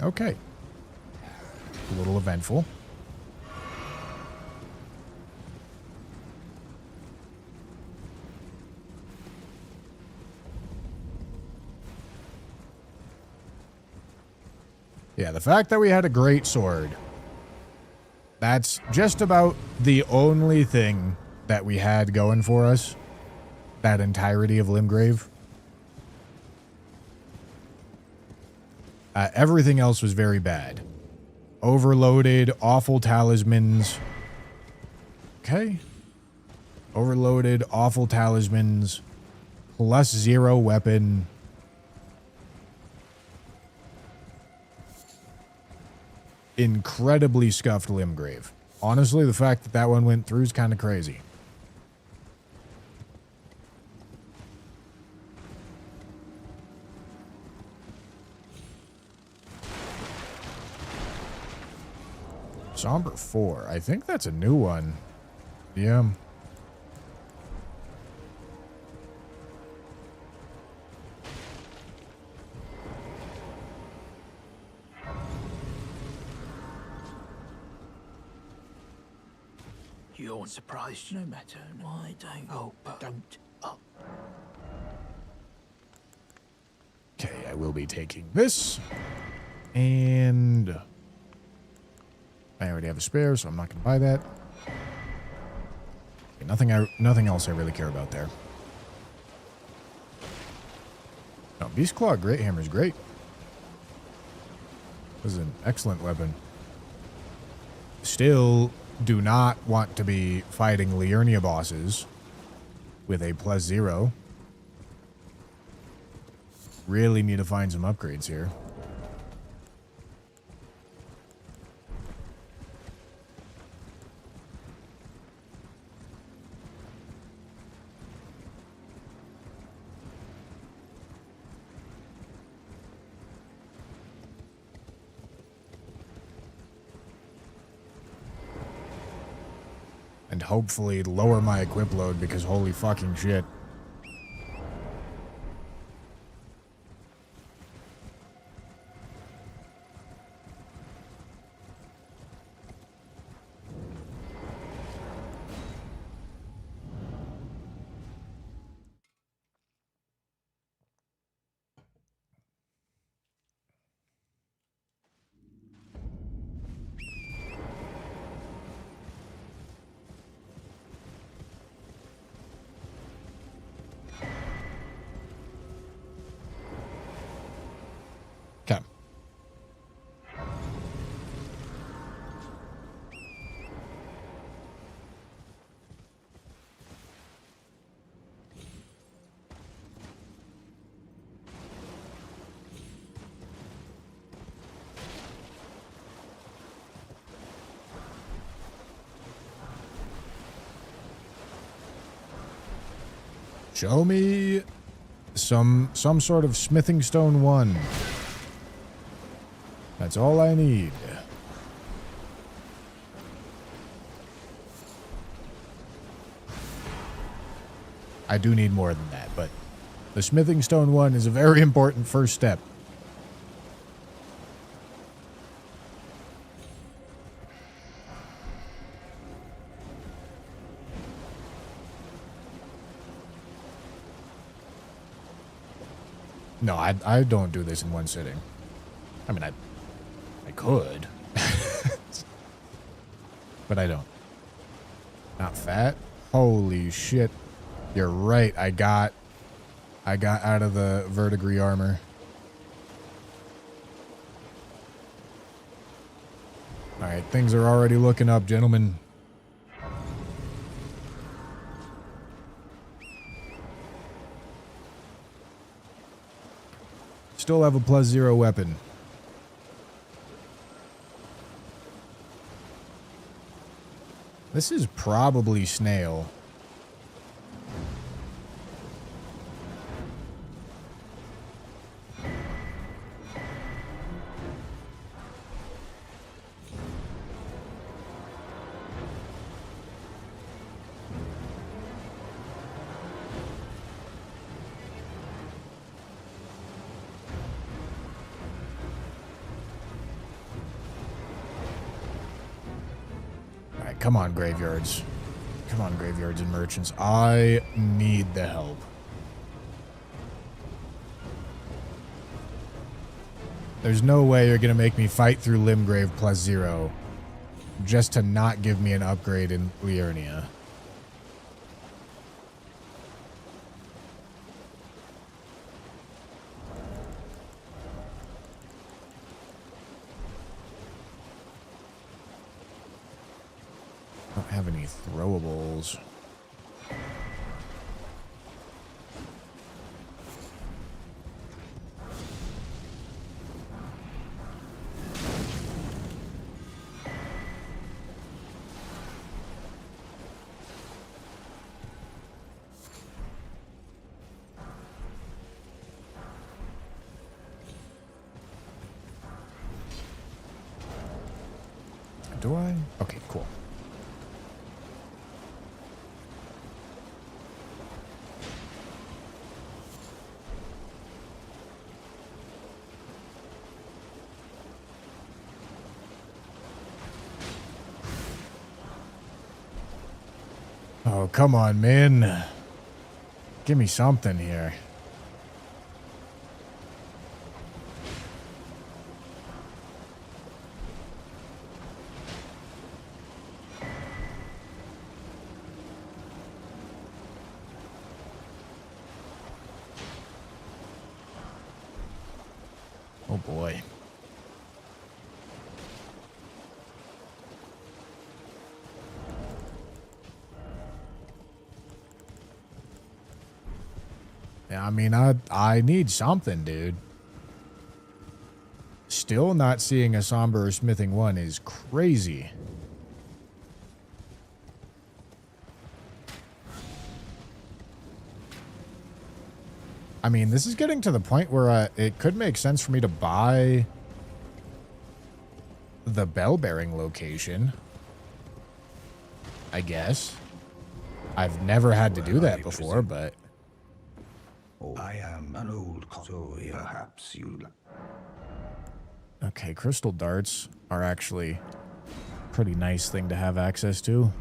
Okay. A little eventful. Yeah, the fact that we had a great sword. That's just about the only thing that we had going for us. That entirety of Limgrave. Everything else was very bad. Overloaded, awful talismans. Okay. Overloaded, awful talismans. +0 weapon. Incredibly scuffed Limgrave. Honestly, the fact that that one went through is kind of crazy. Somber 4. I think that's a new one. Yeah. You're surprised no matter. Why don't... Oh, don't... Oh. Okay, I will be taking this. And I already have a spare, so I'm not going to buy that. Okay, nothing else I really care about there. No, Beast Claw Great Hammer is great. This is an excellent weapon. Still do not want to be fighting Liurnia bosses with a +0. Really need to find some upgrades here. And hopefully lower my equip load because holy fucking shit. Okay. Show me some sort of smithing stone 1. That's all I need. I do need more than that, but the smithing stone 1 is a very important first step. No, I don't do this in one sitting. I mean, I could. But I don't. Not fat? Holy shit. You're right. I got out of the verdigris armor. Alright, things are already looking up, gentlemen. Still have a +0 weapon. This is probably Snail. Come on, graveyards. Come on, graveyards and merchants. I need the help. There's no way you're going to make me fight through Limgrave +0 just to not give me an upgrade in Liurnia. Don't have any throwables. Do I? Okay, cool. Oh, come on, man. Give me something here. Oh boy. Yeah, I mean, I need something, dude. Still not seeing a Somber Smithing 1 is crazy. I mean, this is getting to the point where it could make sense for me to buy the bell-bearing location, I guess. I've never had to do that before, but... I am an old so perhaps you... Okay, crystal darts are actually a pretty nice thing to have access to.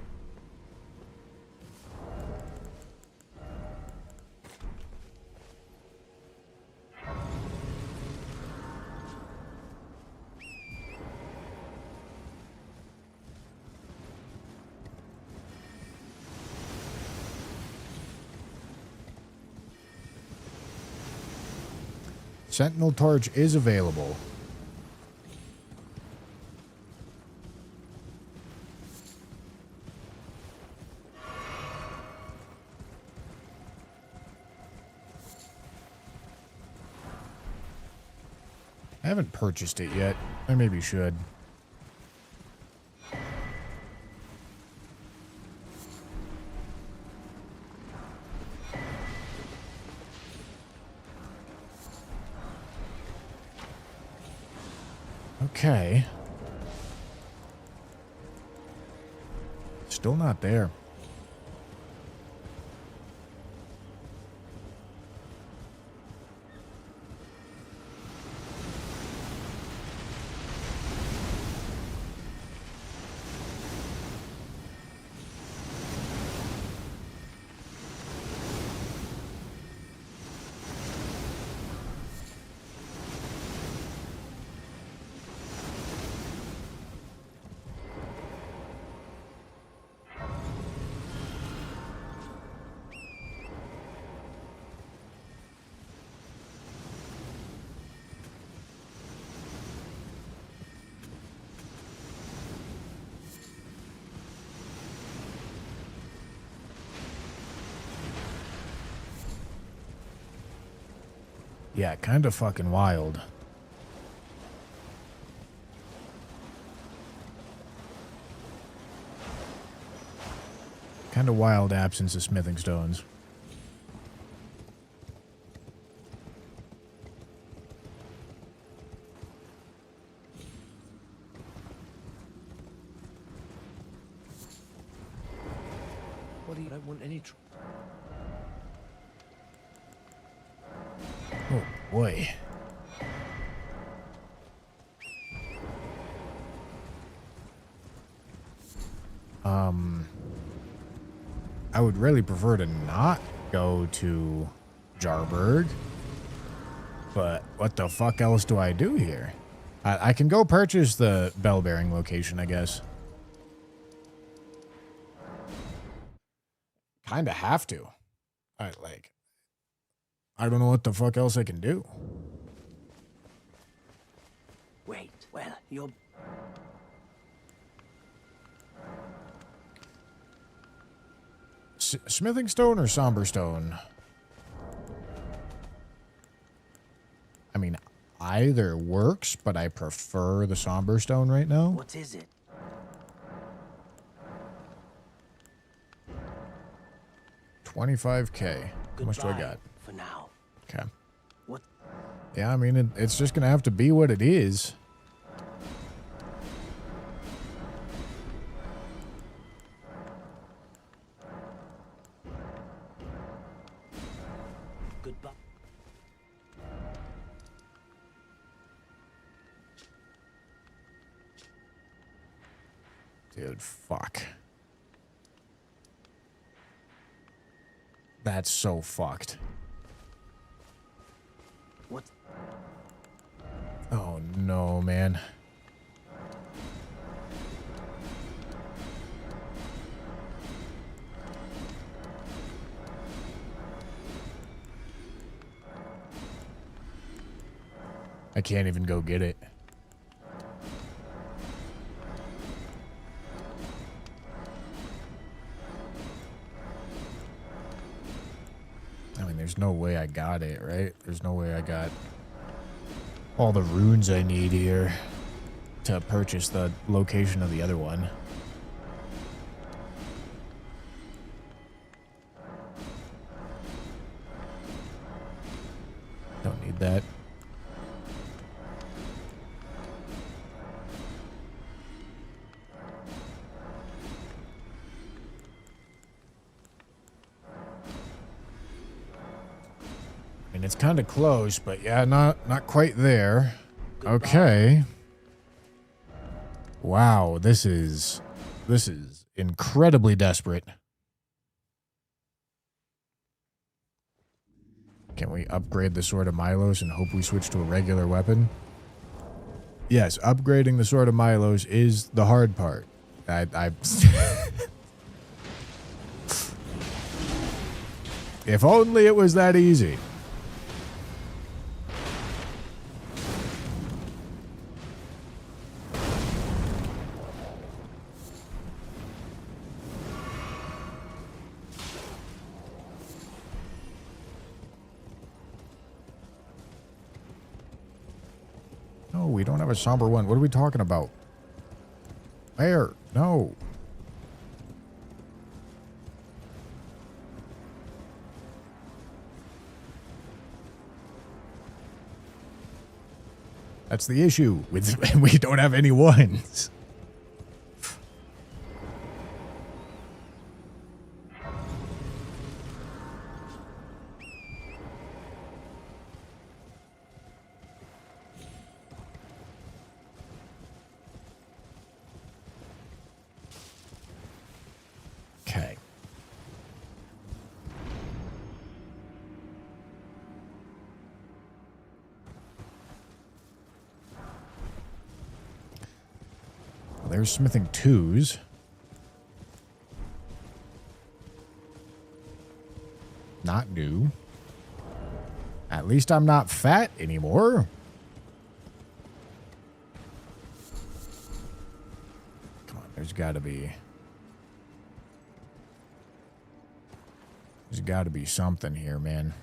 Sentinel Torch is available. I haven't purchased it yet. I maybe should. Okay. Still not there. Yeah, kind of fucking wild. Kind of wild absence of smithing stones. What do you don't want any Oh boy. I would really prefer to not go to Jarburg, but what the fuck else do I do here? I can go purchase the bell-bearing location, I guess. Kinda have to. I don't know what the fuck else I can do. Wait, well, you're... Smithing stone or somber stone? I mean, either works, but I prefer the somber stone right now. What is it? $25K. How much do I got? For now. Okay. What? Yeah, I mean, it's just gonna have to be what it is. Goodbye. Dude, fuck. That's so fucked. What? Oh no, man. I can't even go get it. I mean, there's no way I got it, right? There's no way I got all the runes I need here to purchase the location of the other one. Don't need that. And it's kind of close, but yeah, not quite there. Okay. Wow, this is incredibly desperate. Can we upgrade the Sword of Milos and hope we switch to a regular weapon? Yes, upgrading the Sword of Milos is the hard part. I If only it was that easy. No, we don't have a somber one. What are we talking about? Where? No. That's the issue. We don't have any ones. Okay. Well, there's smithing 2s. Not new. At least I'm not fat anymore. Come on, there's got to be... There's got to be something here, man.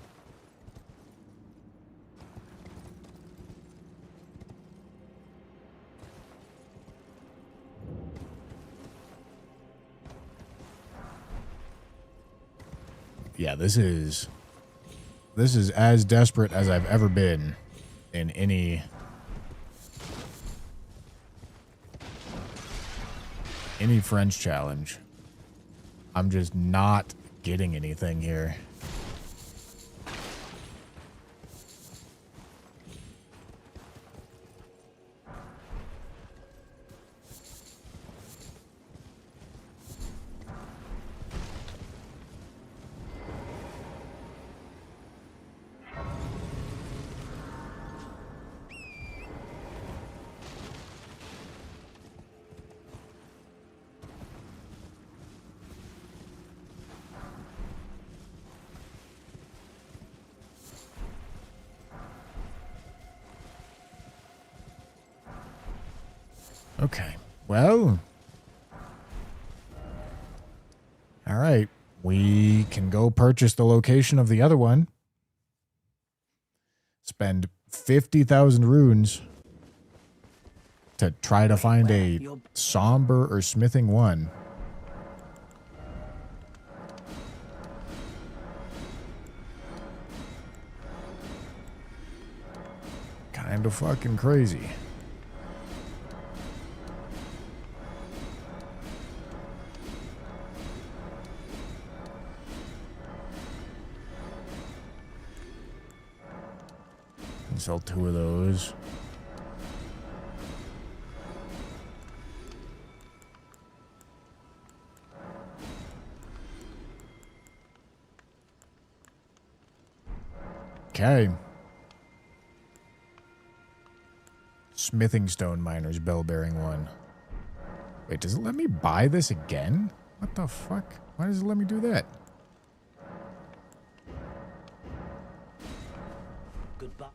Yeah, this is as desperate as I've ever been in any French challenge. I'm just not getting anything here. Okay, well, all right, we can go purchase the location of the other one, spend 50,000 runes to try to find a somber or smithing 1. Kind of fucking crazy. Can sell 2 of those. Okay. Smithing stone miners, bell bearing 1. Wait, does it let me buy this again? What the fuck? Why does it let me do that? Goodbye.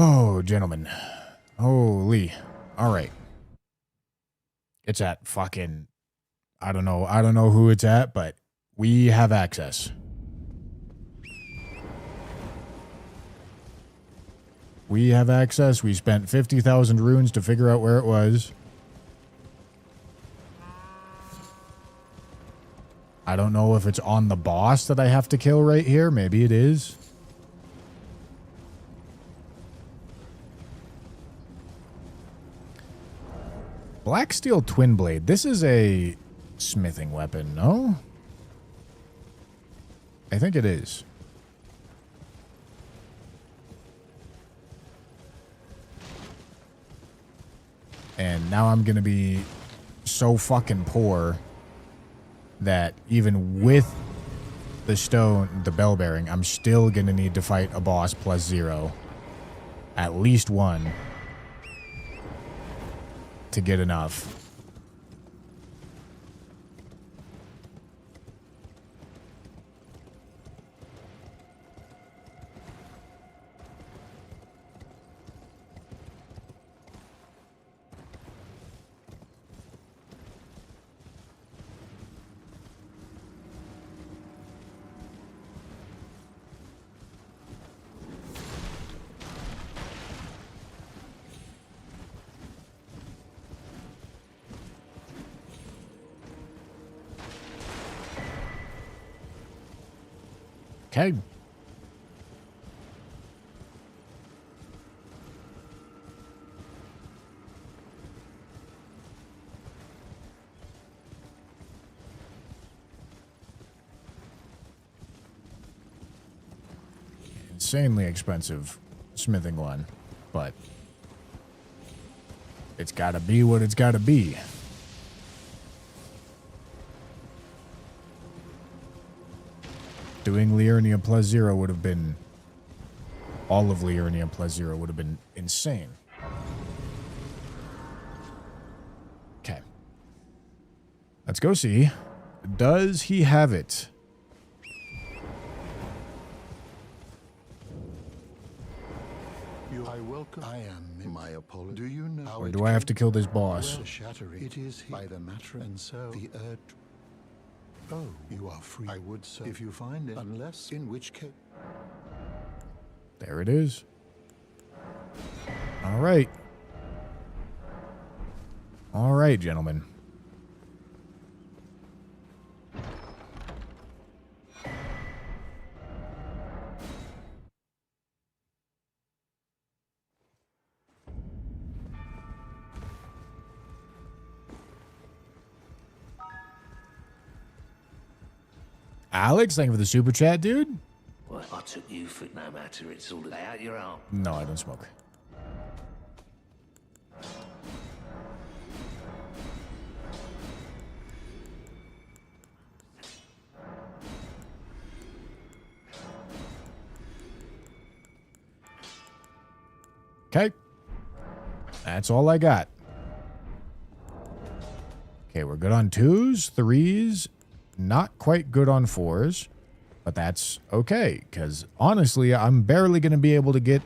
Oh, gentlemen. Holy. All right. It's at fucking, I don't know who it's at, but we have access. We have access. We spent 50,000 runes to figure out where it was. I don't know if it's on the boss that I have to kill right here. Maybe it is. Black Steel Twin Blade. This is a smithing weapon, no? I think it is. And now I'm going to be so fucking poor that even with the stone, the bell bearing, I'm still going to need to fight a boss plus 0. At least 1. To get enough. Okay. Insanely expensive smithing one, but it's gotta be what it's gotta be. Doing Liurnia plus 0 would have been... All of Liurnia plus 0 would have been insane. Okay. Let's go see. Does he have it? I welcome. I am my apology. Do you know? Or do I have to kill this boss? Well, shattering. It is by the matter, and so the earth. Oh, you are free. I would so if you find it, unless in which case. There it is. All right. All right, gentlemen. Alex, thank you for the super chat, dude. Well, I took you for it, no matter. It's all lay out your arm. No, I don't smoke. Okay. That's all I got. Okay, we're good on 2s, 3s. Not quite good on 4s, but that's okay, because honestly, I'm barely going to be able to get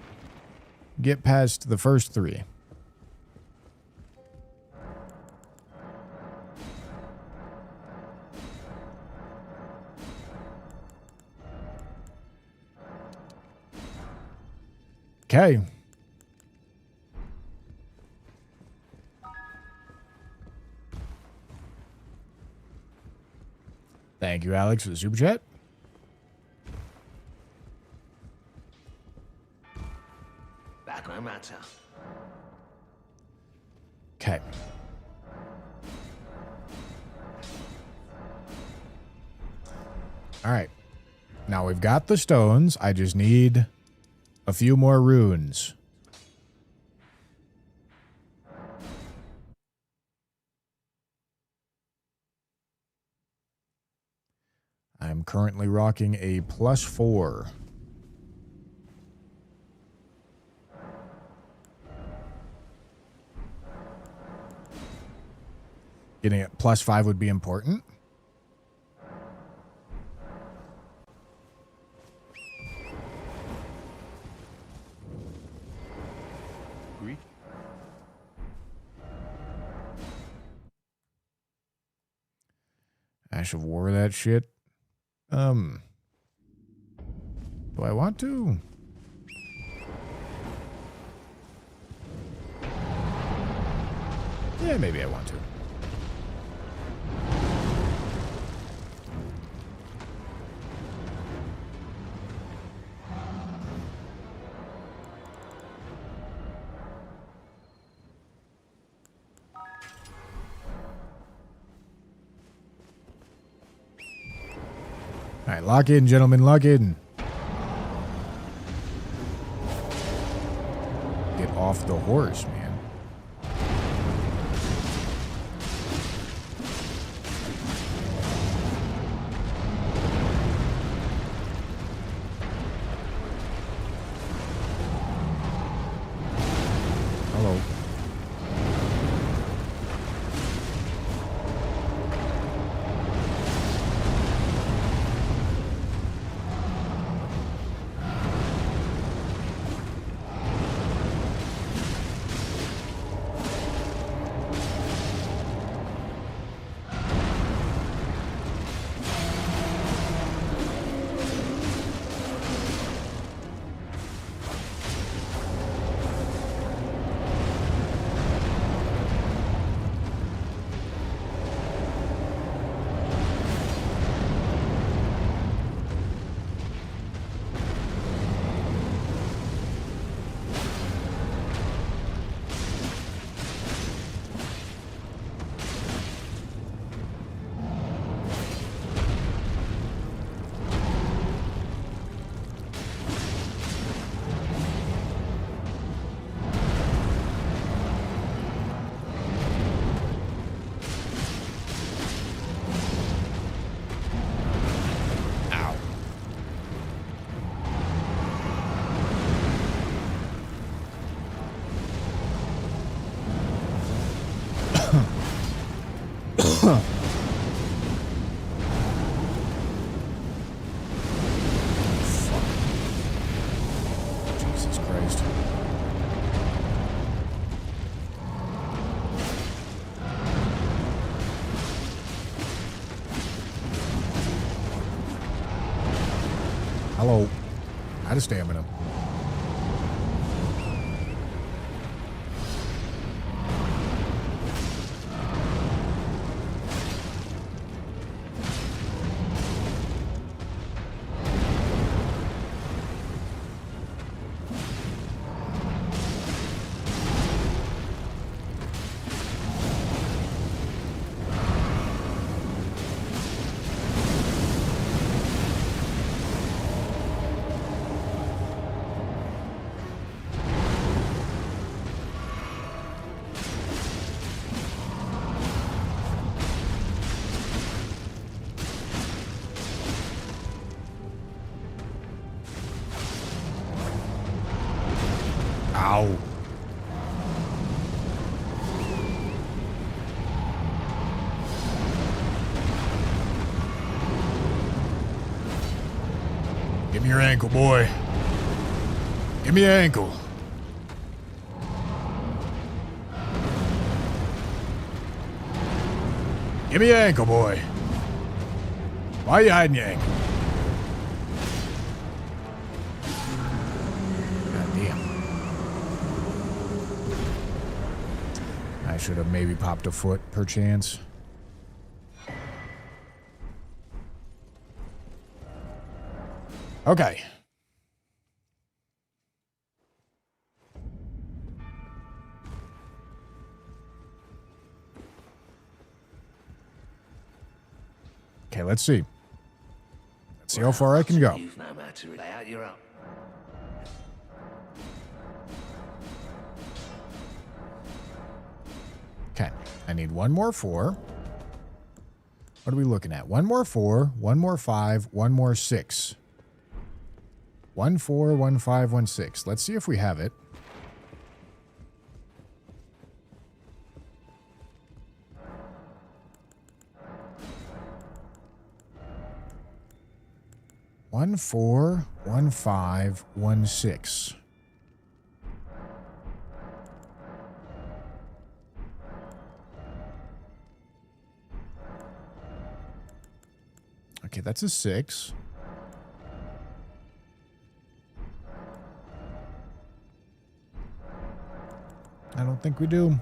past the first 3. Okay. Thank you, Alex, for the super chat. Back no matter. Okay. All right. Now we've got the stones. I just need a few more runes. I'm currently rocking a +4. Getting it +5 would be important. Greek. Ash of War, that shit. Do I want to? Yeah, maybe I want to. All right, lock in, gentlemen, lock in. Get off the horse, man. Hello. Jesus Christ. Hello. Out of stamina. Ow. Give me your ankle, boy. Give me your ankle. Give me your ankle, boy. Why are you hiding your ankle? God damn. I should have maybe popped a foot, perchance. Okay. Okay, let's see. how far I can go. You've no matter. Lay out your up. Okay, I need one more 4. What are we looking at? One more 4, one more 5, one more 6. 1 4, 1 5, 1 6. Let's see if we have it. One 4, 1 5, 1 6. Okay, that's a 6. I don't think we do.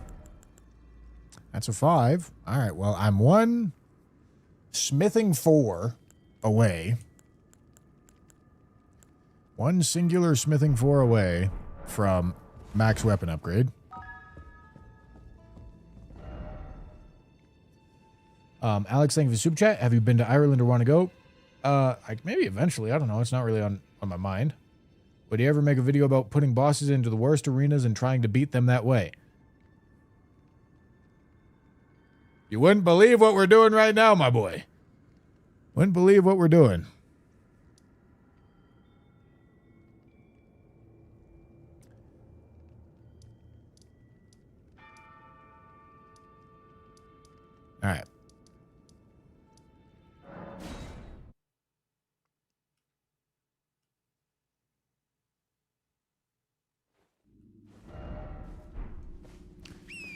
That's a 5. All right, well, I'm 1 smithing 4 away. 1 singular smithing 4 away from max weapon upgrade. Alex, thank you for the super chat. Have you been to Ireland or want to go? Maybe eventually. I don't know. It's not really on my mind. Would you ever make a video about putting bosses into the worst arenas and trying to beat them that way? You wouldn't believe what we're doing right now, my boy. Wouldn't believe what we're doing. All right.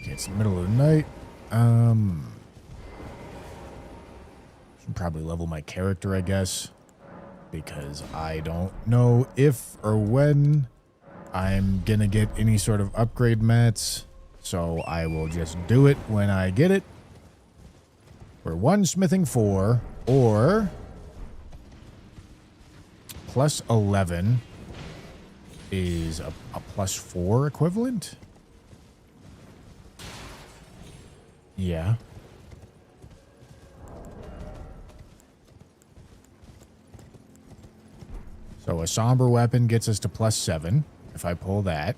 Okay, it's the middle of the night. Should probably level my character, I guess, because I don't know if or when I'm gonna get any sort of upgrade mats, so I will just do it when I get it. We're 1 smithing 4 or plus 11 is a plus 4 equivalent. Yeah. So a somber weapon gets us to plus 7 if I pull that.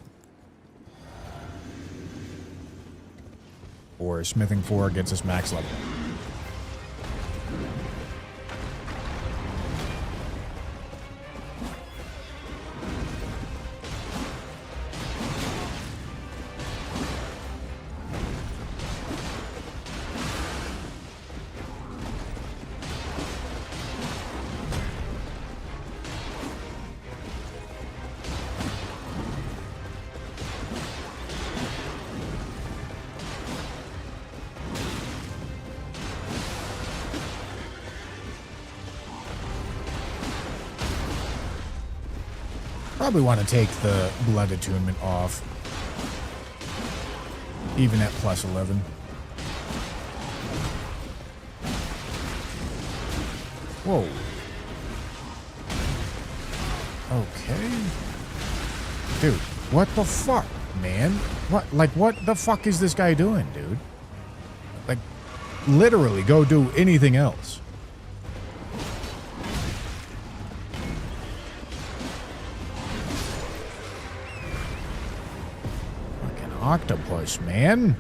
Or smithing 4 gets us max level. Probably want to take the blood attunement off, even at plus 11. Whoa. Okay. Dude, what the fuck, man? What the fuck is this guy doing, dude? Like, literally go do anything else. Octopus, man.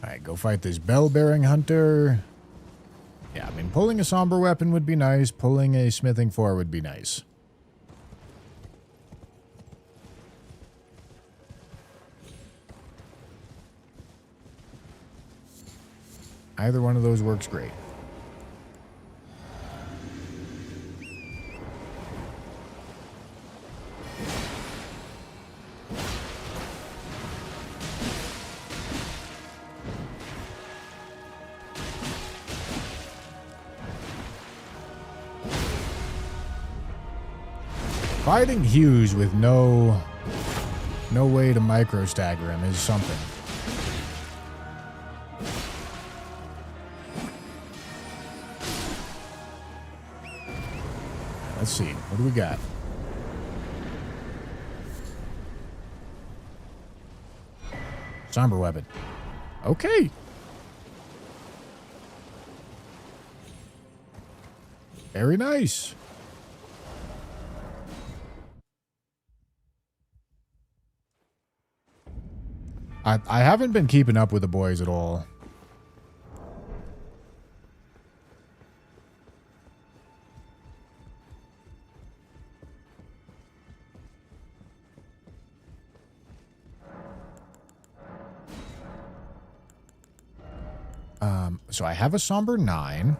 All right, go fight this bell-bearing hunter. Yeah, I mean, pulling a somber weapon would be nice. Pulling a smithing 4 would be nice. Either one of those works great. Fighting Hughes with no no way to micro stagger him is something. Let's see. What do we got? Somber weapon. Okay. Very nice. I haven't been keeping up with the boys at all. So I have a Somber 9.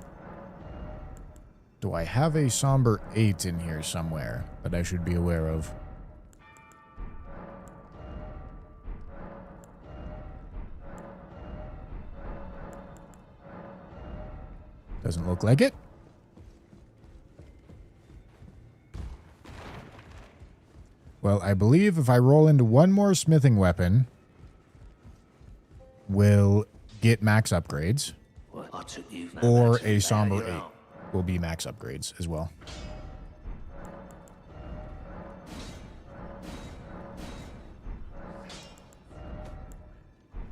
Do I have a Somber 8 in here somewhere that I should be aware of? Doesn't look like it. Well, I believe if I roll into one more smithing weapon, we'll get max upgrades. Well, I took you Or a Somber 8 will be max upgrades as well.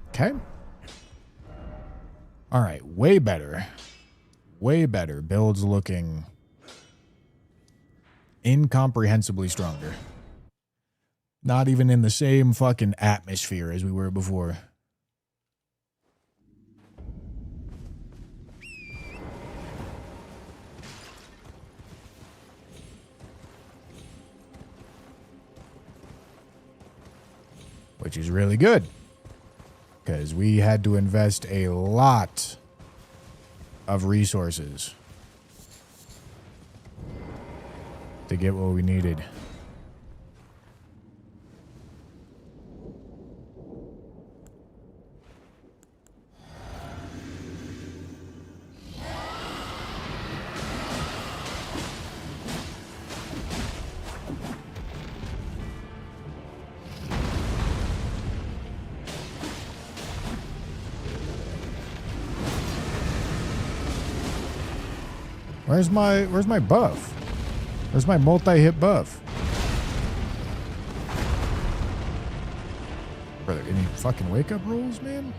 Okay. All right, way better. Way better. Build's looking incomprehensibly stronger. Not even in the same fucking atmosphere as we were before. Which is really good. Because we had to invest a lot of resources to get what we needed. Where's my buff? Where's my multi-hit buff? Brother, any fucking wake-up rolls, man?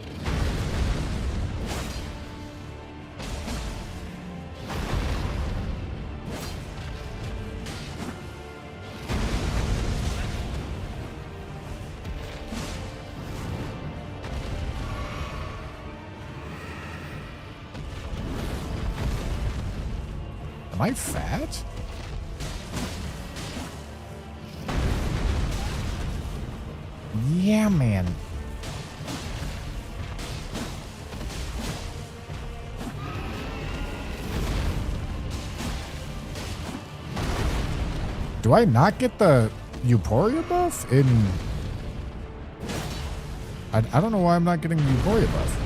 Am I fat? Yeah, man. Do I not get the Euphoria buff in... I don't know why I'm not getting the Euphoria buff.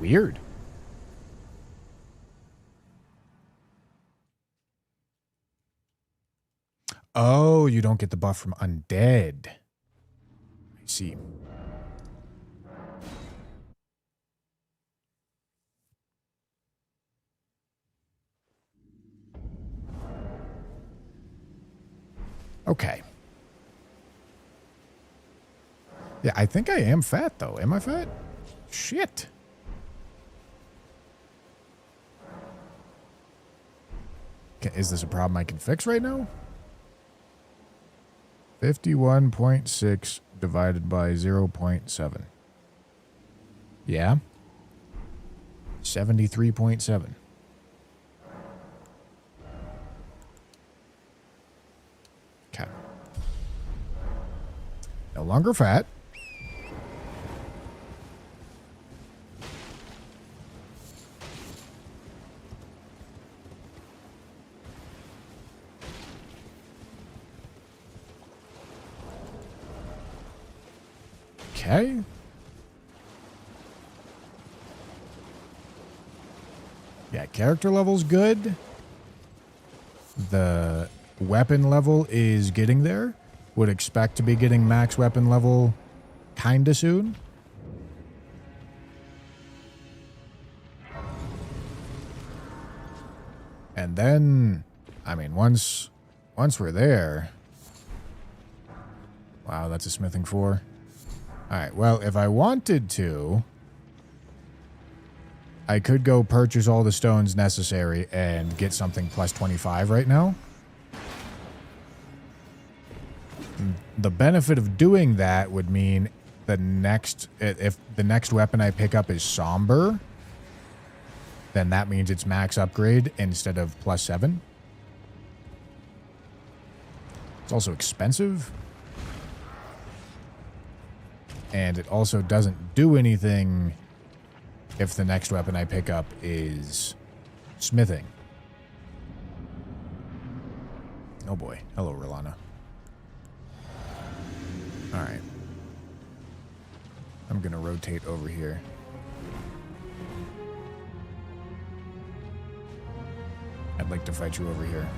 Weird. Oh, you don't get the buff from undead. I see. Okay. Yeah, I think I am fat, though. Am I fat? Shit. Is this a problem I can fix right now? 51.6 divided by 0.7. Yeah. 73.7. Okay. No longer fat. Okay. Yeah, character level's good. The weapon level is getting there. Would expect to be getting max weapon level kinda soon. And then, I mean, once we're there... Wow, that's a smithing 4. Alright, well, if I wanted to, I could go purchase all the stones necessary and get something plus 25 right now. The benefit of doing that would mean if the next weapon I pick up is Somber, then that means it's max upgrade instead of plus 7. It's also expensive. And it also doesn't do anything if the next weapon I pick up is smithing. Oh boy. Hello, Rolana. Alright. I'm gonna rotate over here. I'd like to fight you over here.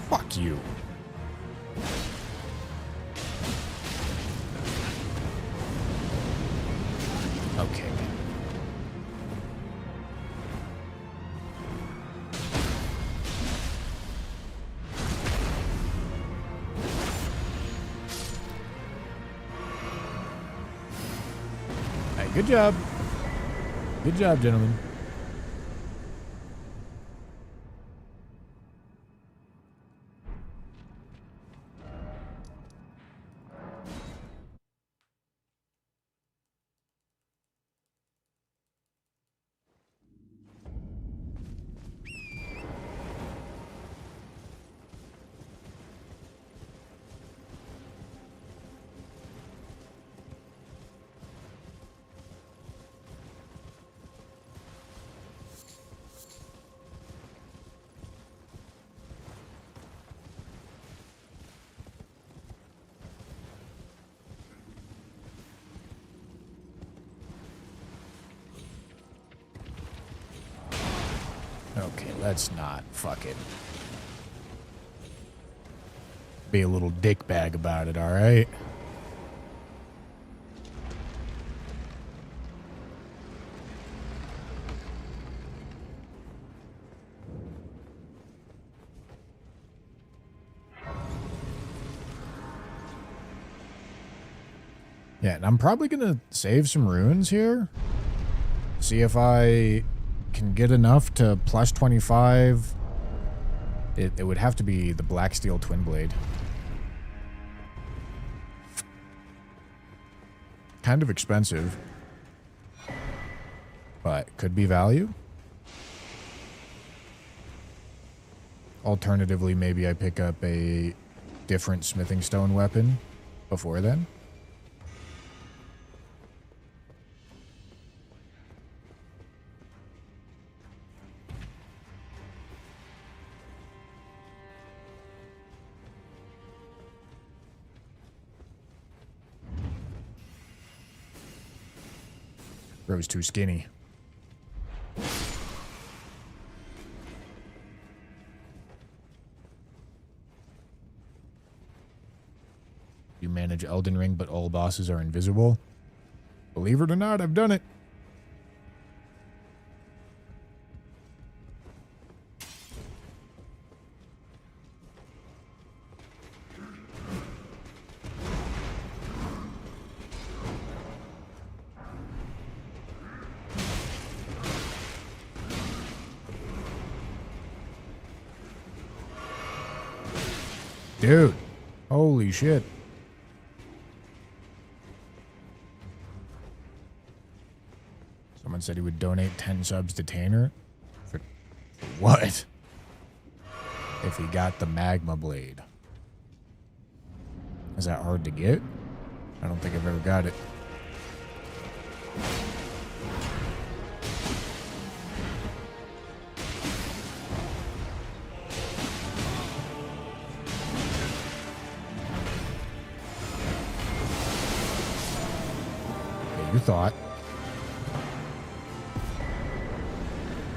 Fuck you. Okay. Hey, good job. Good job, gentlemen. Okay, let's not fucking be a little dickbag about it, alright? Yeah, and I'm probably gonna save some runes here. See if I can get enough to plus 25. It would have to be the Black Steel Twin Blade. Kind of expensive, but could be value. Alternatively, maybe I pick up a different smithing stone weapon before then. Bro's too skinny. You manage Elden Ring, but all bosses are invisible. Believe it or not, I've done it. Dude. Holy shit. Someone said he would donate 10 subs to Tanner. For what? If he got the magma blade. Is that hard to get? I don't think I've ever got it. Yeah, you thought.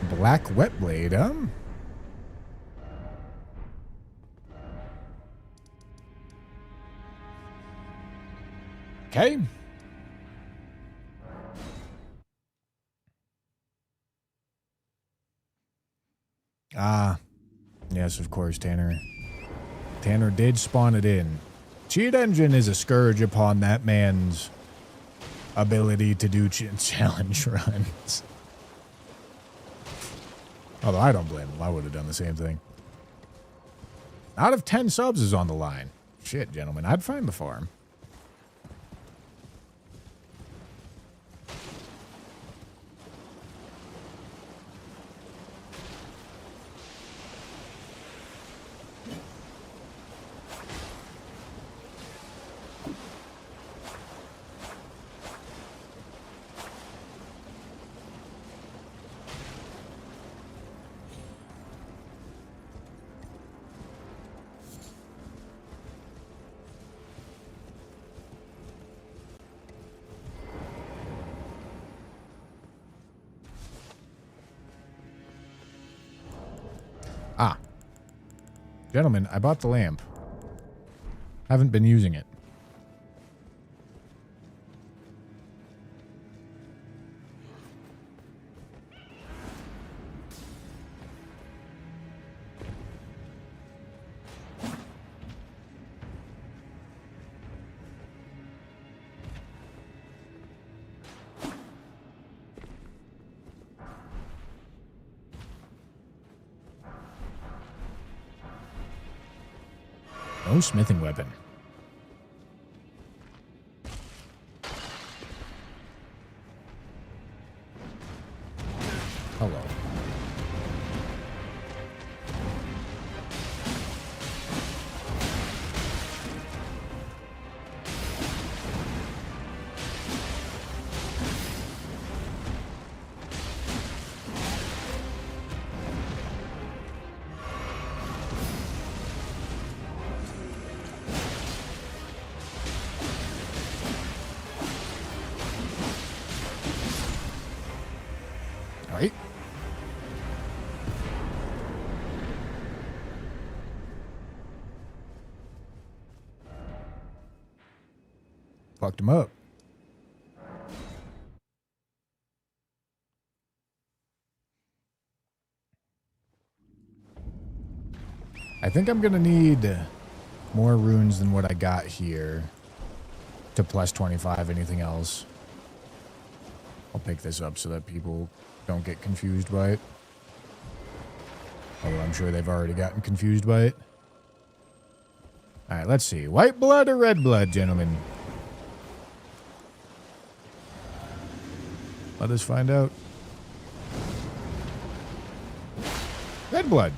Black wet blade, Okay. Ah. Yes, of course, Tanner. Tanner did spawn it in. Cheat Engine is a scourge upon that man's ability to do challenge runs. Although I don't blame him. I would have done the same thing. Out of 10 subs is on the line. Shit, gentlemen. I'd find the farm. Ah. Gentlemen, I bought the lamp. Haven't been using it. No smithing weapon. Hello. Right? Fucked him up. I think I'm gonna need more runes than what I got here to plus 25 anything else. I'll pick this up so that people don't get confused by it. Although I'm sure they've already gotten confused by it. Alright, let's see. White blood or red blood, gentlemen? Let us find out. Red blood.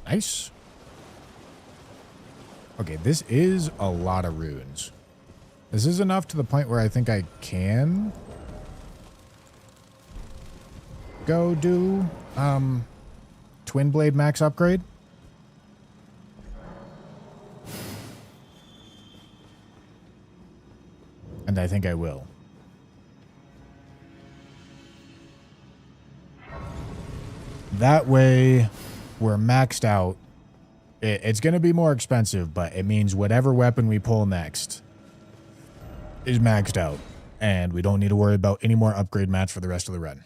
Nice. Okay, this is a lot of runes. This is enough to the point where I think I can go do Twin Blade max upgrade. And I think I will. That way, we're maxed out. It's going to be more expensive, but it means whatever weapon we pull next is maxed out. And we don't need to worry about any more upgrade mats for the rest of the run.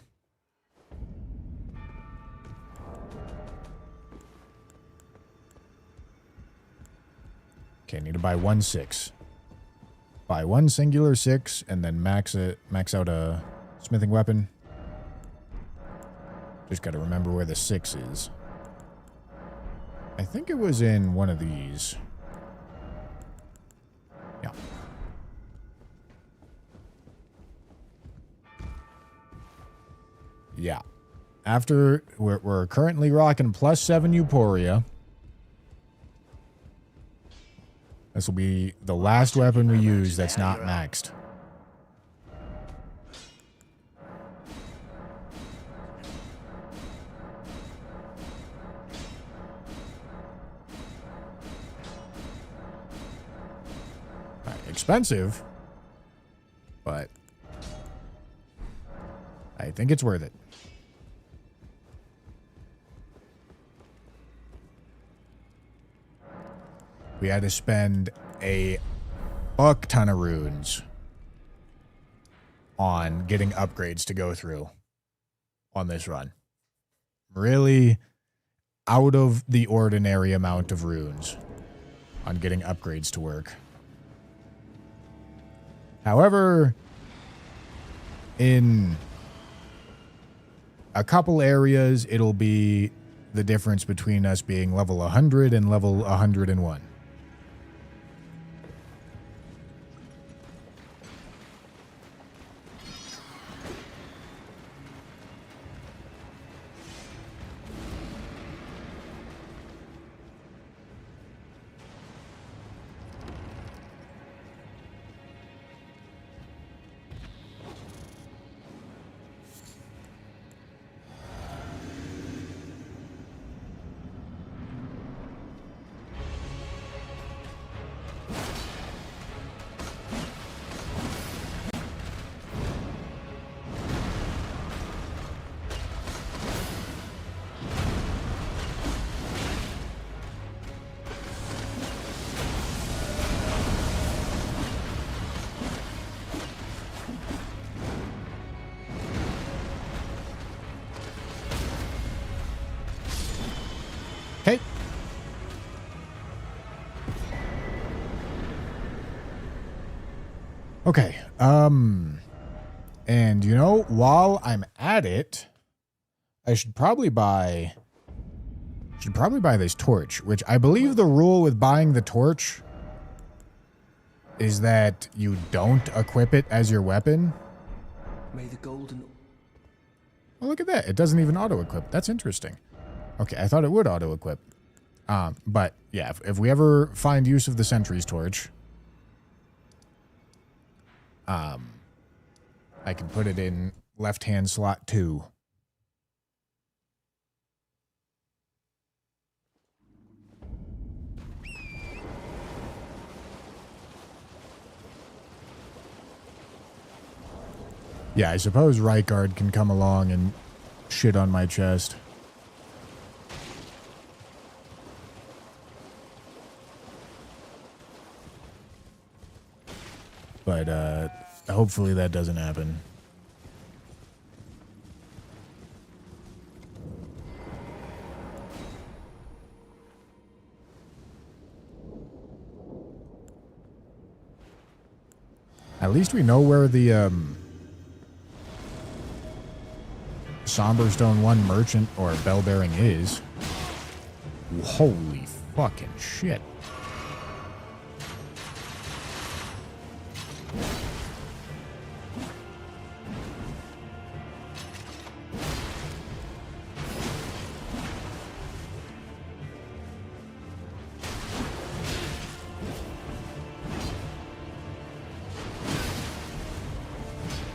Okay, need to buy 1 6. Buy 1 singular 6 and then max out a smithing weapon. Just got to remember where the 6 is. I think it was in one of these. Yeah. Yeah. After we're currently rocking +7 Euphoria. This will be the last weapon we use that's not maxed. Expensive, but I think it's worth it. We had to spend a fuck ton of runes on getting upgrades to go through on this run. Really out of the ordinary amount of runes on getting upgrades to work. However, in a couple areas, it'll be the difference between us being level 100 and level 101. Okay. Okay. And you know, while I'm at it, I should probably buy this torch, which I believe the rule with buying the torch is that you don't equip it as your weapon. May the golden... Oh, look at that. It doesn't even auto-equip. That's interesting. Okay, I thought it would auto-equip. But yeah, if we ever find use of the Sentry's Torch, I can put it in left-hand slot 2. Yeah, I suppose Rykard can come along and shit on my chest. But hopefully that doesn't happen. At least we know where the Somberstone 1 merchant or bell bearing is. Holy fucking shit.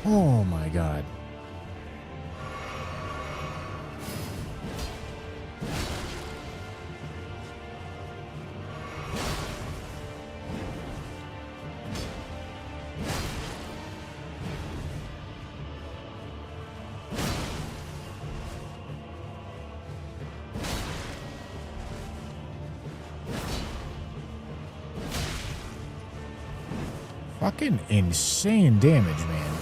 Oh my god. Fucking insane damage, man.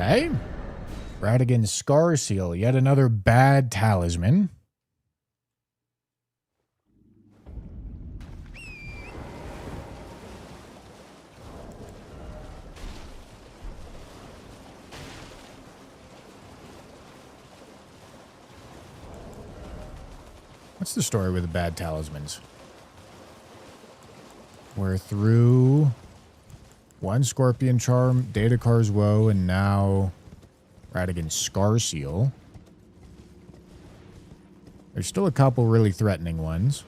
Okay. Radagon's Scar Seal, yet another bad talisman. What's the story with the bad talismans? We're through one Scorpion Charm, Daedakar's Woe, and now Radagon's Scar Seal. There's still a couple really threatening ones.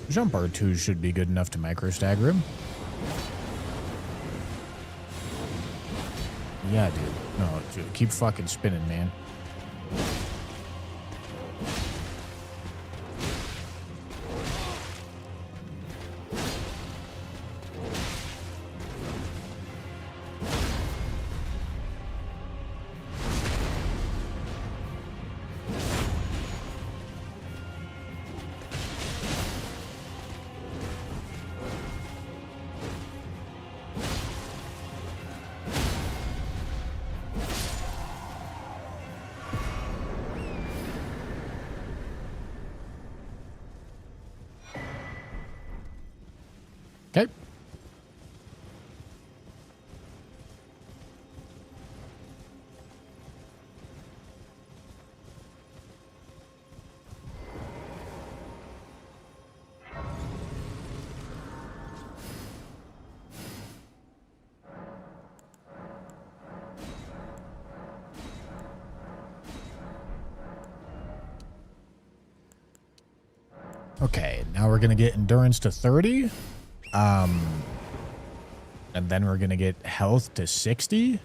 Jump R2 should be good enough to micro-stagger him. Yeah, dude. No, dude, keep fucking spinning, man. Okay. Okay, now we're gonna get endurance to 30. And then we're going to get health to 60.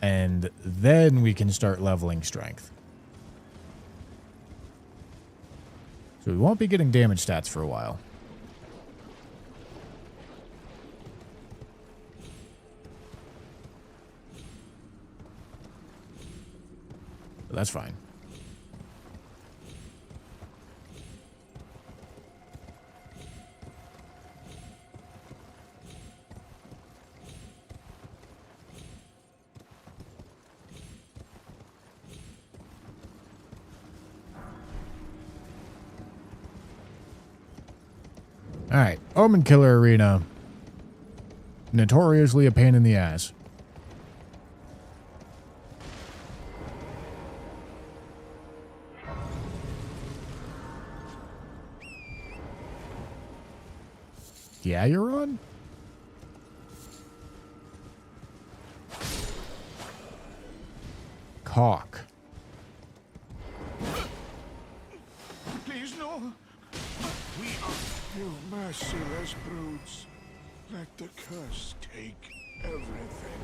And then we can start leveling strength. So we won't be getting damage stats for a while. But that's fine. Alright, Omen Killer Arena. Notoriously a pain in the ass. Yeah, you're on? Cock. Please, no. We are you merciless brutes. Let the curse take everything.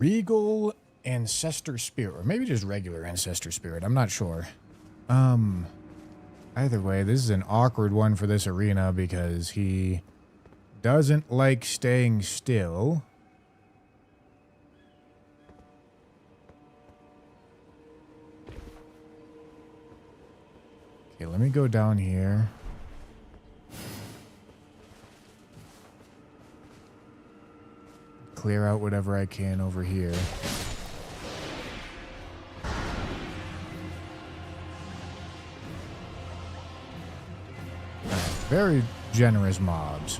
Regal Ancestor Spirit, or maybe just regular Ancestor Spirit. I'm not sure. Either way, this is an awkward one for this arena because he doesn't like staying still. Okay, let me go down here. Clear out whatever I can over here. Very generous mobs.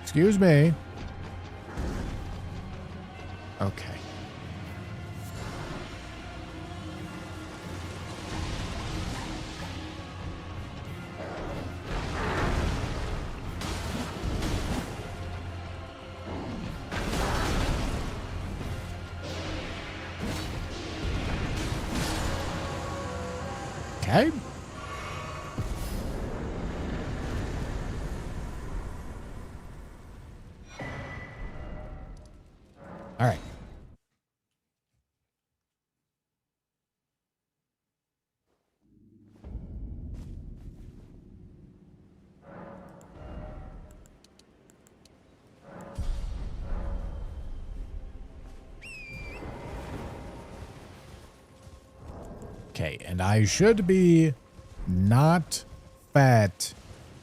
Excuse me. Okay. Okay. All right. Okay, and I should be not fat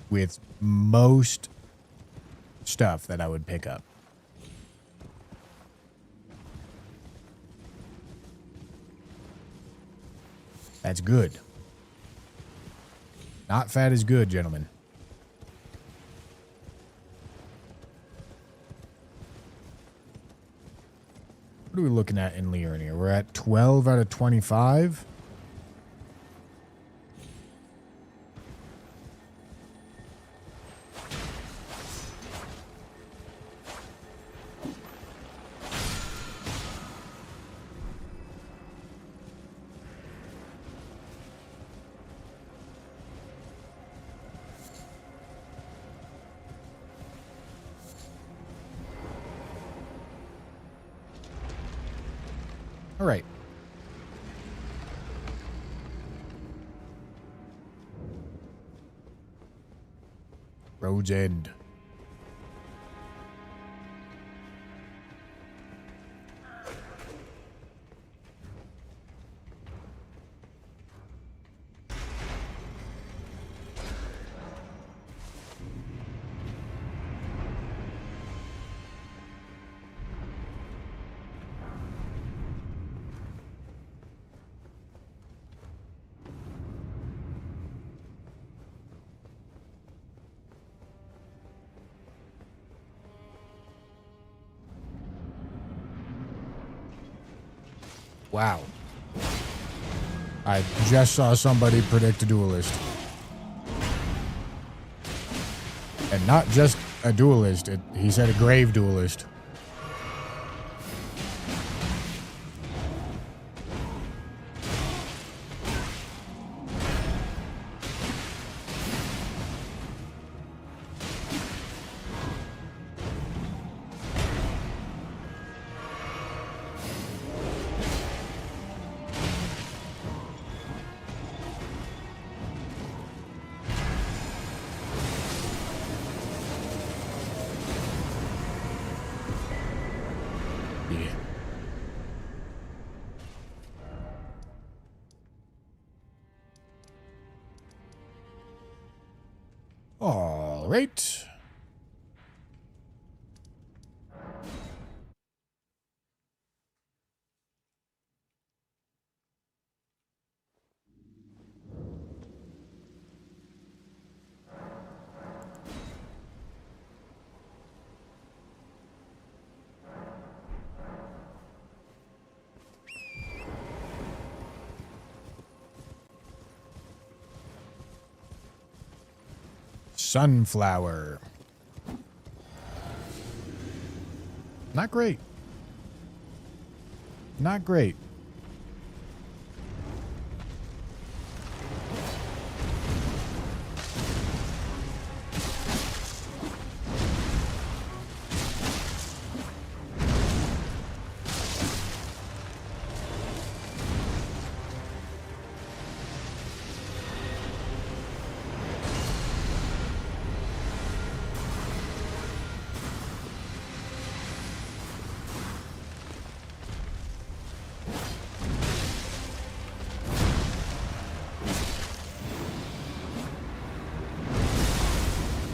with most stuff that I would pick up. That's good. Not fat is good, gentlemen. What are we looking at in Liurnia? We're at 12 out of 25. All right. Road's End. Wow. I just saw somebody predict a duelist. And not just a duelist, he said a grave duelist. All right. Sunflower. Not great. Not great.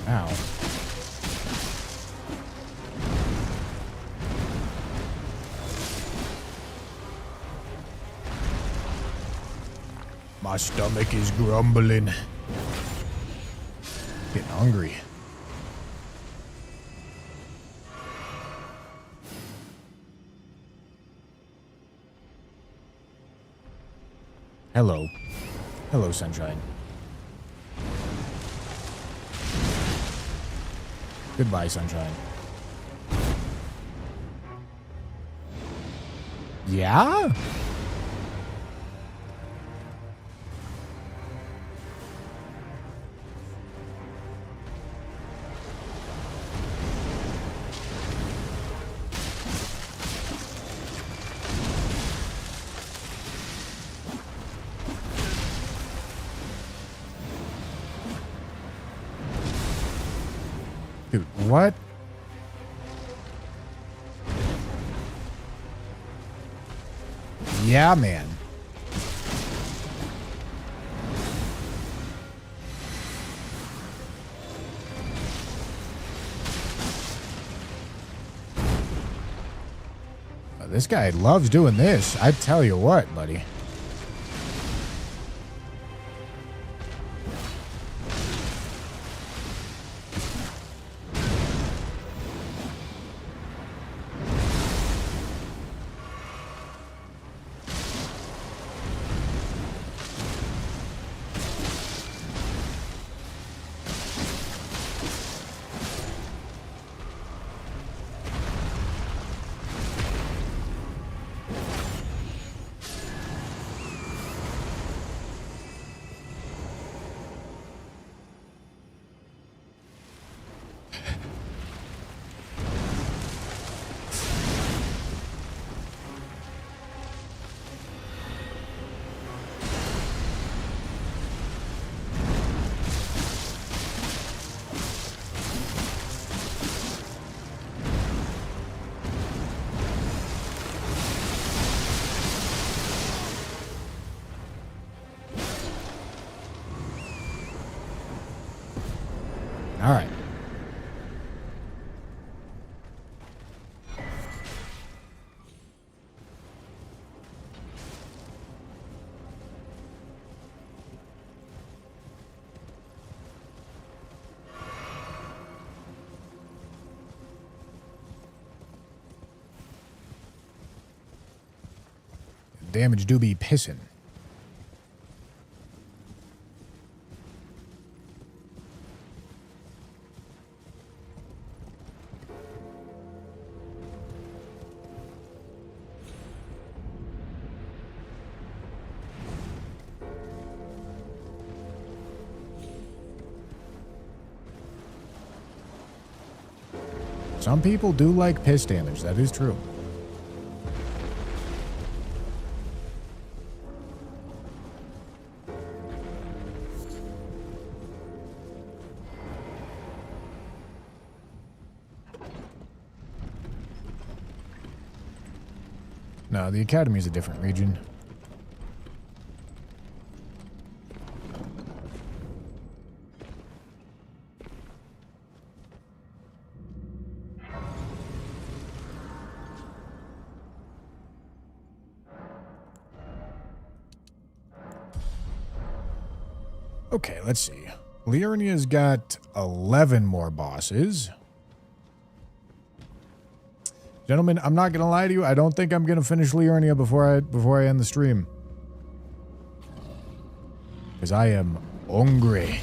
Ow. My stomach is grumbling. Getting hungry. Hello. Hello, sunshine. Goodbye, sunshine. Yeah? Dude, what? Yeah, man. This guy loves doing this. I tell you what, buddy. All right. Damage do be pissing. Some people do like piss damage, that is true. No, the Academy is a different region. Okay, let's see. Liurnia's got 11 more bosses. Gentlemen, I'm not going to lie to you. I don't think I'm going to finish Liurnia before I end the stream. Because I am hungry.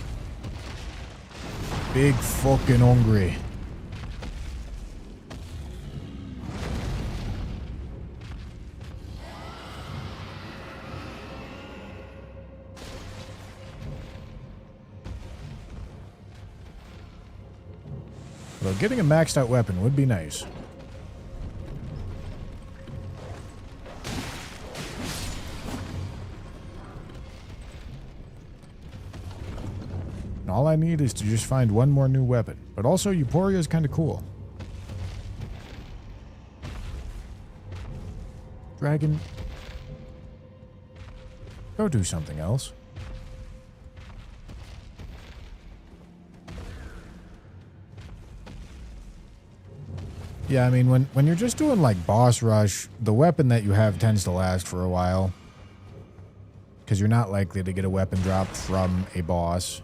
big fucking hungry. Though getting a maxed out weapon would be nice. And all I need is to just find one more new weapon. But also, Euphoria is kind of cool. Dragon. Go do something else. Yeah, I mean, when you're just doing, like, boss rush, the weapon that you have tends to last for a while. Because you're not likely to get a weapon drop from a boss.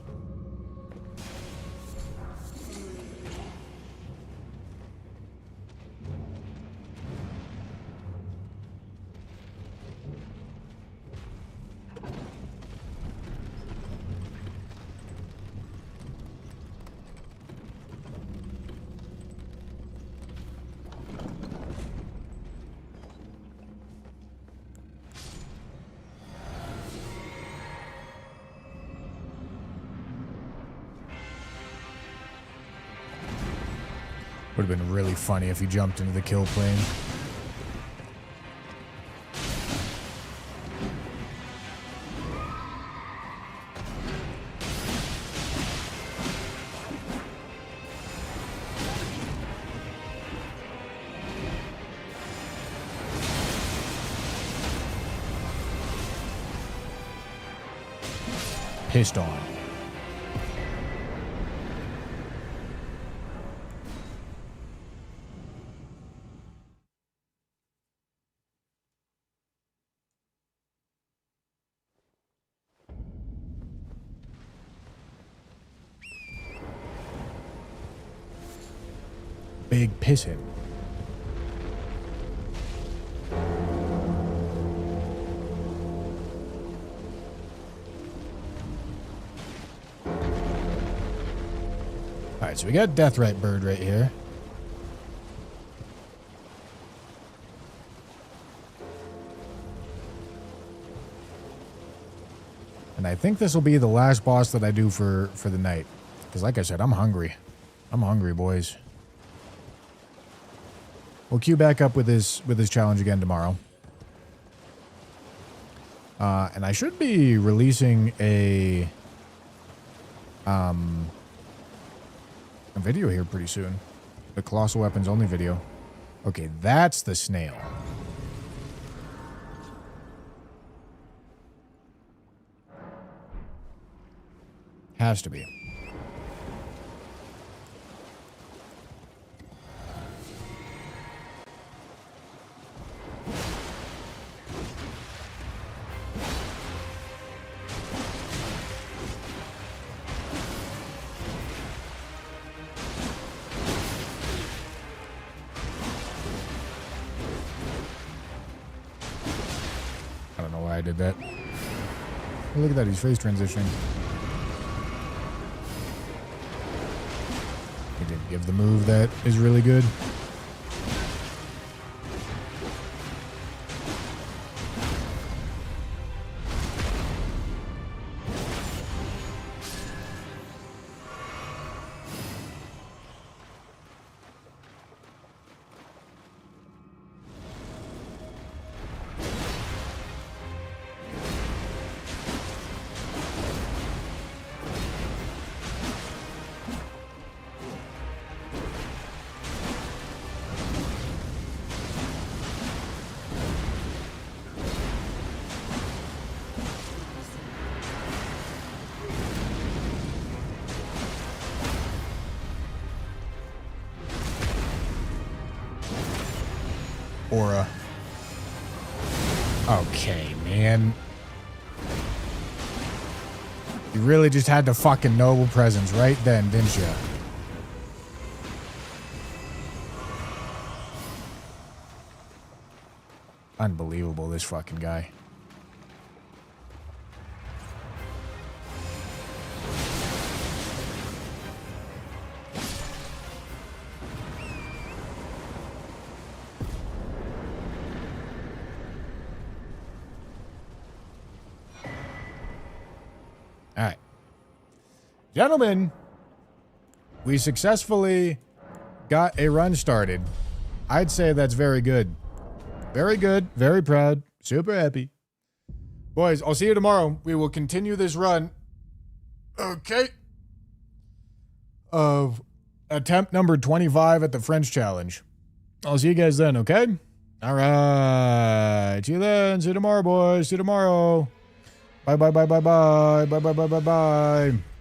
Would have been really funny if he jumped into the kill plane. Pissed on. Big pissin'. Alright, so we got Deathrite Bird right here. And I think this will be the last boss that I do for the night. Because like I said, I'm hungry. I'm hungry, boys. We'll queue back up with this challenge again tomorrow. And I should be releasing a video here pretty soon. The Colossal Weapons only video. Okay, that's the snail. Has to be. I did that. Oh, look at that, he's face transitioning. He didn't give the move that is really good. Aura. Okay, man. You really just had the fucking noble presence right then, didn't you? Unbelievable, this fucking guy. Gentlemen, we successfully got a run started. I'd say that's very good. Very good. Very proud. Super happy. Boys, I'll see you tomorrow. We will continue this run. Okay. Of attempt number 25 at the French challenge. I'll see you guys then, okay? All right. See you then. See you tomorrow, boys. See you tomorrow. Bye, bye, bye, bye, bye. Bye, bye, bye, bye, bye.